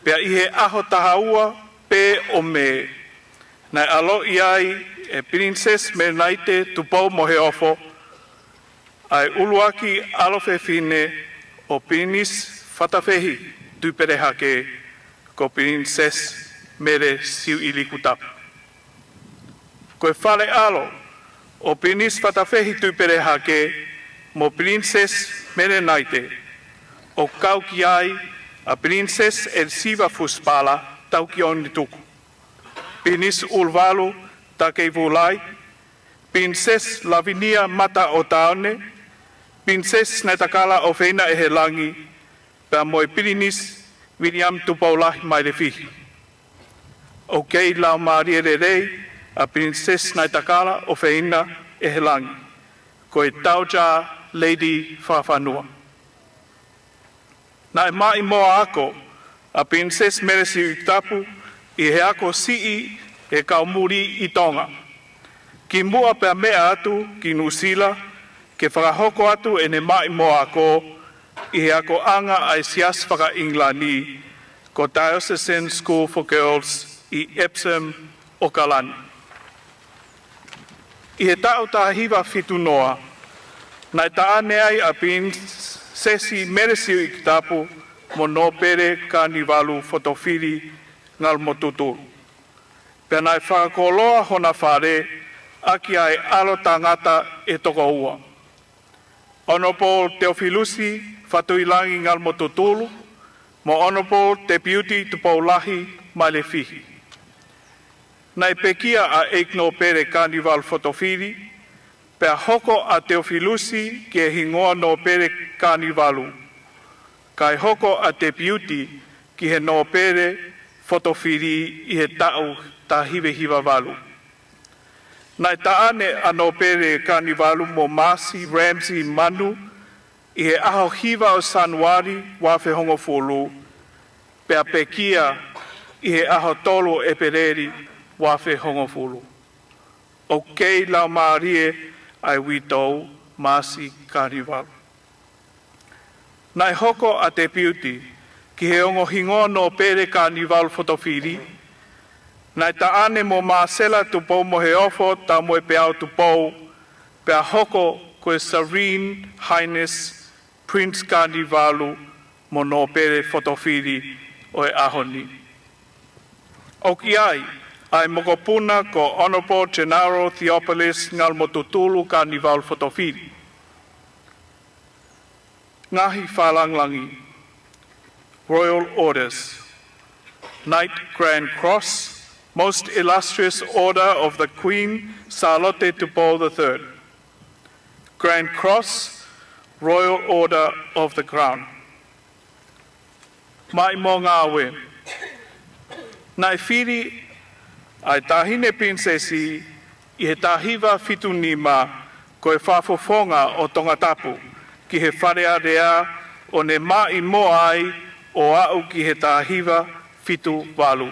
Speaker 8: Pea I he aho tahaua pe o me, nai alo I ai e Princess me naite Tupou mohe ofo, ai uluaki alofe fine o pinis whatawhehi tuiperehake ko Princess Meresirikutapu. Koe whale alo o pinis whatawhehi tuiperehake mo Princess Merenaite o kauki ai a Princess Elsiva Fuspala tauki oni tuku. Pinis ulvalu takei vulai, Princess Lavinia Mata o Taone, Princess Netakala o Whina e he langi, pea moe Pirinis William Tupaulahi mai le fihi. O kei lau maari e rei a Princess Netakala o Whina e he langi, koe Dowager Lady Whawhanua. Na e mai moa ako a Princess Meresirikutapu I he ako sii e kaumuri I Tonga. Ki mua pea mea atu ki Nusila, ke whakahoko atu e ne mai moa ako, I he ako anga ai sias whaka Inglani, ko Diocesan School for Girls I Epsom o Kalani. I he tau ta hiwa fitu noa, nai ta ane ai a prinsesi meresiu i kitapu mo no pere Karnivalu Fotofiri ngal motuturu. Pea nai whakakoloa hona whare, aki ai alo tangata e toko ua. Honorable Teofilusi Fatuilangi ngal motutulu, mo Honorable Deputy Tupaulahi Malefihi. Nai pekia a Eikno Pere Karnivalu Fotofiri, pea hoko a Teofilusi ke hingoa no Pere Karnivalu. Kai hoko a Deputy ki he no Pere Fotofiri i he tau ta hiwa walu. Nai taane a no Pere Karnivalu mo Masi Ramsey Manu i he aho hiwa o Sanuari wafe hongo fulu, pea pekia i he aho tolo e pereri wafe hongo fulu. O kei lau maarie ai witou Masi Karnivalu. Nai hoko a Deputy ki he ongo hingoa no Pere Karnivalu Fotofiri, nai taane mo Marcela tupou mo he ofo ta mo e peao tupou, pea hoko koe Serene Highness Prince Karnivalu mo no Pere Fotofiri o e ahoni. O ki ai mokopuna ko Honorable Gennaro Theopolis ngal motutulu Karnivalu Fotofiri. Ngahi whalanglangi, Royal Orders, Knight Grand Cross, Most Illustrious Order of the Queen Charlotte Tupou III, Grand Cross, Royal Order of the Crown. Mai mo ngāwe, nai whiri ai tahine prinsesi i he tahiwa fitu nima koe whafofonga o tongatapu ki he wharea rea o ne mai mo ai o au ki he tahiwa fitu walu.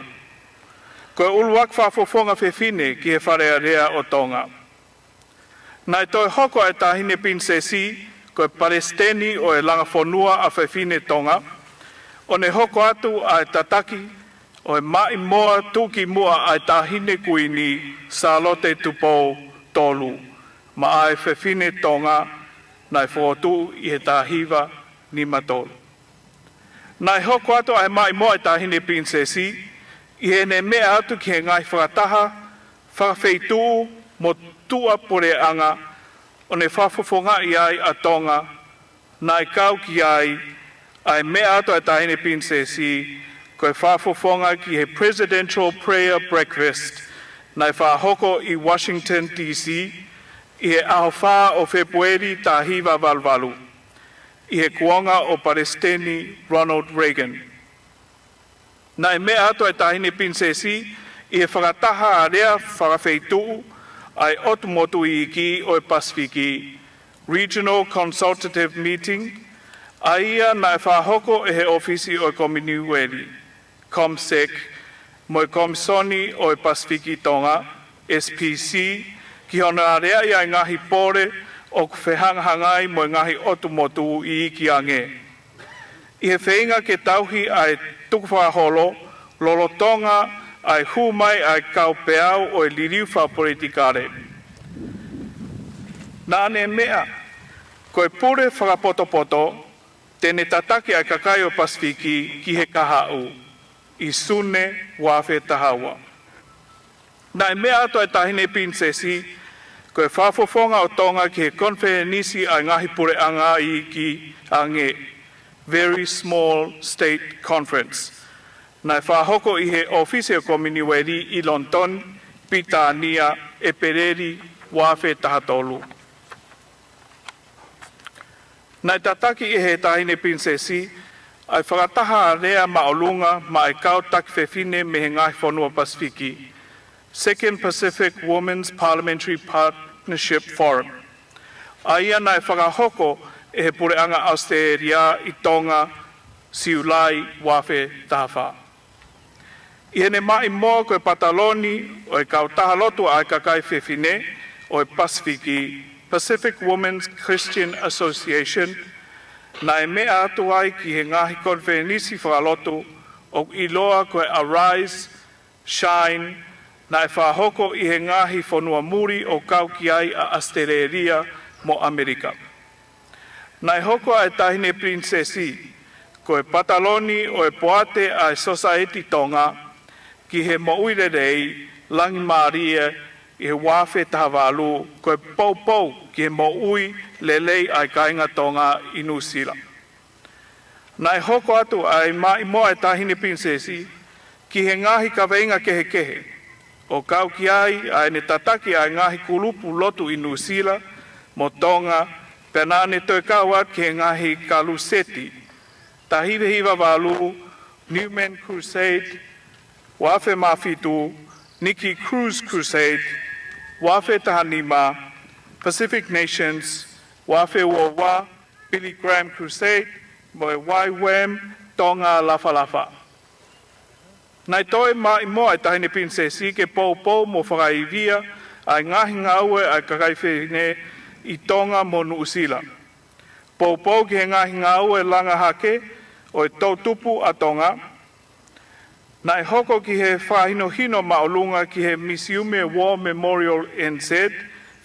Speaker 8: Koe uluak whafofonga whewhine ki he wharea rea o tonga. Nai toi hoko ai tahine prinsesi koe Palestini o e langa whonua a whewhine tonga, o ne hoko atu ai tataki o e mai moa tuki mua ai tahine kuini Charlotte Tupou tolu, ma ai whewhine tonga nai whotu i he tahiwa ni matolu. Nai hoko atu ai mai moa ai tahine prinsesi, i he ne mea atu ki he ngai whakataha, whakawheitu mo tua pore anga, o ne whafofonga i ai a tonga, nai kau ki ai mea atu ai tahine prinsesi, koe whafofonga ki he Presidential Prayer Breakfast, nai whahoko i Washington, D.C., i he aho wha o Februari tahiwa walwalu, i he kuonga o Palestini Ronald Reagan. Nai mea atu ai tahine prinsesi, i he whakataha a rea whakawheitu ai otumotu i iki o e Pasifiki, Regional Consultative Meeting, a ia nai whahoko e he ofisi o e Commonwealth, ComSec, mo e Komisoni o e Pasifiki Tonga, SPC, ki hona rea i ai ngahi pore o whehangahangai mo e ngahi otumotu i iki ange. I he wheinga ke tauhi ai tukwhaholo, lolotonga ai humai ai kaupeau o e liriuwha politikare. Nāne mea, koe pure whakapotopoto, tene tataki ai kakai o Pasifiki ki he kahau, i sune wafe tahawa. Nai mea atu ai tahine prinsesi, koe whafofonga o tonga ki he konferenisi ai ngahi pure anga i ki ange, Very Small State Conference. Nai whahoko i he ofisi o Commonwealth i London, Pitania, e pereri wafe tahatolu. Nai tataki i he tahine prinsesi, ai whakataha rea maolunga ma ai kau taki whewhine me he ngahi whanua Pasifiki, Second Pacific Women's Parliamentary Partnership Forum. Aia nai whakahoko e he pureanga Australia i Tonga, Siulai, wafe tahawha. I hene mai moa koe Pataloni o e kautaha lotu ai kakai whewhine o e Pasifiki, Pacific Women's Christian Association, na e mea atu ai ki he ngahi konferenisi whakalotu o iloa koe Arise, Shine, na e whahoko i he ngahi whanua muri o kaukiai a Australia mo Amerika. Na e hoko a e tahine prinsesi, ko e pataloni o e poate a e Society Tonga, ki he mouire rei, langi Maria, i he wafe tahavalu, ko e poupou ki he moui lelei a e kainga Tonga i New Zealand. Na e hoko atu a e mai moa e tahine prinsesi, ki he ngahi kaweinga kehe kehe, o kaukiai a e ne tataki a e ngahi kulupu lotu i New Zealand, mo Tonga, pena ne toi kaua ki he ngahi kaluseti, tahive hiva walu, Newman Crusade, Wafe Mafitu, Nikki Cruz Crusade, Wafe Tahanima, Pacific Nations, Wafe Wawa, Billy Graham Crusade, Moe YWAM, Tonga Lafa Lafa. Nai toi mai moa e tahine prinsesi ke pou mo whakaivia ai ngahi ngaue ai kakaiwhine i Tonga mo Nuusila. Pou ki he ngahi ngaue langa hake o e tautupu a Tonga. Nai hoko ki he whahino maolunga ki he Misiume War Memorial NZ,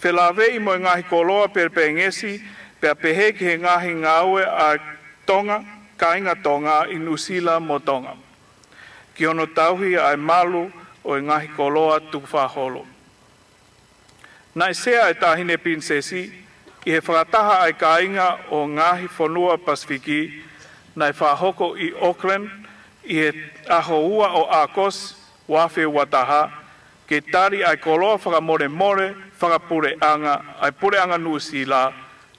Speaker 8: whelawei mo ngahi koloa perpengesi, pea pehe ki he ngahi ngaue a Tonga, kainga Tonga i Nuusila mo Tonga. Ki ono tauhi ai malu o e ngahi koloa tuwhaholo. Nai sea e tahine prinsesi, i he whakataha ai kainga o ngahi whanua Pasifiki, nai whahoko i Auckland, i he ahoua o Akos, wafe wataha, ke tari ai koloa whakamore whakapureanga, ai pureanga Nuusila,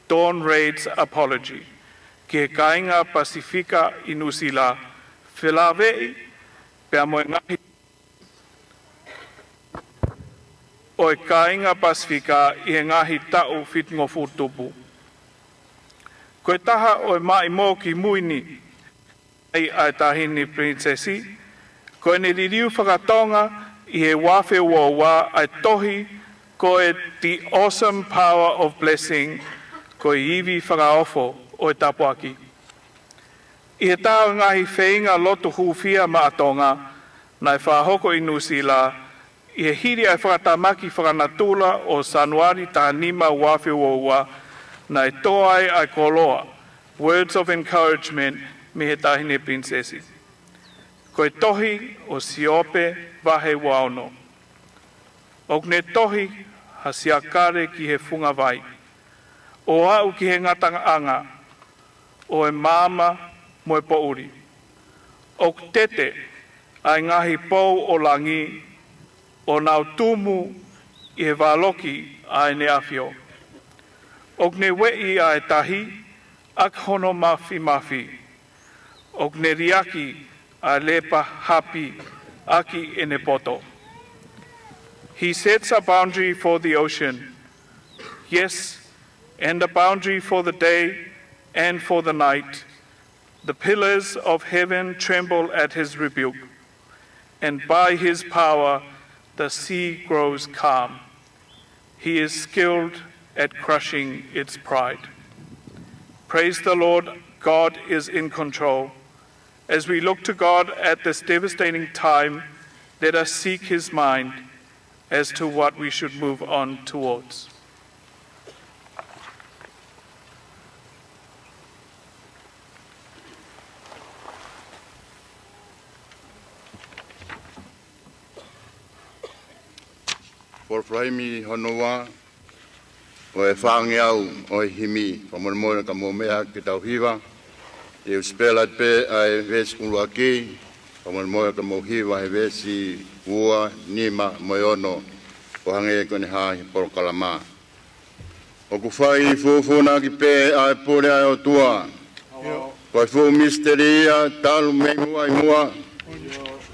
Speaker 8: Dawn Raid's Apology, ki he kainga Pasifika i Nuusila, whelawei, pea moe ngahi o e kainga Pasifika i he ngahi tau whitingofu tupu. Koe taha o e mai mō ki muini ai tahini prinsesi, koe ne ririu whakatonga i he wafe wawa ai tohi koe the awesome power of blessing koe iwi whakaofo o e tapuaki. I he tau ngahi wheinga loto huwhia maatonga, nai whahoko i Nuusila, i he hiri ai whakatamaki whakanatula o Sanuari Tahanima wafe waua, nai toai ai koloa, words of encouragement me he tahine prinsesi. Koe tohi o siope wahe waono. Ok ne tohi ha siakare ki he funga vai. O au ki he ngatanga anga, o e mama mo e pouri. Ok tete ai ngahi pou o langi, o nau tumu i he waloki ai ne awhio. Ok ne wei ai tahi, ak hono mafi. Ok ne riaki a lepa hapi aki ene poto. He sets a boundary for the ocean, yes, and a boundary for the day and for the night. The pillars of heaven tremble at his rebuke, and by his power the sea grows calm. He is skilled at crushing its pride. Praise the Lord, God is in control. As we look to God at this devastating time, let us seek his mind as to what we should move on towards.
Speaker 4: For Fraimi Honoa, o e whaangiau o e himi, whamonamoina ka mōmea ki tauhiwa, e uspela pe ai vesi uluaki, whamonamoina ka mōhiwa he vesi ua, nima, moiono, o hange kone hahi porokalama. O ku whai fufuna ki pe ai pure ai o tua, ko e fu misteria talu mengu ai mua,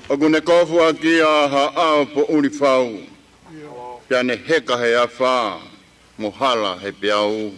Speaker 4: o ku ne kofu aki a haao po uri whau, pia ne heka he a wha, mohala he piau.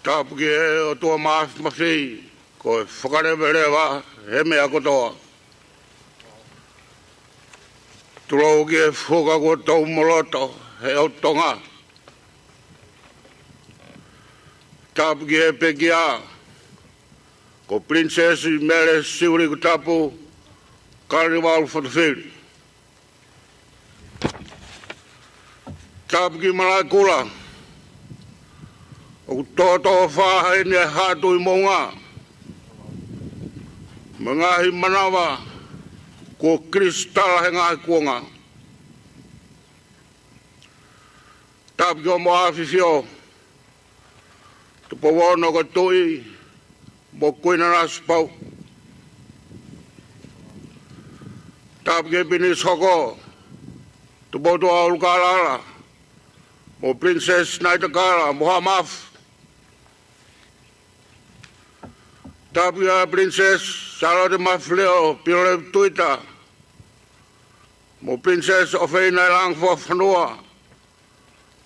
Speaker 4: Tapu ki e o tua mafi, ko e whakarewerewa, he mea kotoa. Turou ki e whuka ko tau moloto, he o tonga. Tapu ki e pekia, ko Princesi Mere Siuri Kutapu, Carnival Whatawhiri. Tapu ki Malaikula, o toto whaha ni e hatu I monga. Mangahi manawa, ko kristala he ngahi kuonga. Tapu ki o moa whiwhio, te pawono ko tui, mo kuina nasu pau. Tapu ki pini soko, te boto a ulukalala, mo Princess Naitakara, mo hamaf. Tapu ki a Princess Charlotte Mafleo, Pire Tuita, mo Princess Ofeina Lang for Fanua,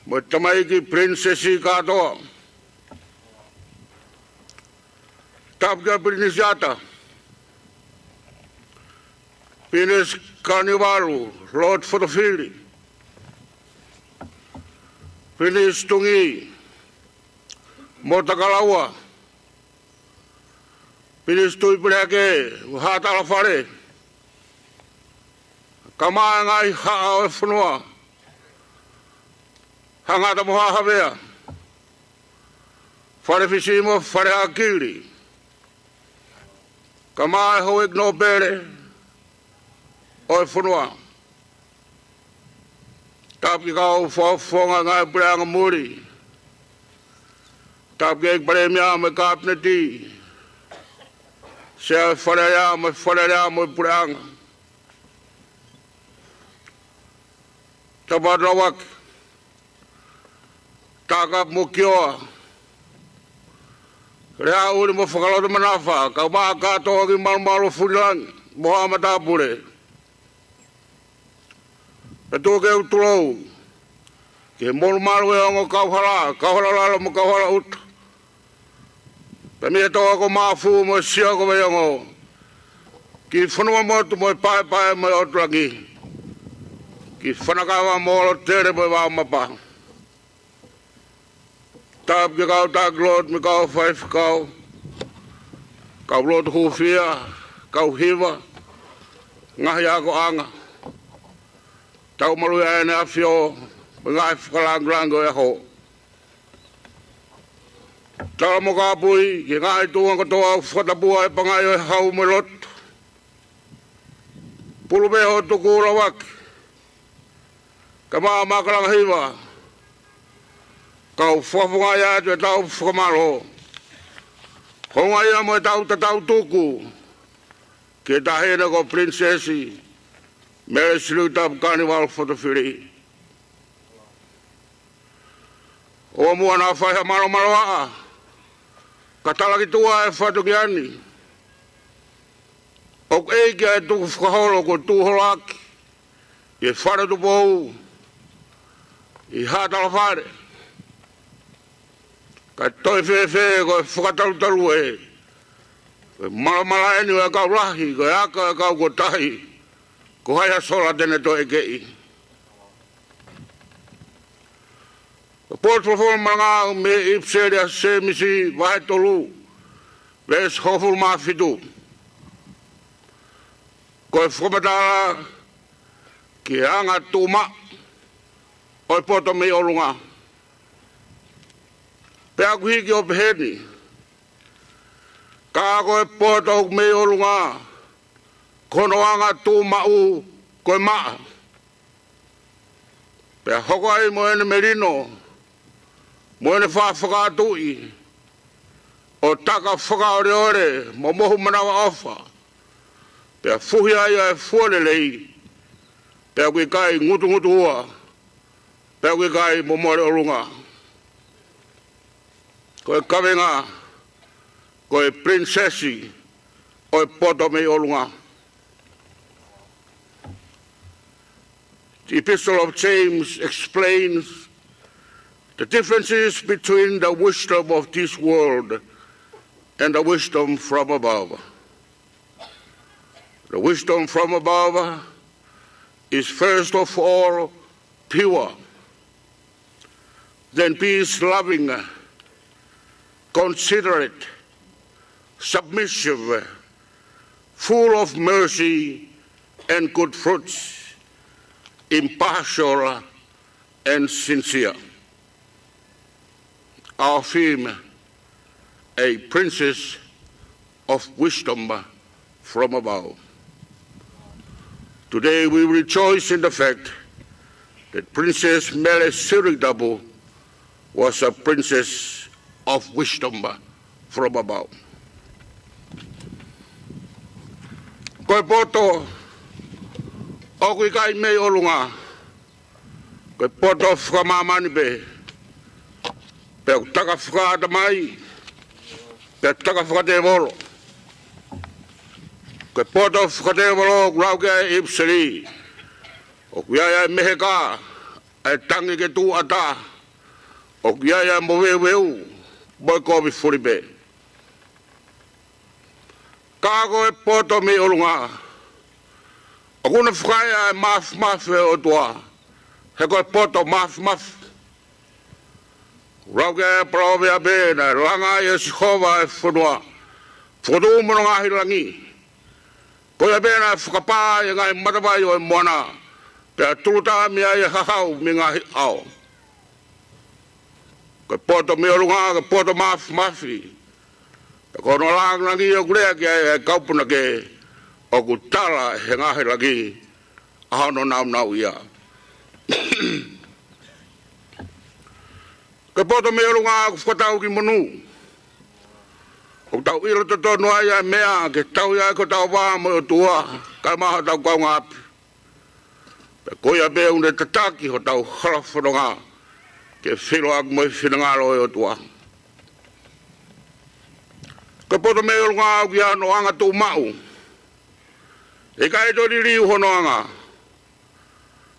Speaker 4: mo Tamaiki Princessi Katoa. Tapu ki a Prinisata, Pinis Carnivalu, Lord Whatawhiri, Pinis Tungi, mo Takalaua, Pinis Tui Pireke, Hatala Whare, Kamaa ngai haa o e whanua, hangata moha hawea, whare whisimo, whare hakiri, Kamaa e hoek no bere, o e whanua. Tapu ki kau whawhonga ngai pureanga muri, Tapu ki ek paremia me kapneti, se wharerea me pureanga. Taparawak, takap mo kioa, rea uri mo whakalota manafa, ka maa katoa ki malmalo fulang, moha matapure. E tō ke utulou, ke molu malu e ongo kauhala lalo mo kauhala utu. Pe mea toa ko maafu mo sia ko me ongo, ki whanua motu mo e pae mo e oturangi, ki whanakawa mo alo tere mo e wao mapa. Tapu ki kau taklot me kau whaif kau lot hufia, kau hiva, ngahi ako anga. Tau malu e ne awhio, ngai whakalangulango e ho. Tala mo ka pui, ki ngai tuang katoa whatapua e pangai o e hau me lot. Pulupe ho tuku urawak, ka maa makarang hiva, kau whafunga ia tu e tau whakamaro. Honga ia mo e tau tatau tuku, ki tahena ko Princesi, Mere Siluta Carnival Whatawhiri. O mua na whaiha maroa, ka talaki tua e whatukiani. O eiki e tuku whakaholo ko tūholaki, i whare tu pou, i hātala whare. Ka toi whewhe ko e whakatalutalu e, malamala eni e kau rahi, ko e aka e kau ko tahi, ko haia sola tene to e kei. Port Profol manga me ipseria se misi vahe tolu, ves hoful maa fitu. Ko e whamatala ki anga tuma, o e poto me olunga. Pea kuhiki o peheni, ka ko e poto me olunga, kono anga tuma u ko e maa. Pea hoko ai mo ene merino, mo ene whakatui, o taka whakaore mo mohu manawa ofa. Pea fuhi ai e fuolelei, pea kui kai ngutu ua, pea kui kai momore olunga. Ko e kawenga, ko e princesi, o e poto mei olunga. The Epistle of James explains The differences between the wisdom of this world and the wisdom from above. The wisdom from above is first of all pure, then peace-loving, considerate, submissive, full of mercy and good fruits, impartial and sincere. Our theme, a princess of wisdom from above. Today we rejoice in the fact that Princess Melchizedek was a princess of wisdom from above. Koe poto, o kui kai mei olunga, koe poto whakamamani be, pe o taka whakaata mai, pe taka whakatevolo. Koe poto whakatevolo rauke ipseri, o kuiaia meheka, e tangi ke tu ata, o kuiaia moweweu, boi kopi furibe. Kako e poto me olunga, o kuna whakaia e maf o tua, he koe poto maf. Rauke e pravea bena, langa e Sihova e whanua, whakatu mono ngahi langi. Koe bena whakapā e ngai matawai o e moana, pia turuta mea e hahau me ngahi ao. Koe poto me olunga, koe poto mafi. Kono lang langi o kulea kia e kaupuna ke o kutala he ngahi lagi ahono nau ia. Ke poto me olunga ku whakatau ki monu. O tau ilo te tonu aia mea ke tau ia ko tau wā mo o tua kai maha tau kau ngapi. Pe koia be unde tataki ho tau halawhanonga ke whiro aku mo i whinangalo o tua. Ka poto me olunga au ki ano anga tō mau. E ka e tori riu hono anga.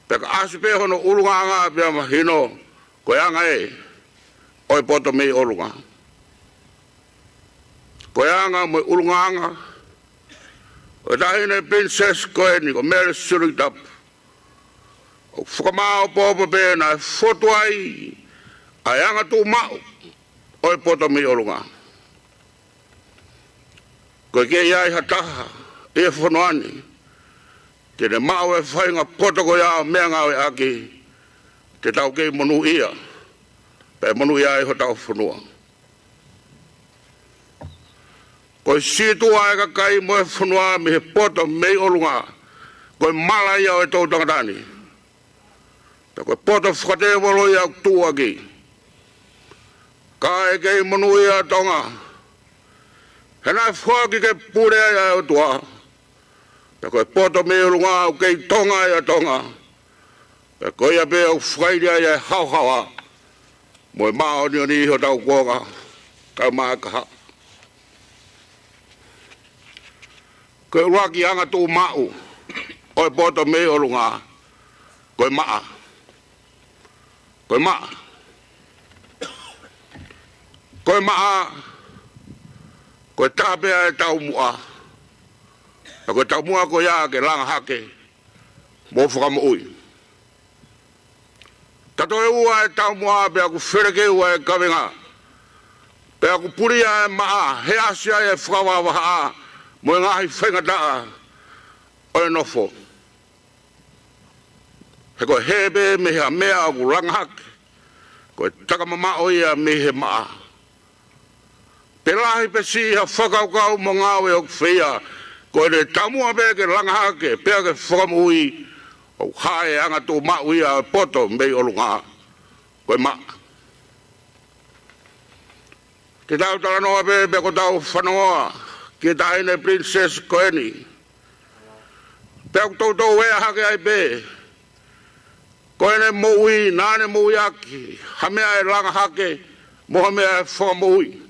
Speaker 4: Pe ka asipe hono ulunga anga pia mahino. Koe anga e. Oi poto me olunga. Koe anga mo ulunga anga. O tahine princess koe ni ko Melchizedek. O whakamao popo pe na fotuai. Ai anga tō mau. Oi poto me olunga. Koe ke iai hataha, e whanoani, te ne mao e whainga poto ko iao mea ngau e aki, te tau kei monu ia, pe monu ia e ho tau whanua. Koe situa e kakai mo e whanua me he poto mei olunga, koe mala ia o e tau tangatani. Te koe poto whakate walo ia tua ki, ka e kei monu ia tonga, hena whaki ke purea ia o tua. Pe koe poto me olunga o kei tonga ia tonga. Pe koe ia pe au whairia ia hauhawa. Mo e maa ni o ni ho tau kuonga. Kau maa kaha. Koe uraki anga tū mau. O e poto me olunga. Koe maa. Koe maa. Koe maa. Koe tāpea e tau mua. A koe tau mua koe ia ke langa hake. Mo whakamo ui. Tato e ua e tau mua pe aku whereke ua e kawenga. Pe aku puria e maa. He asia e whakawawaha. Mo e ngahi whengataa. O e nofo. He koe hebe me hea mea aku langa hake. Koe takamama o ia me he maa. Pelahi pe si ha whakaukau mo ngāwe o kwhia, koe ne tamua pe ke langa hake, pea ke whakamui, o hae anga tō mau ia poto mei olunga, koe maa. Ke tau talanoa pe ko tau whanoa, ke taine princess koe ni. Pea ku tau wea hake ai pe, koe ne moui, nāne moui aki, hamea e langa hake, moha mea e whakamui.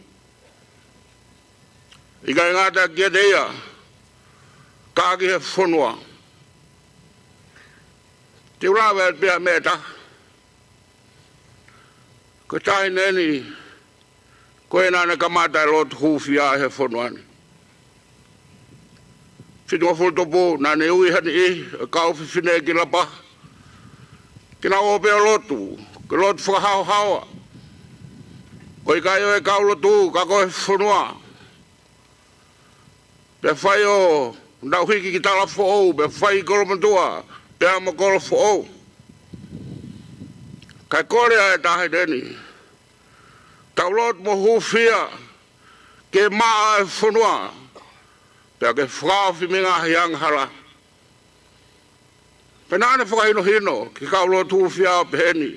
Speaker 4: Ika ngata kia teia, kāki he whanua. Te urawe at pia mea ta. Ko tai neni, ko e nana kamata lot hufia he fonoani. Whinoa whultopo, nane ui hani e, kau whiwhine ki lapa. Kina ope o lotu, ke lotu whakahau hawa. Ko i kai o e kau lotu, ka koe whunua. Pe whai o, nau hiki ki tala who'ou, pe whai kolomantua, pe ama kolo who'ou. Kai kore a e tahe deni. Tau lot mo hufia, ke maa e whunua. Pe ke whakawhi me ngā hiang hala. Pe nāne whakaino hino, ki kau lotu hufia o peheni.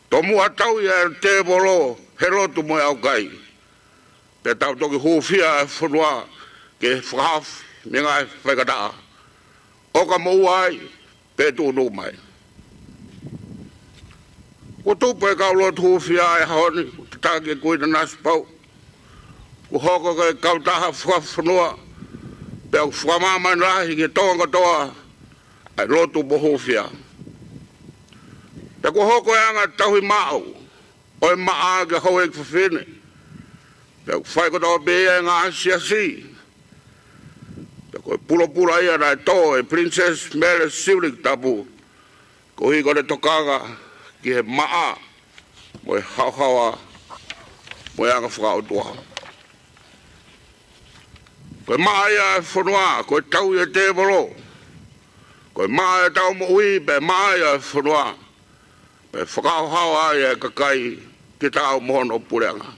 Speaker 4: Tomu atau ia te bolo, he lotu mo au kai. Pe tau toki hufia e whunua, ke whakawhi me ngā whaikataa. Oka mou ai, pe tūnu mai. Ko tupu e kau lotu hufia e haoni, tāke kuina nasi pau. Ko hoko ke kau taha whakawhinua, pe au whakamama rahi ke toa katoa, ai lotu mo hufia. Pe ko hoko e anga tauhi mao, o e maa ke hau e kwhawhine. Pe au whai katoa bea e ngā asiasi. Pe ko e pula ia rai toa e Princess Mary Siulik tapu, ko hi kore tokanga, ki he maa, mo e hauhawa, mo e anga whakautua. Ko e maa ia e whanua, ko e tau ia te bolo. Ko e maa ia tau mo ui, pe maa ia e whanua. Pe whakauhawa ia e kakai, ki tau mohono pureanga.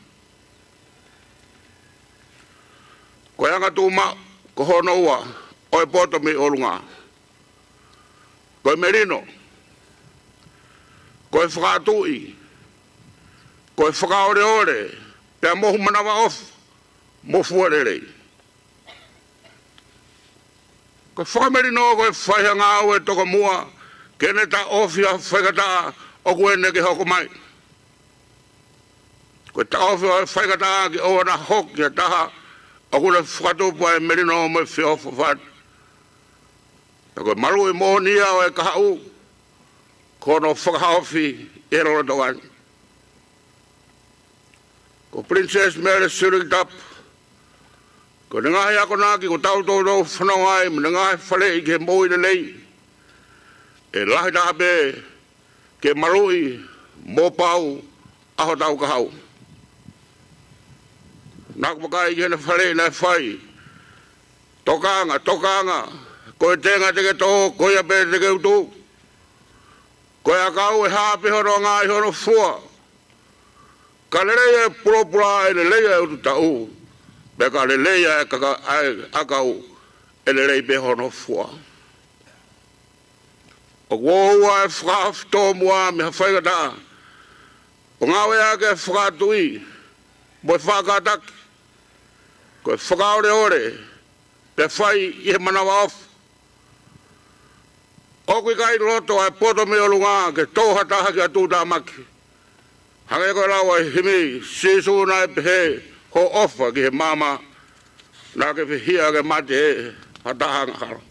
Speaker 4: Ko e anga tū ma, ko hono ua, o e poto mi olunga. Ko e merino, ko e whakatui, ko e whakaore ore, pia mohu manawa off, mofu arerei. Ko e whakamerino ko e whaihanga au e toka mua, kene ta ofia whaikata o kuene ki hoko mai. Ko e ta ofia whaikata ki o na hok ki a taha, o kune whakatupa e merino mo e whiofo what. Ko e maru e mohonia o e kahau, kono whakahaofi e roro wani. Ko Princess Mary Siulik tap, ko nengahi ako naki ko tau tau tau whanau ai, nengahi whale i ke moi le lei. E lahi tabe ke marui mō pau aho tau kahau. Nāku makai ke ne whale nei whai. Tokanga, ko e tenga teke tō, ko ia pēr teke utu. Ko e akau e hāpe horo ngā i horo fua. Ka le leia e pulopula e le leia e utu tau. Pe ka le leia e akau e le lei pe horo fua. O kuohua e whakawhi tō mua me hawhaikata. O ngāwe ake e whakatui, mo e whakataki. Ko e whakaore ore, pe whai i he manawa off. O kui kai loto ai poto me olunga ke tōhataha ki a tūtā maki. Hange koe lau ai himi sisu nai pehe ho ofa ki he mama nā ke whihia ke mate e hataha ngakaro.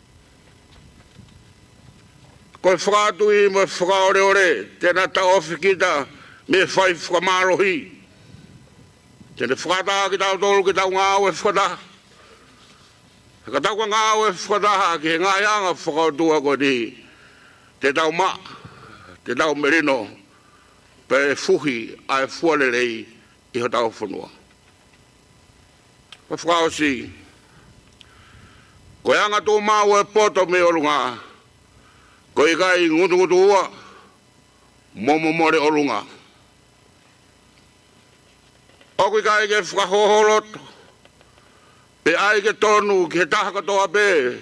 Speaker 4: Koe whakatui mo e whakaore ore, tēnā ta ofi kita me whai whakamarohi. Tēne whakataha ki tau tolu ki tau ngāo e whakataha. Ka tau ka ngāo e whakataha ki he ngāianga whakautua ko ni. Te tau ma, te tau merino, pe fuhi a e fualelei i ho tau whanua. Ka whakao si, ko anga tō māu e poto me olunga, ko i kai ngutu ua, momo more olunga. O kui kai ke whakahoholoto, pe ai ke tonu ki he taha katoa pe,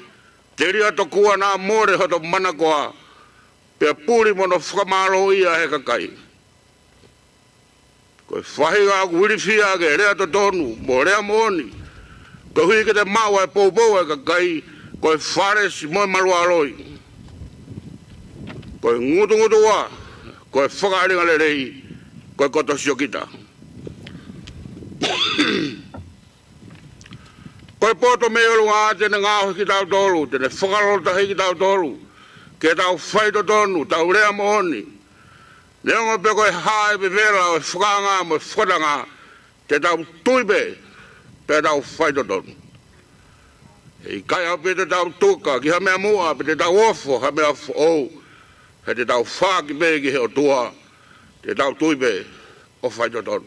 Speaker 4: te ria to kua nā more hoto manakoa, pe puri mono whakamaro ia he kakai. Ko e whahinga aku wirifia ke rea to tonu, mo rea mooni, ko hui ke te maua e poupou e kakai, ko e whare si moe marua aroi. Ko e ngutu wa, ko e whakaaringa le rei, ko e koto siokita. Ko e poto me olunga tene ngāho ki tau tolu, tene whakarota hei ki tau tolu, ke tau whaito tonu, tau rea mohoni, Leo mo pe ko hai be vera o whakanga mo whananga te tau tuibe pe tau whaidodon. I kai au pe te tau tuka ki ha mea mua pe te tau ofo ha mea o he te tau whaki be ki he o tua te tau tuibe o whaidodon.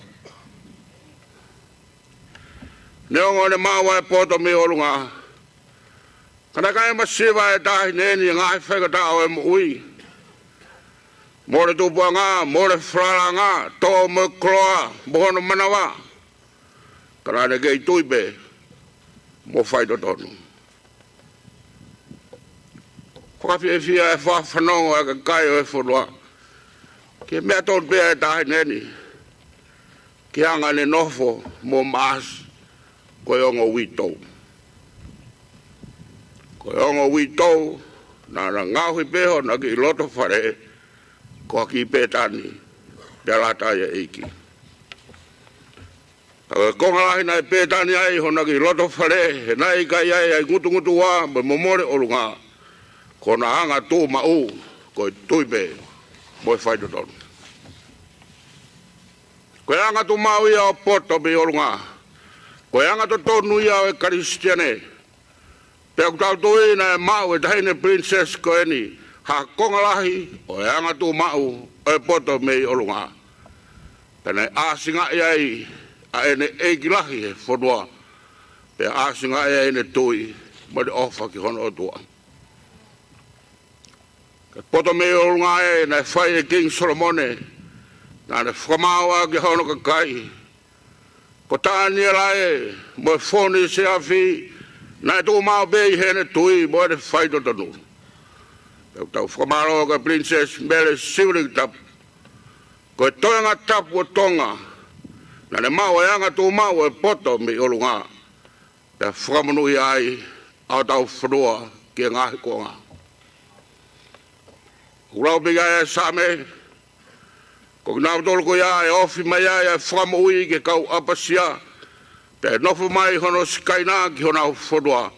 Speaker 4: Leo ngone mawa e poto me olunga kana kai ma siwa e tahi neni ngai whakatao e mo ui. More tupuanga, more fralanga, to mo kroa, bono manawa. Karane kei tuibe, mo whaidodonu. Whakafi e fia e whawhanongo e ka kai o e whanua. Ke mea tot bea e tahi neni. Ke anga ne nofo mo maas koe ongo witou. Koe ongo witou, na ngauhi peho na ki loto whare ko ki petani te lata ia eiki. Ko ngalahi nai petani ai hona ki loto whare, he nai kai ai ngutu wā, me momore olunga, ko na anga tū mau, ko tuibe, mo e whaidodonu. Ko anga tū mau ia o poto me olunga, ko anga tū tonu ia o e karistiane, pe au tau tui na e mau e tahine princess ko eni, ha kongalahi o e anga tū mau o e poto mei olunga. Pene āsinga iai a ene eikilahi e whanua. Pe āsinga iai ene tui ma de ofa ki hono o tua. Ke poto mei olunga e na whai e King Solomone na ne whamaua ki hono ka kai. Ko tāni rai mo e whoni se awhi na e tū mau bei hene tui mo e ne whaidodonu. Tau whamaro ka Princess Mele Siwring tap. Ko e toenga tapu o tonga. Na ne mau e anga tū mau e poto me olunga. Te whamanui ai au tau whanua ki e ngahi konga. Urau biga e same. Ko ki nāu tolu ko ia e ofi mai ai e whamui ke kau apasia. Te nofu mai hono skaina ki honau whanua.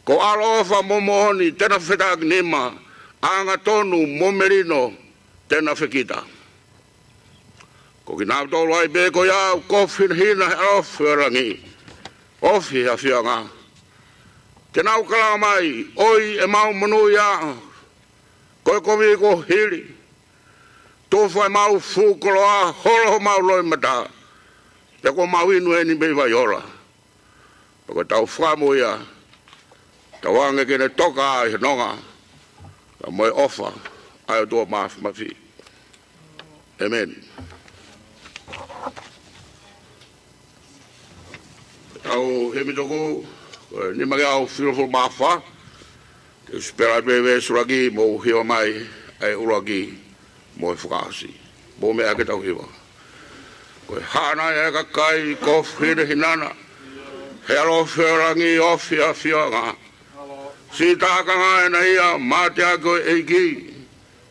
Speaker 4: Ko alofa momohoni tena whetag nema, anga tonu momerino tena whekita. Ko ki nāu tolu ai beko iau, kofin hina he ofi rangi, ofi a whianga. Te nau kalanga mai, oi e mau manu ia, koe komi ko hiri. Tofu e mau fukoloa, holo mau loi mata. Te ko mau inu eni mei vai ora. Ko tau whamu ia, tawange kene toka ai nonga ka moe ofa ai do mafi. Amen. Au he mi toko ni mage au filofo mafa. Ke spera bebe suragi mo hiwa mai ai uragi mo fukasi. Mo me ake tau hiwa. Ko hana e ka kai ko fire hinana. Hello ferangi ofia fianga. Si tākanga e na ia māte ako eiki,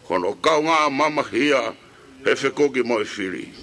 Speaker 4: kono kaunga mamahia he whekoki mo e whiri.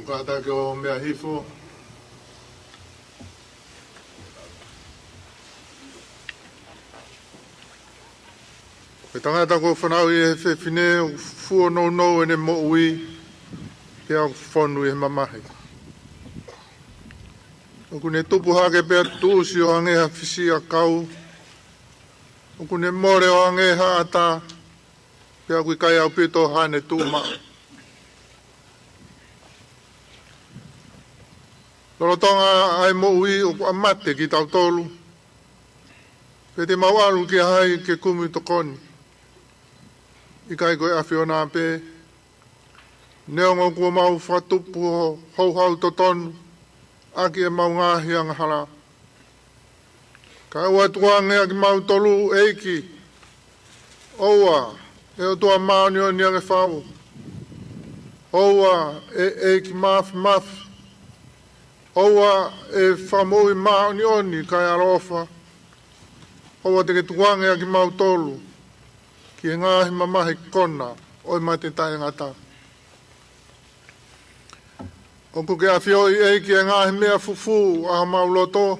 Speaker 6: Kata ke o mea hifo. Ke tangata ko whanau i e whewhine fua no e ne mo ui ke au whonu i he mamahi. O kune tupu hake pia tūsi o angeha whisi a kau. O kune more o angeha ata pia kui kai au pito hane tūma. Lorotonga ai mo ui o amate ki tau tolu. Pe te mawalu ki hai ke kumi tokoni. I kai koe awhiona pe. Neongo kua mau whatupu ho hau totonu. Aki e mau ngahi ang hala. Ka ua tuange aki mau tolu eiki. Oua, e o tua maoni o niange whau. Oua, e eiki mafi. Oua, e whamui maoni oni kai arofa. Oua te ke tuange aki mau tolu. Ki e ngahi mamahi kona, oi mai te tai ngata. O ku ke awhioi eiki e ngahi mea fufu a mau loto.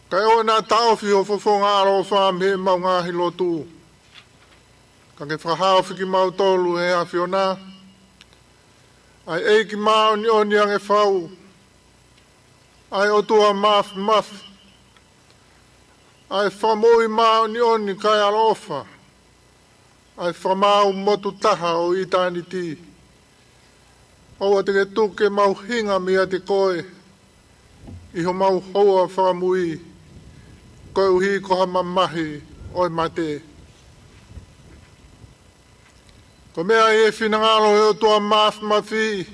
Speaker 6: Kai o nā taofi o fofo ngāro whame mau ngahi lotu. Ka ke whahao whiki mau tolu e awhiona. Ai eiki mao ni o niange whau. Ai o tua mafi. Ai whamoi mao ni o ni kai arofa. Ai whamau motu taha o itani ti. Oua te ke tuke mau hinga mia te koe. Iho mau hoa whamui. Koe uhi koha mamahi oi mate. Ko mea e whinangalo e o tua mafi.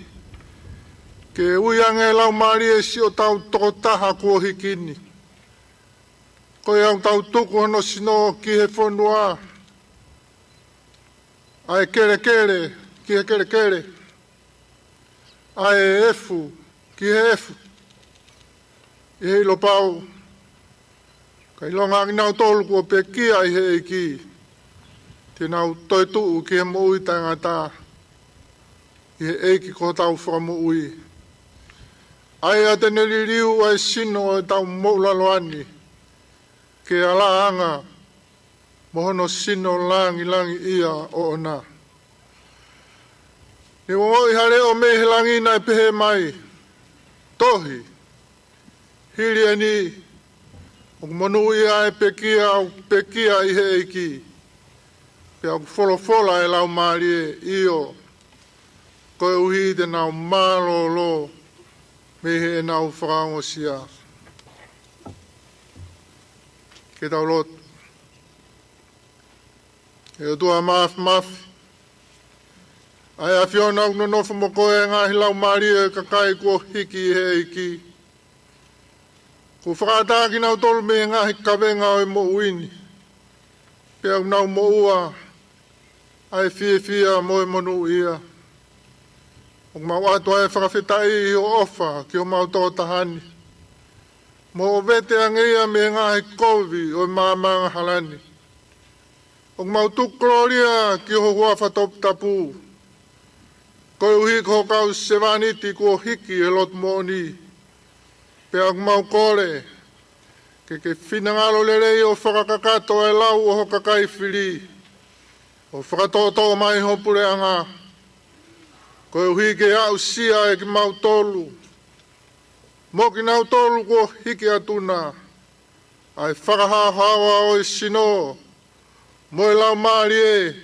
Speaker 6: Ke uiange lau maari e si o tau toko taha kua hikini. Koe au tau tuku hono sino ki he whanua. Ai kere, ki he kere. Ai efu, ki he efu. I hei lo pau. Kai longa ki nau tolu kua pe kia i he ki. Te nau toi tuu ki he mo ui tangata. I he eiki ko tau whakamu ui. Ai a te neri riu ai sino e tau moulaloani. Ke ala anga. Mohono sino langi ia o ona. E wangoi hare o mehe langi nai pehe mai. Tohi. Hiri ani. O monu ia e pekia i he eiki. Pe au wholofola e lau maari e io. Koe uhi te nau malo mehe e nau whakaongo sia. Ke tau lotu. E o tua mafi. Ai a whiona au nonofu mo koe ngahi lau maari e kakai kua hiki i he eiki. Ko whakataki nau tolu me ngahi kawenga o e mo uini. Pe au nau mo ua. Ai fia mo e monu ia. O mau atua e whakawhetai i o ofa ki o mau tō tahani. Mo o vete angeia me ngahi kovi o e maamanga halani. O mau tukloria ki o hua whatop tapu. Koe uhi ko kau sevaniti ko hiki e lot moni. Pe au mau kore. Ke whinangalo lerei o whakakakato e lau o hokakai whiri. O whakatoto mai hopure anga. Koe uhi ke au sia e ki mau tolu. Mo ki nau tolu ko hiki atuna. Ai whakahahawa o i sino. Mo e lau maari e.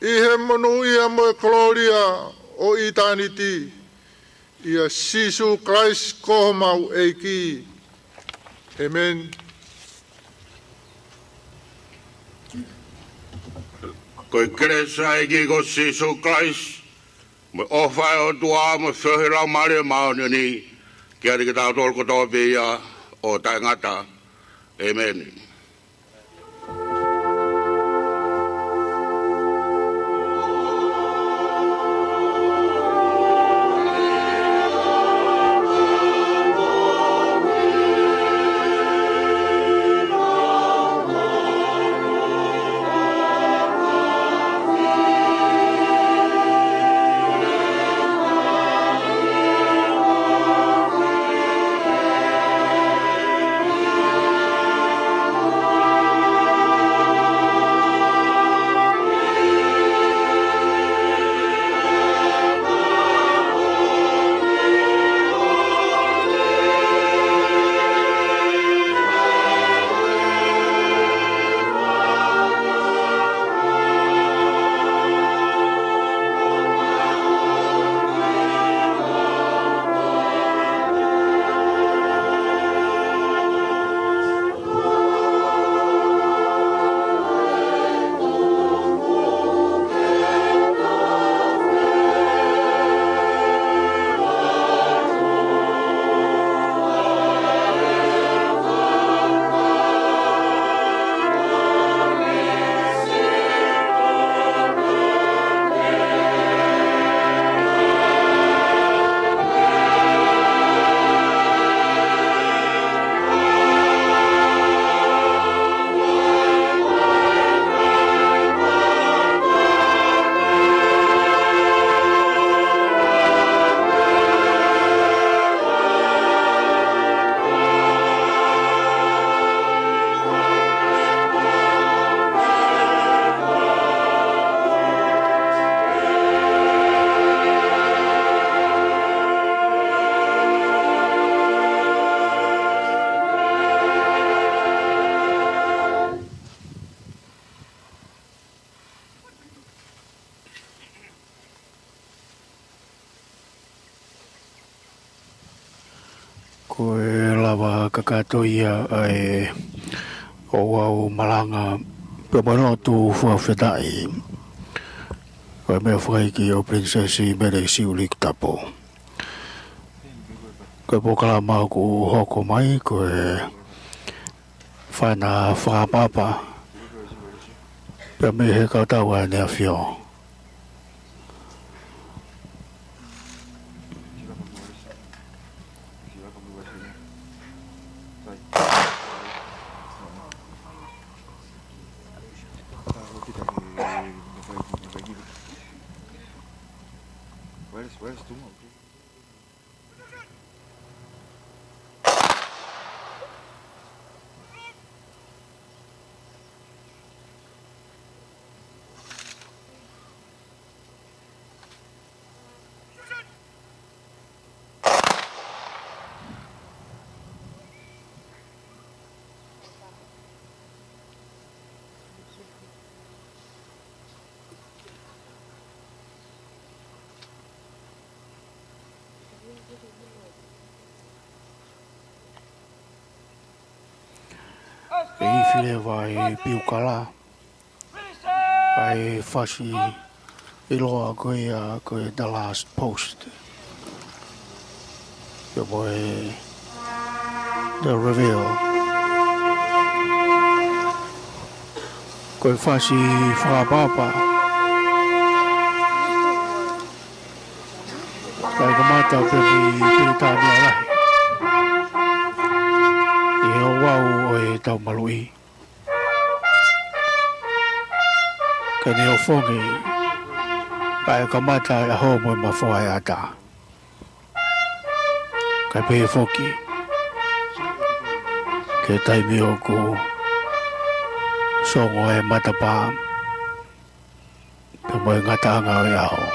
Speaker 6: I he monu ia mo e koloria o itaniti. Ia Sisu Christ koho mau eiki. Amen.
Speaker 4: Koe keresa eiki ko Sisu Christ. Mo ofai o tua mo whiohirau maari maoni ni. Kia riki tau tolko tō pia o tai ngata. Amen.
Speaker 3: ko e lava kakatoia ai o au malanga pe mano tu fuafetai ko me fai ki o princesi mere si ulik tapo ko pokala mau ko hoko mai ko e whana whakapapa pe me he kautaua ne a fio
Speaker 9: Where's Tumo?
Speaker 3: e file vai piukala ai fasi iloa koe the last post yo boy the reveal koe fasi whakapapa kai kamata pepi tani alahi wau o e tau malui. Ka ne o whongi, ka e kamata e ho mo ma whoa e ata. Ka pe e whoki, ke taimi o ku songo e matapa, pe mo e ngatanga o e aho.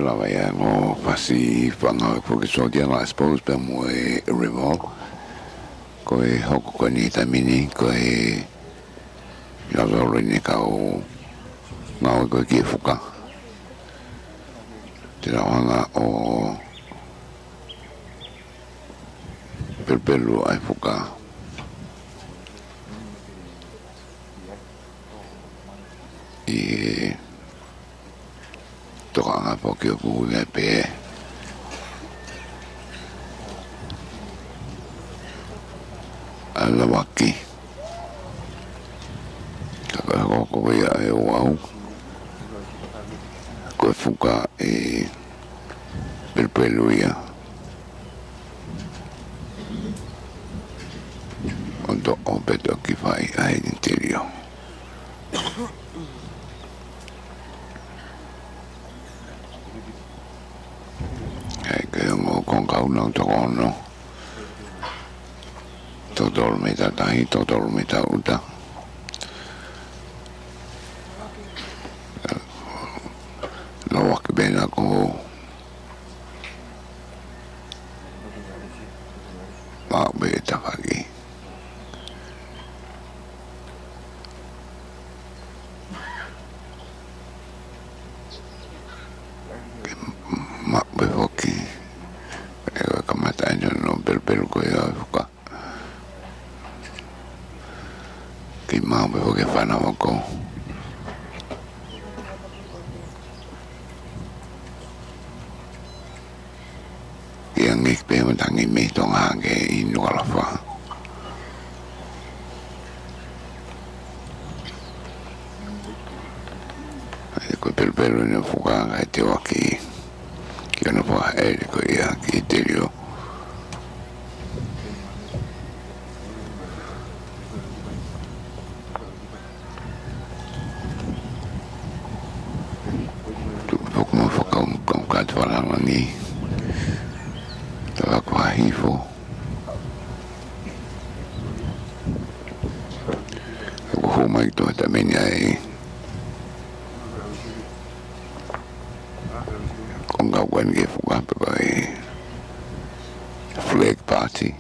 Speaker 2: Lava ia ngo fasi whanga porque so dia I suppose pe mo e revol ko e hoko ko ni tamini ko e ya lo ni ka o ngau ko ki fuka te la wanga o perpelu ai fuka e toka nga po ki o kuhu nga pe alawaki kaka ko ko ya e wau ko fuka pelpeluia untuk obat kifai ai interior ai kaya ngokong kau nang tokono totol meta tahi totol meta udah lawak ben ako makbeta kagi makbe hoki kamata nyo no belbel ko ya fuka ki makbe hoki fana wako yang ikbe mentangi me tong hage inu alafa ai ko belbel no fuka ngai te waki ki ono po ai ko ia ki terio tu pokmo foka kom ka twalang ni ako hifo ako humay ito tamin ay kung gawin kayo fuka pa flag party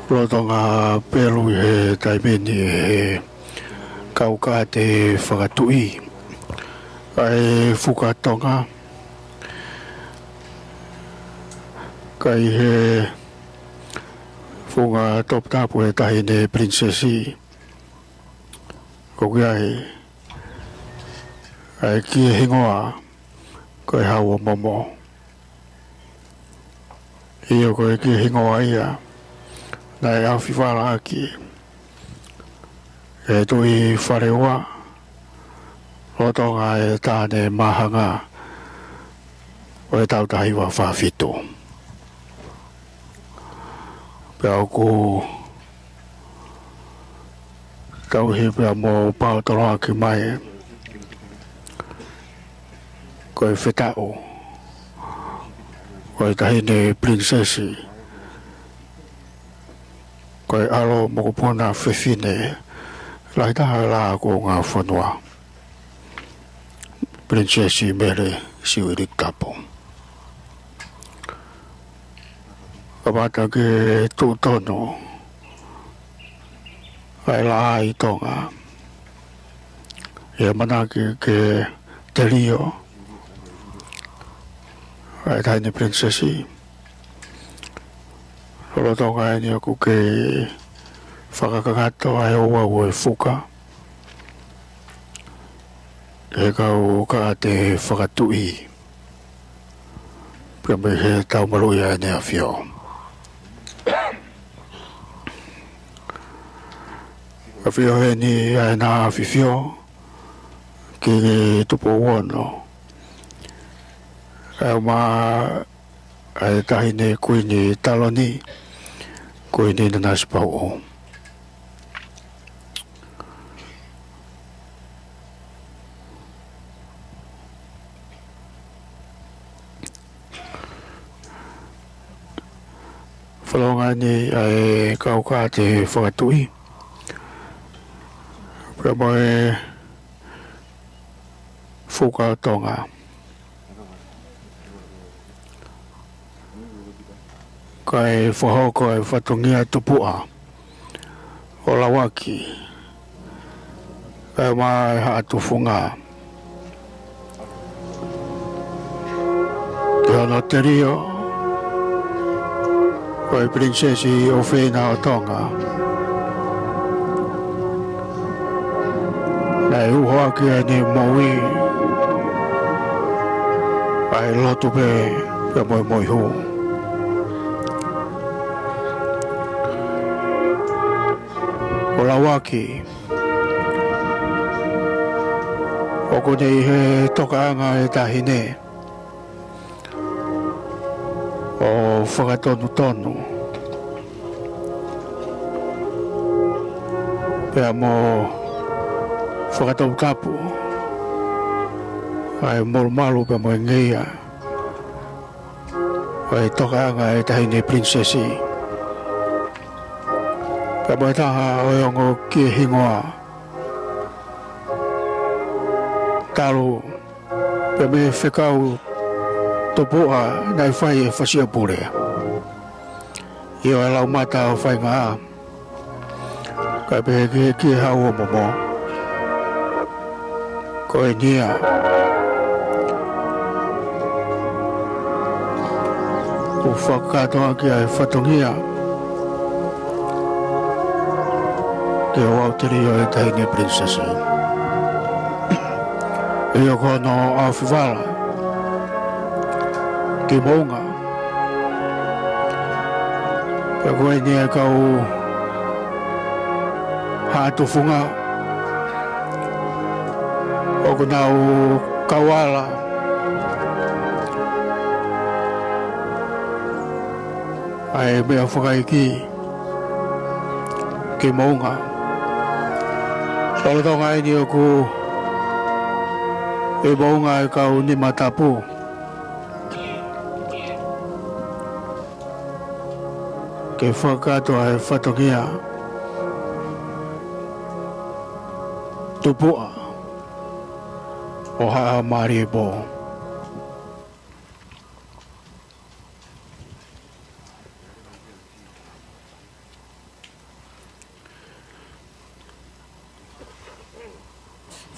Speaker 3: Roto nga pelu he taimeni he kauka te whakatui kai fukatonga kai he funga top tapu he tahi ne prinsesi koki ai ki hingoa kai hawa momo iyo kai ki hingoa ia nai awhiwala aki e tui wharewa roto ngā e tāne mahanga o e tautahi wa whawhito. Pea ku tauhi pea mō pautoroa ki mai ko e whetao ko e tahine prinsesi ko e alo mokopuna whewhine lai taha la ko ngā whanua. Prinsesi mere siwiri kapo. Kapata ke tutono ai la ai tonga. E manaki ke terio ai taini prinsesi. Lolo tonga ai ni aku ke whakakagato ai owa ue fuka. E kau ka te whakatui pia me he tau marui ai nea whio a whio he ni ai nā whiwhio ki tupo wono au mā ai tahi ne kui ni taloni kui ni na naspau o whalonga ni ai kauka te whakatui. Pea moe whuka tonga. Kai whahoko e whatongia tupua o lawaki. Kai mai haatufunga. Te ono te rio. Kai prinsesi o whena o tonga. Nei uhoa ki ni maui. Ai lotu pe pia moi moi hu. O lawaki o ko nei he tokaanga e tahine o whakatonu tonu pea mo whakatau tapu ai molu malu pea mo e ngeia o e tokaanga e tahine princesi pea mo e taha o e ongo ki e hingoa talo pea me whekau topoa nai whai e whasia pure. I o e lau mata o whai ngā. Kai pehe ki e hau o momo. Ko e nia. O whakatoa ki ai whatongia. Ke o auteri o e tahine princesi. I o kono a whiwala. Ki maunga. Pea koe nia kau hātufunga. O kunau kawala. Ai mea whakaiki. Ki maunga. Tolotonga ini o ku e maunga e kau ni matapu. Ke whakatoa e whatongia tupua o haa maari e bō.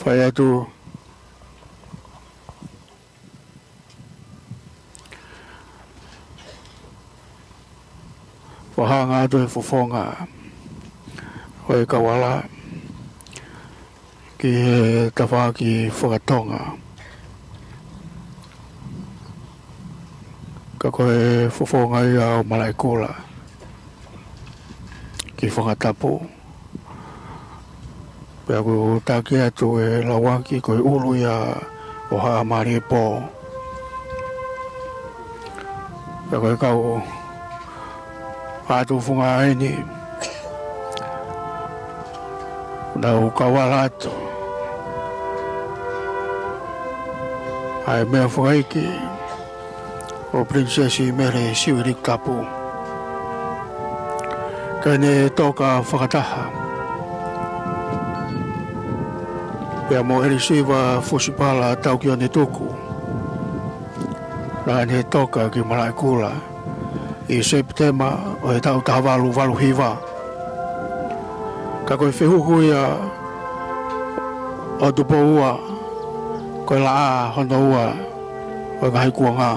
Speaker 3: Whai atu wahanga atu e fofonga o e kawala ki he tawha ki whakatonga. Ka koe fofonga i au malaikola ki whakatapu. Pea ku taki atu e lawaki koe ulu ia o haa maari e pō. Pea koe kau atu funga aini nau kawala atu ai mea whakaiki o princesi mere siwirik tapu kane toka whakataha pea mo erisiwa fusipala taukio ne tuku rane toka ki malaikula i Septema o e tau tawalu walu hiwa. Ka koe whehuhu ia o tupo ua, koe la a hono ua o ngahi kua ngā.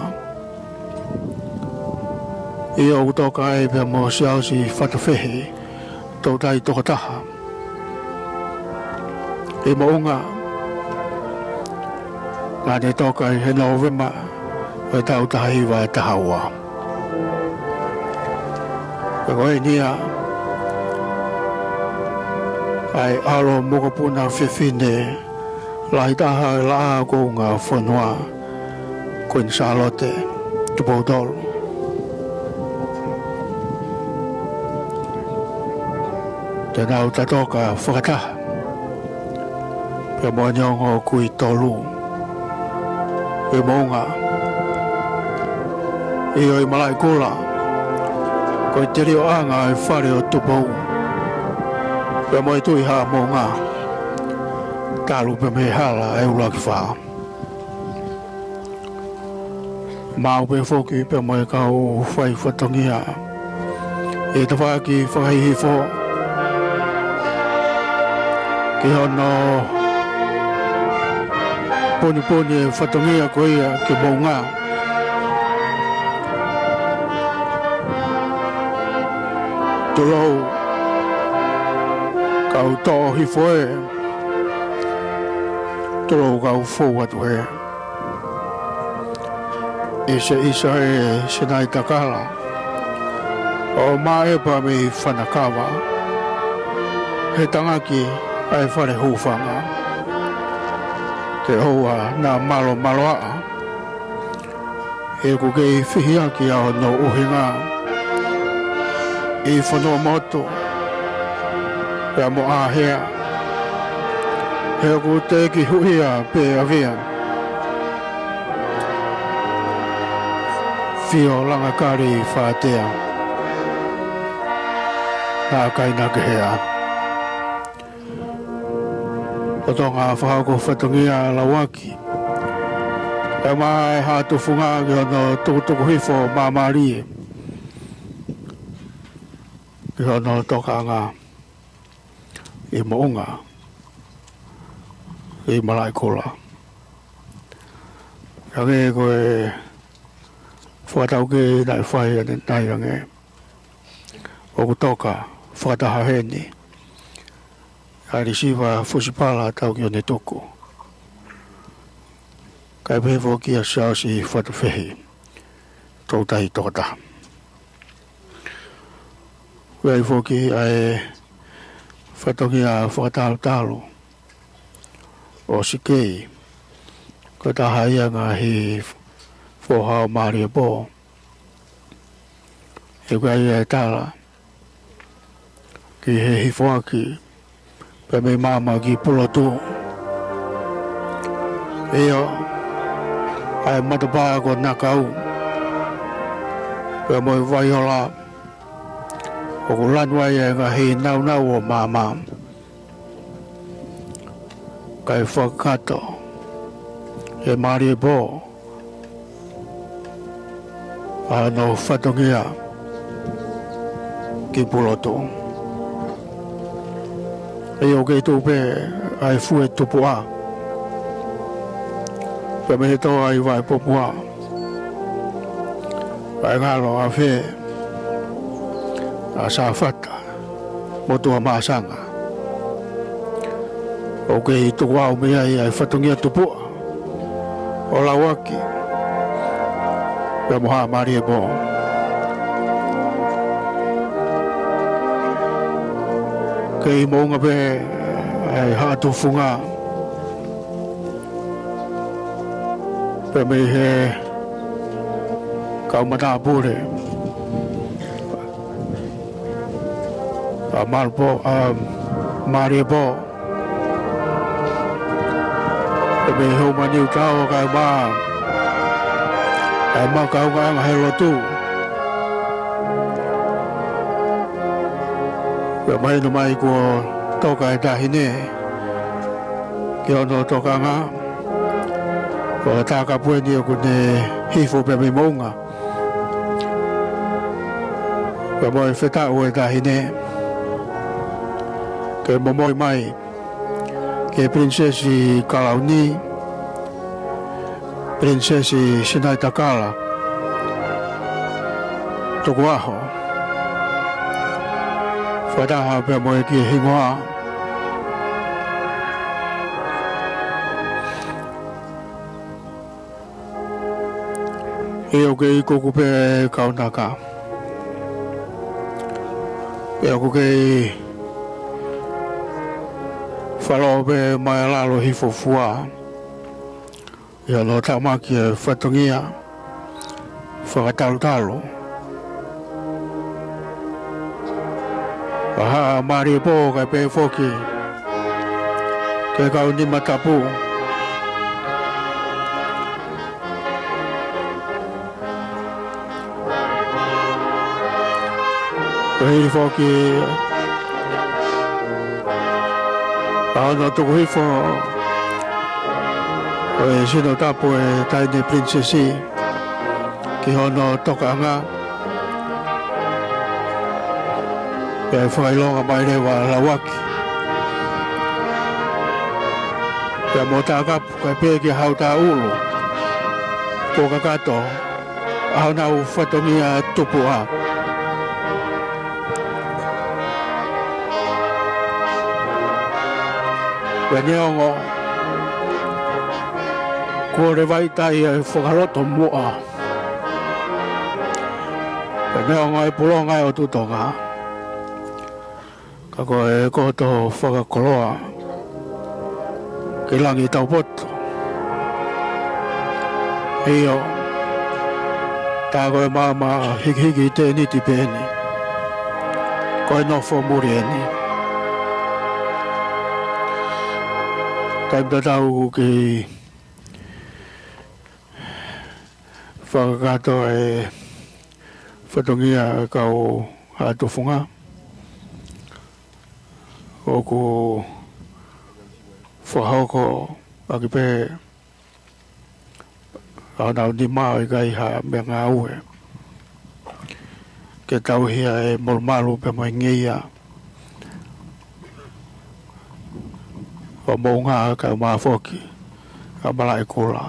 Speaker 3: I o utoka e pia mo siausi whatawhehe, tau tai tokataha. I mo unga, ngā ne toka i he Novema o e tau tahiwa e tahaua. Koe nia ai alo mokopuna whiwhine lai taha e laa kou ngā whanua Queen Charlotte Tupautoro. Te nau tatoka whakataha pia mua nyongo kui tolu e mounga i oi malaikola koe te reo anga e whare o tupou. Pea mo e tui haa mō ngā. Tālu pe me hala e ula ki whaa. Māu pe whoki pe mo e kau whai whatongia. E te whaa ki whakaihi who. Ki hono poni e whatongia ko ia ki mō ngā. Tulou kau to'o hifo e tulou kau fou atu he isa e sinai takala o mae pa me whanakawa he tangaki ai whare hufanga te hoa na malo maloa e ko ke whihia ki a no uhinga e whanua moto pia mo a hea he ko te ki huia pe a vea whio langa kari whātea nā kaina ke hea o tō ngā whahako whatungia lawaki e mai hātu whunga ki hono tukutuku hifo māmarie ki hono toka ngā i mounga i malai kola range koe whakatau ke nai whai ane nai range o ku toka whakataha heni a risiwa fusipala tau ki o ne toko kai peho ki a sao si whatawhehi tau tahi tokata wei foki ai whatongi a whakatalo talo o sikei ko taha ia ngā hi whohao Maria Bo e kai ia tala ki he hifoaki pe me mama ki pulotu eo ai matapaa ko nakau pe moi vaiola o ko lanwai e ngā hi nau o mama kai whakato e Maria Bo a no whatongia ki pulotu e o kei tūpe ai fue tupua pe me to ai vai popua ai ngalo a fe a sa fata motu a masanga o kei tukua o me ai whatungia tupua o lawaki pe moha Maria Bo kei mounga pe ai hatu funga pe me he kaumata pure a Marbo a Maria Bo pe me ho maniu tau kai ba ai ma kau ka helo tu pe mai no mai ko toka e tahine ki ono toka ngā ko taka pueni ko ne hifo pe me mounga pe moi wheta o e tahine ke momoi mai ke prinsesi Kalauni prinsesi Sinai Takala toko aho whataha pe moe ki hingoa e o kei koku pe kaunaka e o kei whalo pe mai lalo hifofua e alo tamaki e whatongia whakatalo aha Maria Bo kai pe foki ke kau ni matapu hei foki ano tuku hifo o e sino tapu e taine prinsesi ki hono toka anga e whailonga mai rewa lawaki e mota kapu kai pe ki hauta ulu ko kakato au nau whatongia tupu a Neongo ko re vai tai e whakaroto mua neongo e pulonga e o tutonga kako e koto whakakoloa ki langi tau poto Iyo. Tā koe māma hiki tēni ti pēni. Koe nofo muri eni. Kai tau ki whakakato e whatongia kau hatofunga. Oku whahoko aki pē nau ni mao i kai ha mea ngā ue. Ke tau hia e molmalu pe mai ngeia. Wa mou ngā ka maa whoki, ka mala e kula.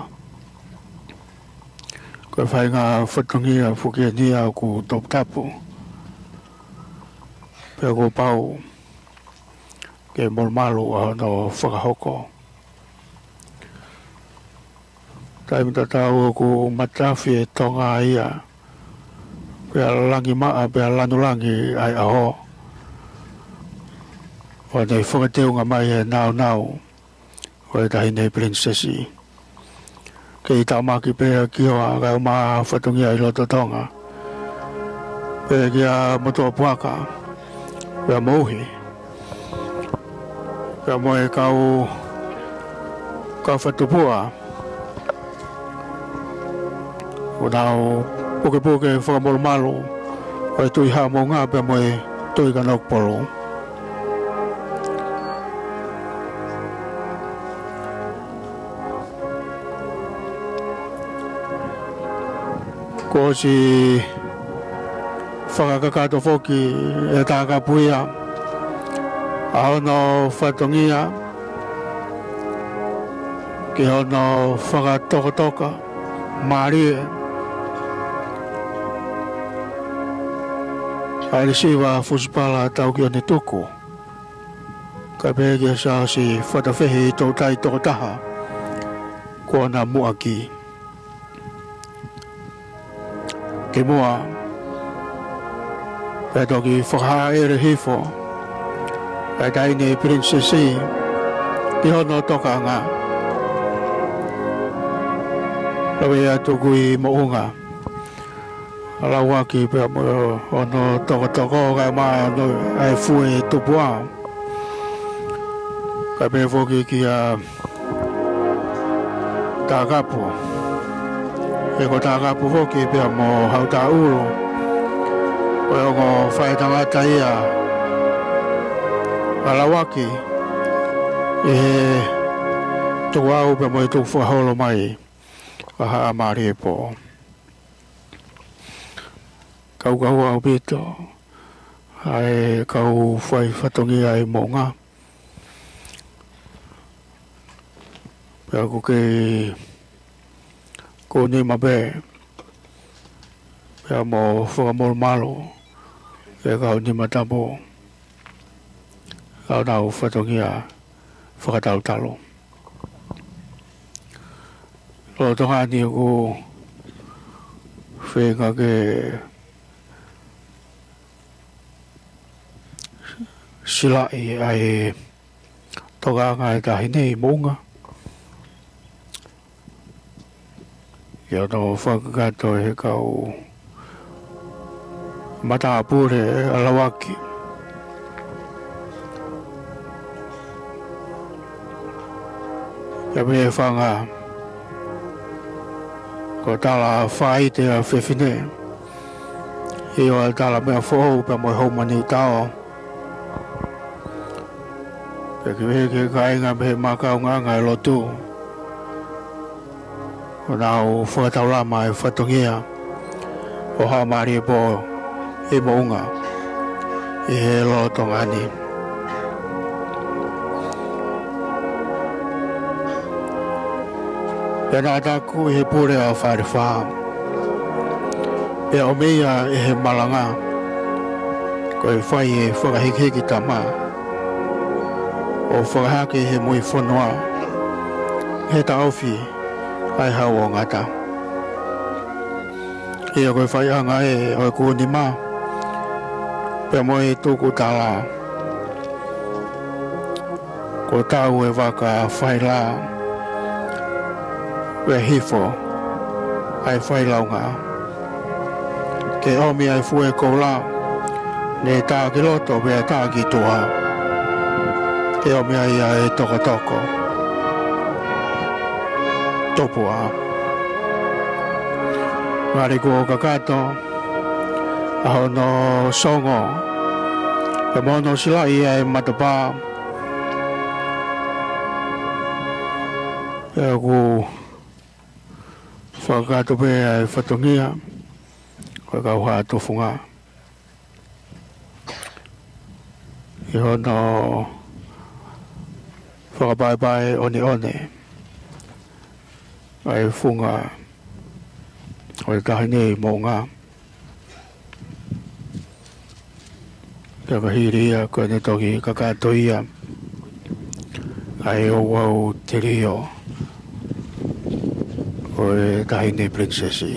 Speaker 3: Koe whai ngā whatongia whukia nia ku top tapu. Pe ko pau ke molmalu a no whakahoko. Taimi tatau ku matafi e tonga ia. Pea langi maa, pea lanulangi ai aho. O nei whakateunga mai e nau. O e tahi nei princesi. Ke i taumaki pea kioa kai maa whatungia i loto tonga. Pea kia motoa puaka. Pea mouhi. Pea moe kau whatupua. O nau puke whakamolo o e tui haa mō ngā pia moe tui ka nok polo. Ko si whakakakato whoki e tāka puia ahono whatongia ki hono whakatoka Marie ai siwa fuspala tau ki ane tuku. Ka pēkia sa si whatawhehi tō tai tō taha kua na muaki. Ke mua e toki whakaha ere hifo e taine princesi ki hono toka ngā. Lawe atu kui mounga. Alawaki pia mo ono toko kai mai no ai fue tupua. Ka pe foki ki a tagapu. E ko tagapu foki pia mo hauta uru. O ngo fai tanga taia. Alawaki e tuau pia mo tu fu holo mai. Aha amari po. Kau au pito. Ai kau fai whatongi ai mō ngā. Pea ko ke ko ni mabe. Pea mō whakamol malo. Pea kau ni matapo. Kau nau whatongi a whakatau talo. Lo tonga ni ko whenga ke sila i ai toka ngai tahi nei mounga. Ia no whakakato he kau mata apure alawaki. Ia me whanga ko tala whai te a whewhine. Io a tala mea whohou pe moi haumani tao. Ke kainga me makau nganga e lotu. O nau whakatau lama e whatongia. O haa maari po e mounga. I he lo tongani. Pena taku i he pure a whare e o mea e he malanga. Ko e whai e whakahiki tamaa. O whakahake he mui whanua. He taofi ai hau o ngata. Ia koe whaianga e o kuoni mā. Pea moe tuku tala. Ko tau e waka whaila. We hifo. ai whai launga. Ke omi ai fue kola, ne tā ki loto mea tā ki tua. Ke omi ai ai toko toko. Topua. Ngari ko kakato, aho no songo, e mono sila i ai matapa, e ku whakato pe ai whatongia, whakau haa tofunga. I hono whakabai one one, ai funga, o tahi nei mō ngā. Kia kahiri ia, koe ne toki kakato ia, ai o wau te rio, o e tahi nei princesi.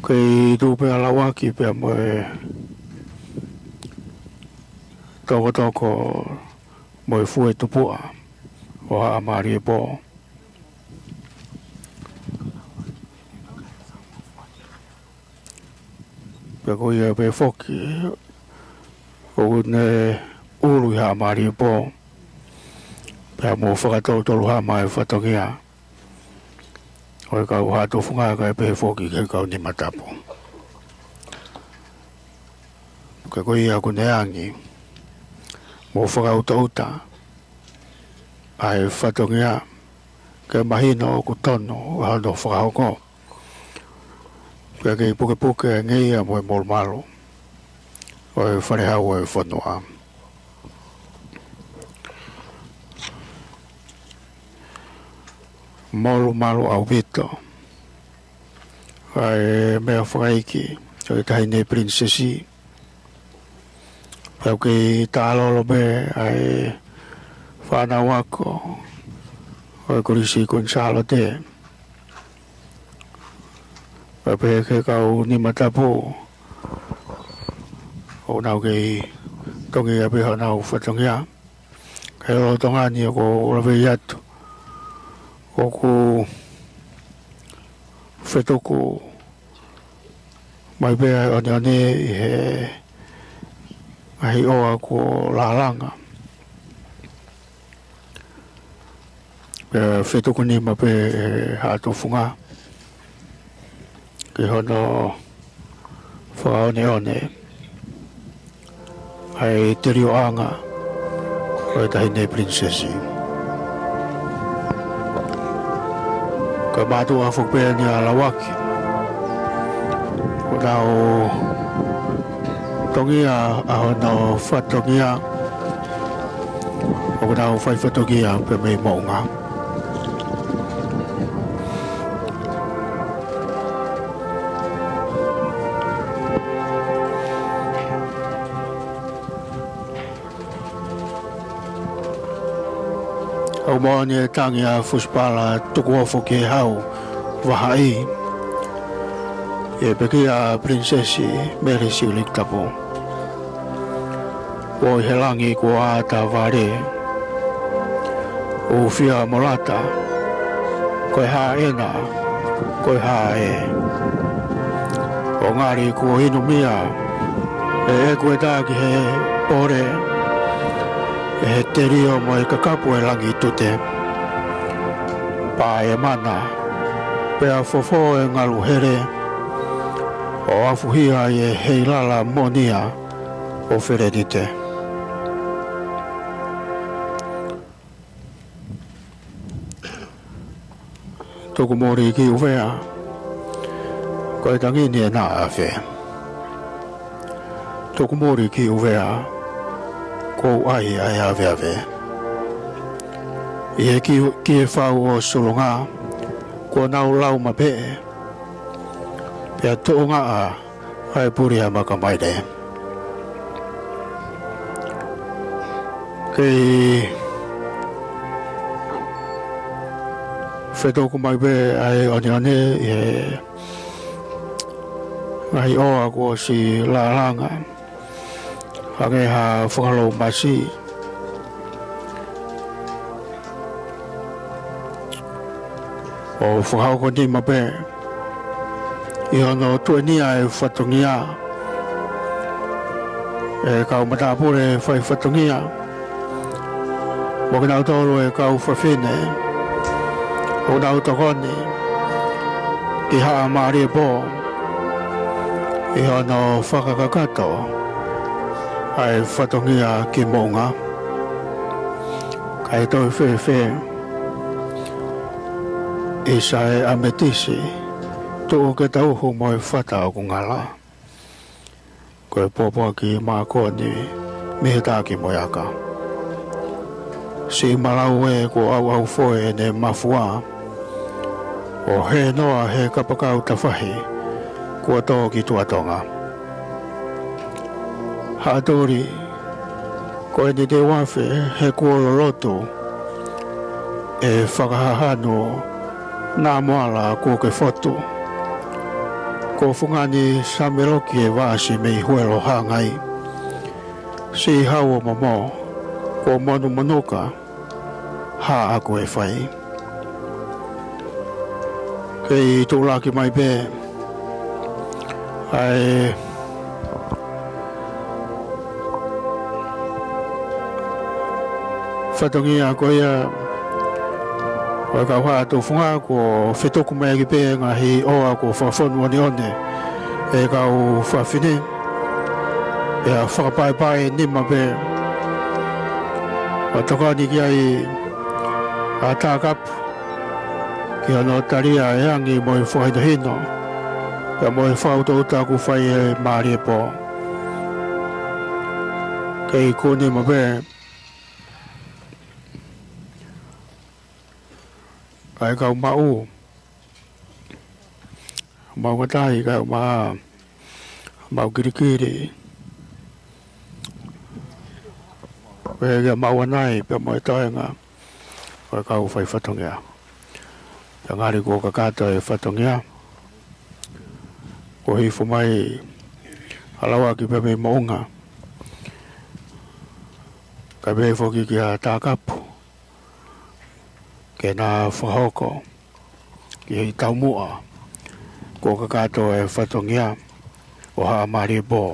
Speaker 3: Kei tūpe ala waki pia mo e toko mo e fue tupua. O haa maari e pō. Pea ko ia pe foki, o ne uru i haa maari e pō. Pea mo whakatotolu haa mai whatongia. O e kau haa tofunga ka e pe foki ke kau ni matapo. Pea ko ia ko ne angi, mo whakautauta. Ai whatongia ke mahino o kutono o hano whakahoko. Pea kei puke puke ngei a moe molmalo o e wharehau e whanua. Molmalo au vito. Ai mea whakaiki o e tahi nei princesi. Pea kei tālolo me ai whana wako o e kurisi Gonzalo te. Pape ke kau ni matapu o nau kei tongi a piha nau whatongia. Kei o tongani o ko rawe yatu o ku whetoku mai pia o ne i he ahi oa ko lalanga. Whetuku ni mape hato funga ki hono whaone one ai te rio anga o e tahi nei princesi. Ka mātu a whukpea ni a lawaki o nao tongia a hono whatongia o nao whai whatongia pe mei maunga. O moani e tangi a fuspala tukuofo ke hau wahai. E peki a princesi Mary Siulik tapo. O helangi ko a ta vare. O fia molata. Koe ha ena. Koe ha e. O ngari ko inu mia. E koe taki he pore. E te rio mo e kakapu e langi tute. Pa e mana. Pea fofo e ngalu here. O afuhia e heilala monia o feredite. Toku mori ki uvea. Koe tangini e na afe. Toku mori ki uvea. Ko ai ai ave ave. Ie ki e whau o solonga. Ko nau lau mape. Pea toonga a ai puri a makamaide. Kei whetoku mai pe ai onione e ai oa ko si la langa. Hange ha whakalo masi. o whakao ko ni mape i ono tuenia e whatongia e kau matapure whai whatongia wakanau toro e kau whawhine o nau tokoni ki haa maari e po i ono whakakakato ai whatongia ki mounga kai toi whewhe i sae ametisi tō ke tauhu mo e whata o kungala. Ko e pōpua ki māko ni mihe tāki mo yaka. Si malau e ko au foe ne mafua o he noa he kapakau tawhahi kua tō ki tuatonga. Hātori ko e ni te wafe he kuolorotu e whakahahano nā moala ko ke fotu. Ko whungani sameroki e wāsi mei huelo hāngai. Si haua momo, ko monu manuka, hā aku e whai. Kei tūlaki mai pē, ai whatongia ko ia o ka wha tu whunga ko whetoku mai ki pē ngahi oa ko whawhonu ani one e ka u whawhine e a whakapai nima pē o tokani ki ai a tākapu ki ano taria e angi mo i whahino hino e mo i whautouta ku whai e maari e pō kei ko nima pē kai kau mau katai kau mau kirikiri pega mau anai pe mo toenga kai kau fai fatongia ngari ko kakato e fatongia ko hi fumai alawa ki pe me monga kai be foki ki ta kapu ke nā whahoko ki hei taumua ko kakato e whatongia o haa maari e bō.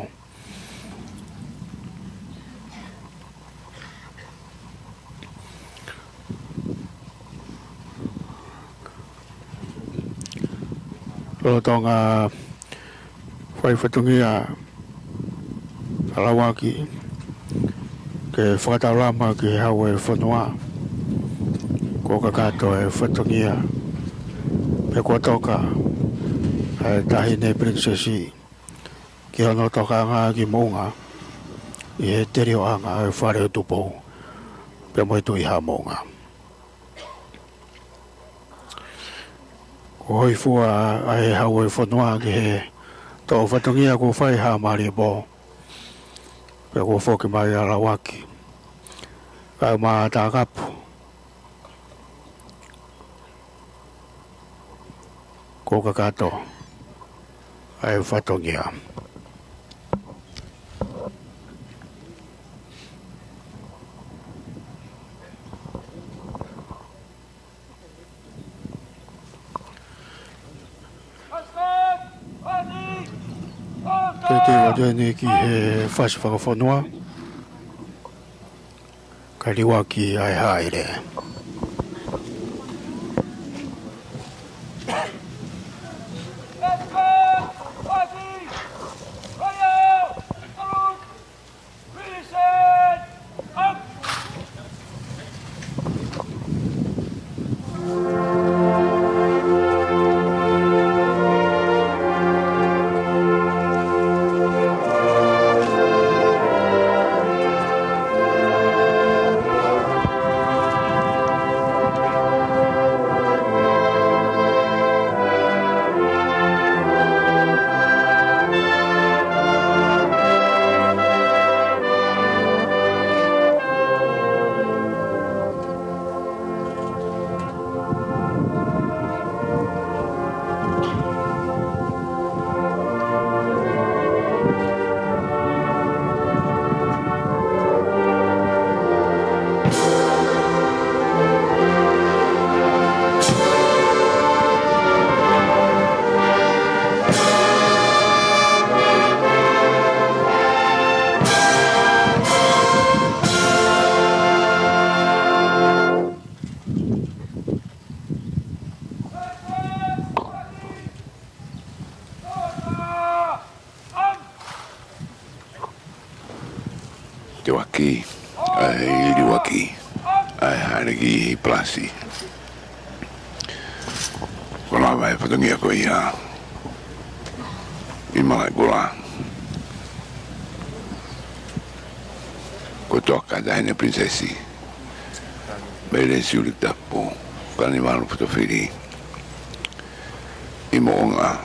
Speaker 3: Lotonga whai whatongia alawaki ke whakatarama ki hau e whanua ko kakato e whatongia pe kua toka e tahine prinsesi ki hono toka ngā ki mounga i he teri o anga e whare o tupo pe moi tui ha mounga ko hoi fua a he hau e whanua ki he tō whatongia ko whai ha maari e bō pe kua whoki mai ala waki kai maa tā kapu ko kakato ai whatongia. Te wadene ki he whasi whakawhanua ka liwa ki ai haere.
Speaker 2: te waki ai li waki ai harigi plasi kola vai fatongia ko ia i malai gola ko toka dai prinsesi bele siulik tapo Carnival Fotofiri i moonga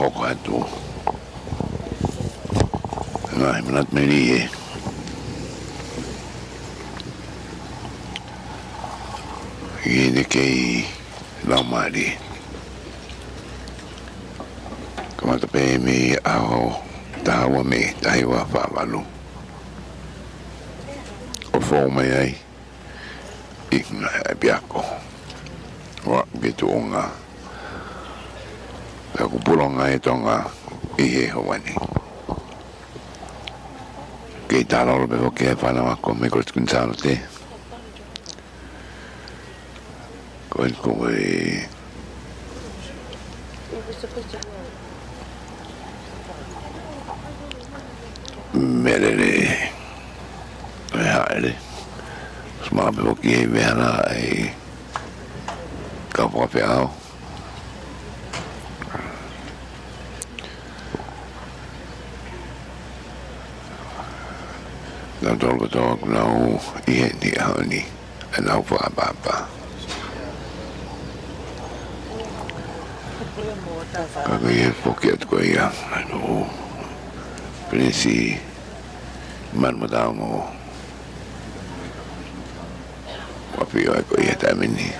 Speaker 2: hoko atu ngai manat meni ini kei lamari kamata pe mi aho tawa me taiwa whavalu o fo mai ai i ngai biako wa bitu onga la kupulonga e tonga i he hawani kei tala olo beho ke whana wako me kore tukun tāno te koe merere e haere sma beho ke vehana e kapua pe ao na tolko tōku nau i he ni haoni e nau whaapapa kaka i he poki atu koe ia no Prinsi man matamo wapi ai ko ia tamini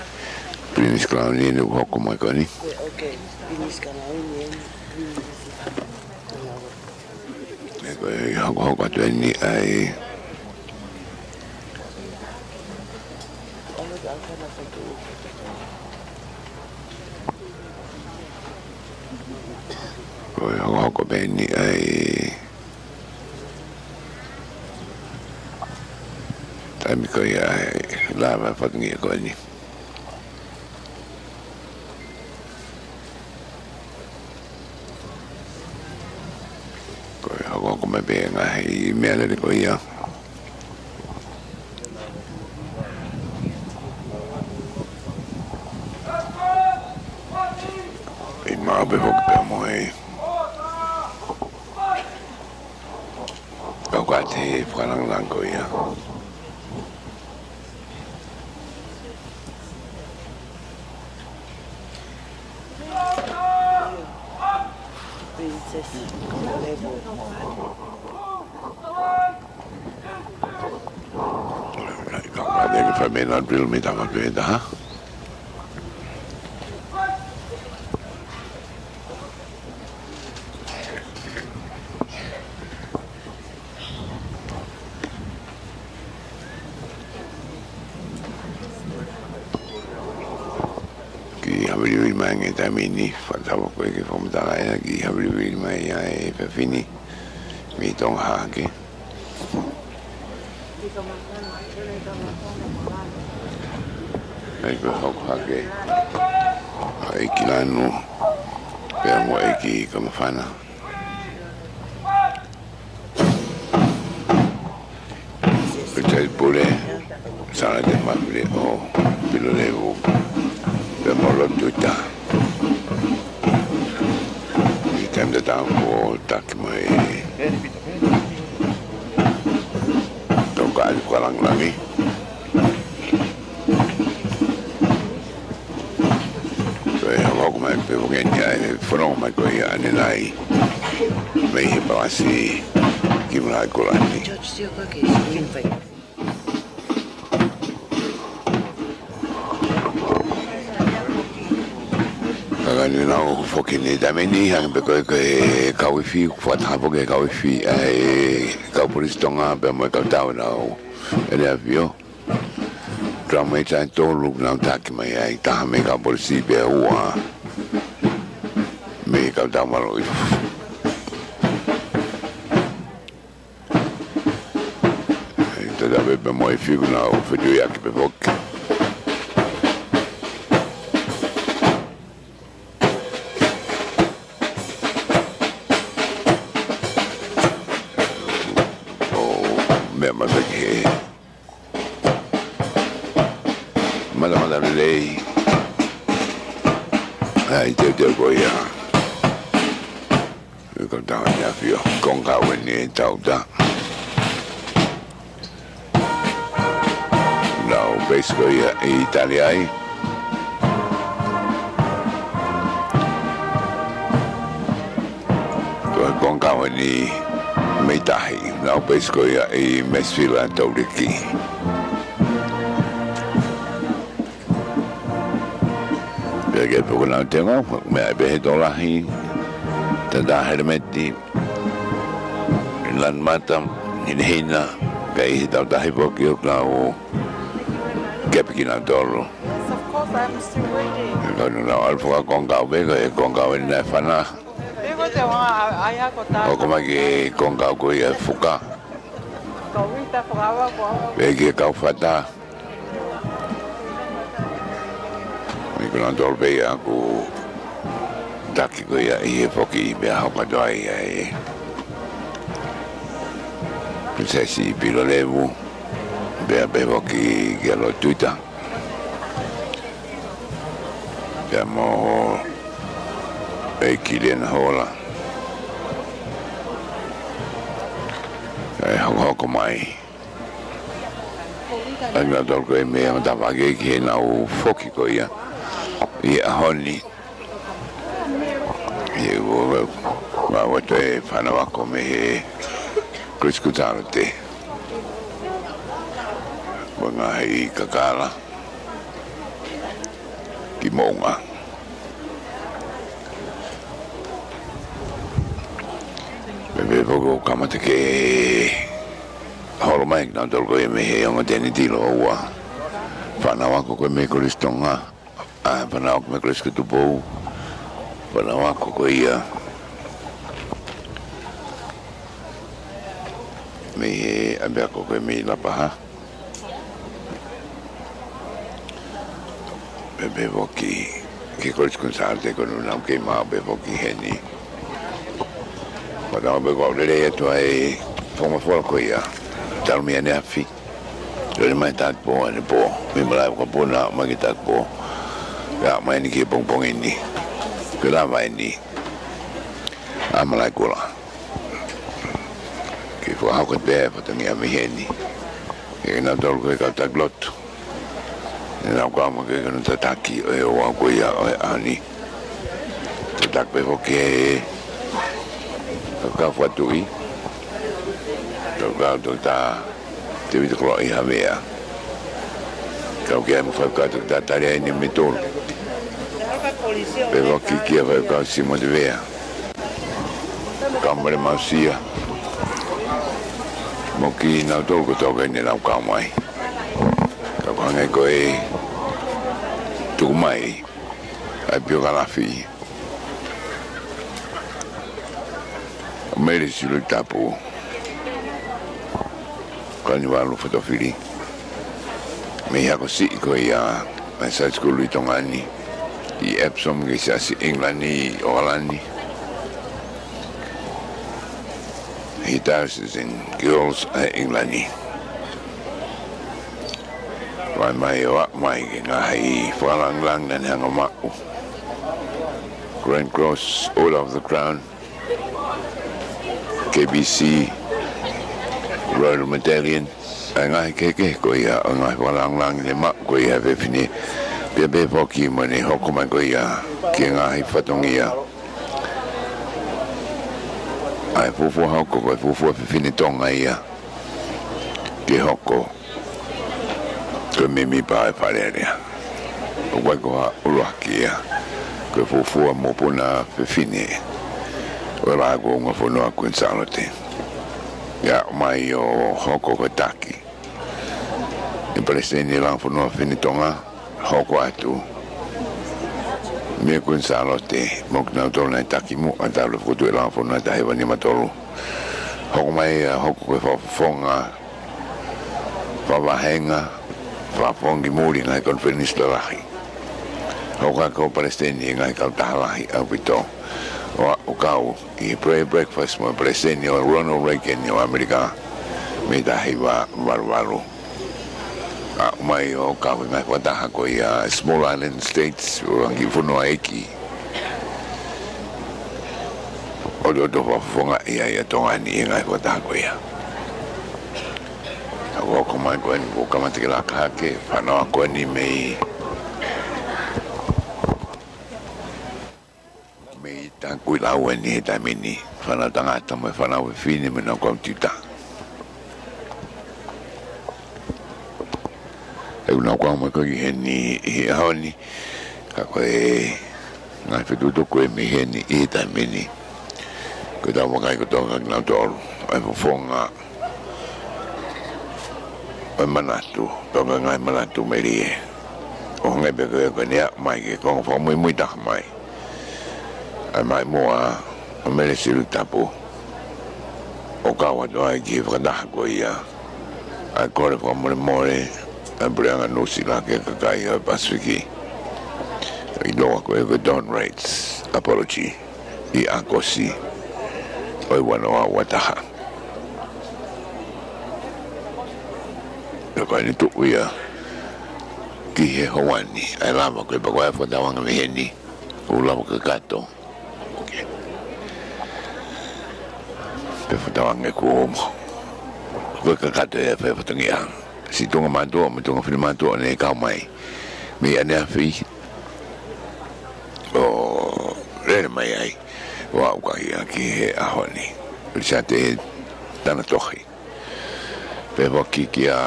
Speaker 2: Prinsi Crown ni no hoko mai ko ni
Speaker 9: okay Prinsi Crown ni
Speaker 2: ko ia hoko tu ni ai ko ia hoko beni ai Tami ko ia lava whatungia koe ni. Koe hako ko me benga hei mea lere ko ia. I maa be hoki pia mo hei. Kau ka te whanangang ko ia. Not real me tama peda ha ki habri mai tamini fatava ko ke fomtala ya ki habri mai ya e fini mi tong ha ke ai ko hok hake ai kilano pe mo ai ki como fana el pure sala de mafle o pilo levo pe mo lo tuta i tem de tango tak mai toka al kwalang langi pero que ya fueron más que ya en ahí me iba así que me la colani kagani na o fokini dameni hang be ko ke kawifi kwata boge kawifi ai ka polistonga be mo ka tauna o ele avio drama ita to lu na taki mai ai ta me ka polisi be wa me ka da malo ita da be mo figu na o fedu ya ke bok ai te ko ia ko ta ya fio con ka weni tau ta now basically Italiai con ka weni mai tahi now basically mesfila tauriki Perché per non tengo, ma vedo la hi, da hermeti, lan matam, in hina, kai da da hipoki o kepikina dolo.
Speaker 10: Of course, I'm still waiting.
Speaker 2: Kalau na alfa konga bega e konga na fana.
Speaker 10: Bego te wa aya kota.
Speaker 2: O como que konga ko ia fuka.
Speaker 10: Ko wita fukawa ko.
Speaker 2: Bege ka fata. Kalau dolbe aku daki ko ia e foki be ha pa doi e prinsesi pilolevu be foki gelo tuita siamo e Kilian Hola e ho mai anga dolko e me anda vage ki na u foki ko ia ia honi e o ma wote fana wa come criscutante bona i kakala ki monga bebe poco kamate ke holo mai na dolgo e me he on teni tilo wa fana wa ko me cristonga Pana ako may kres katupo. Pana ako ko iya. May ambi ako ko may lapaha. Bebe boki. Kikos konsarte ko nung kay mga beboki heni. Pana ako beko ulit ito ay pumafol ko iya. Talmi yan afi. Dali may tagpo ano po. May malayo ko po na magitagpo. Ya main ke pong ini kenapa ini amalai kula ke fo ha ko be fa tangi ame heni e na dol ko ka taglot na ko ma ke no tataki e o ko ya ani tatak be fo ke ka fo tui to ga to ta te vi ko i havea ka ke mo fa ka ta tare ni mitol Pero aquí quiero ver casi me vea. Cámara masía. Moki na todo que toque ni la camai. Capang eko tu mai. Ai più galafi. Meri sul tapo. Carnivalo fotofili. Mi ha così ko ya message ko litongani. I Epsom che si asi Englani Orlandi. He dances in girls Englani. Mai ngai falang lang dan hang maku. Grand Cross, All of the Crown, KBC, Royal Medallion. Ngai keke ko ya ngai falang lang le mak ko ya vefini. Bebe poki mani hoko magoia ki ngahi whatongia. Ai fufu hoko koe fufu whiwhini tonga ia. Ki hoko. Koe mimi pae parerea. O waikoha uruaki ia. Koe fufu a mopuna whiwhini. O rago unga whanua kuin salote. Ia mai o hoko koe taki. I preseni lang whanua whiwhini tonga. Hoko atu me kun salote mok na tol na takimu ata lo futu la fo na ta hewa ni matolo hoko mai hoko ko fonga fa henga fa fongi muri na conference lahi hoko ko palestini ngai ka talahi abito o kau i pray breakfast mo palestini o Ronald Reagan o America me ta hewa barbaru mai o ka nga wataha ko ia small island states o ngi funo eki o do fonga ia tonga ni ngai ko ta ko ia ko ko mai ko ni ko kama te la ka ke fa no ko ni me ta ku la we ni ta mini fa na tanga ta me fa na we fini me no ko tita e una kwa mo ko ni e honi ka ko e na fe tu ko me ni e ta mini ko ta mo kai ko to na to e fonga e manatu to ngai manatu me ri o ngai be ko ni mai ke ko fo muy ta mai ai mai moa o mele siru tapu o kawa do ai ki vrada ko ia ai kore fo mo more a brianga no sila ke kai pasifiki i do ko e don rates apology I akosi o wano a wataha ko ni tu ia ki he hoani ai lava ko ba ko fo da wanga me ni o lava ka gato pe futawange ko ko ka kate pe futangia si tunga manto mo tunga fili manto ne ka mai me ane afi o re mai ai wa ka ia ki ahoni risate tana tohi pe voki ki a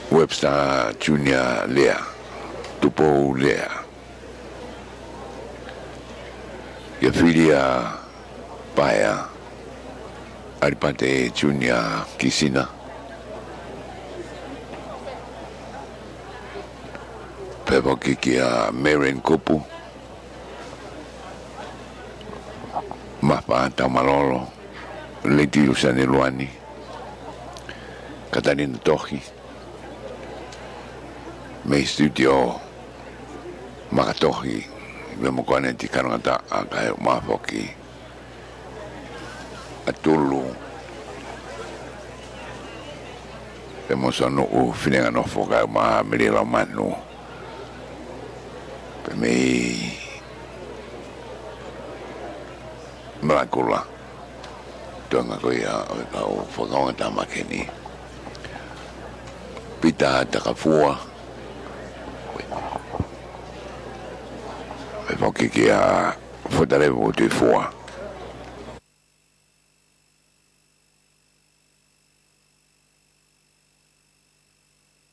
Speaker 2: Webster Junior Lea tupo Lea ya filia paya Aripante Junior Kisina pepo kiki a Meren Kopu mapa tamalolo Leti Lusane Luani Katarina Tohi me studio Makatohi me mo kone ti karangata aka mafoki atulu e mo sono o finenga no foka ma melila manu pe me malakula tonga ko ya o foka o ta makeni pita takafua e foki ki a fotare mo te fua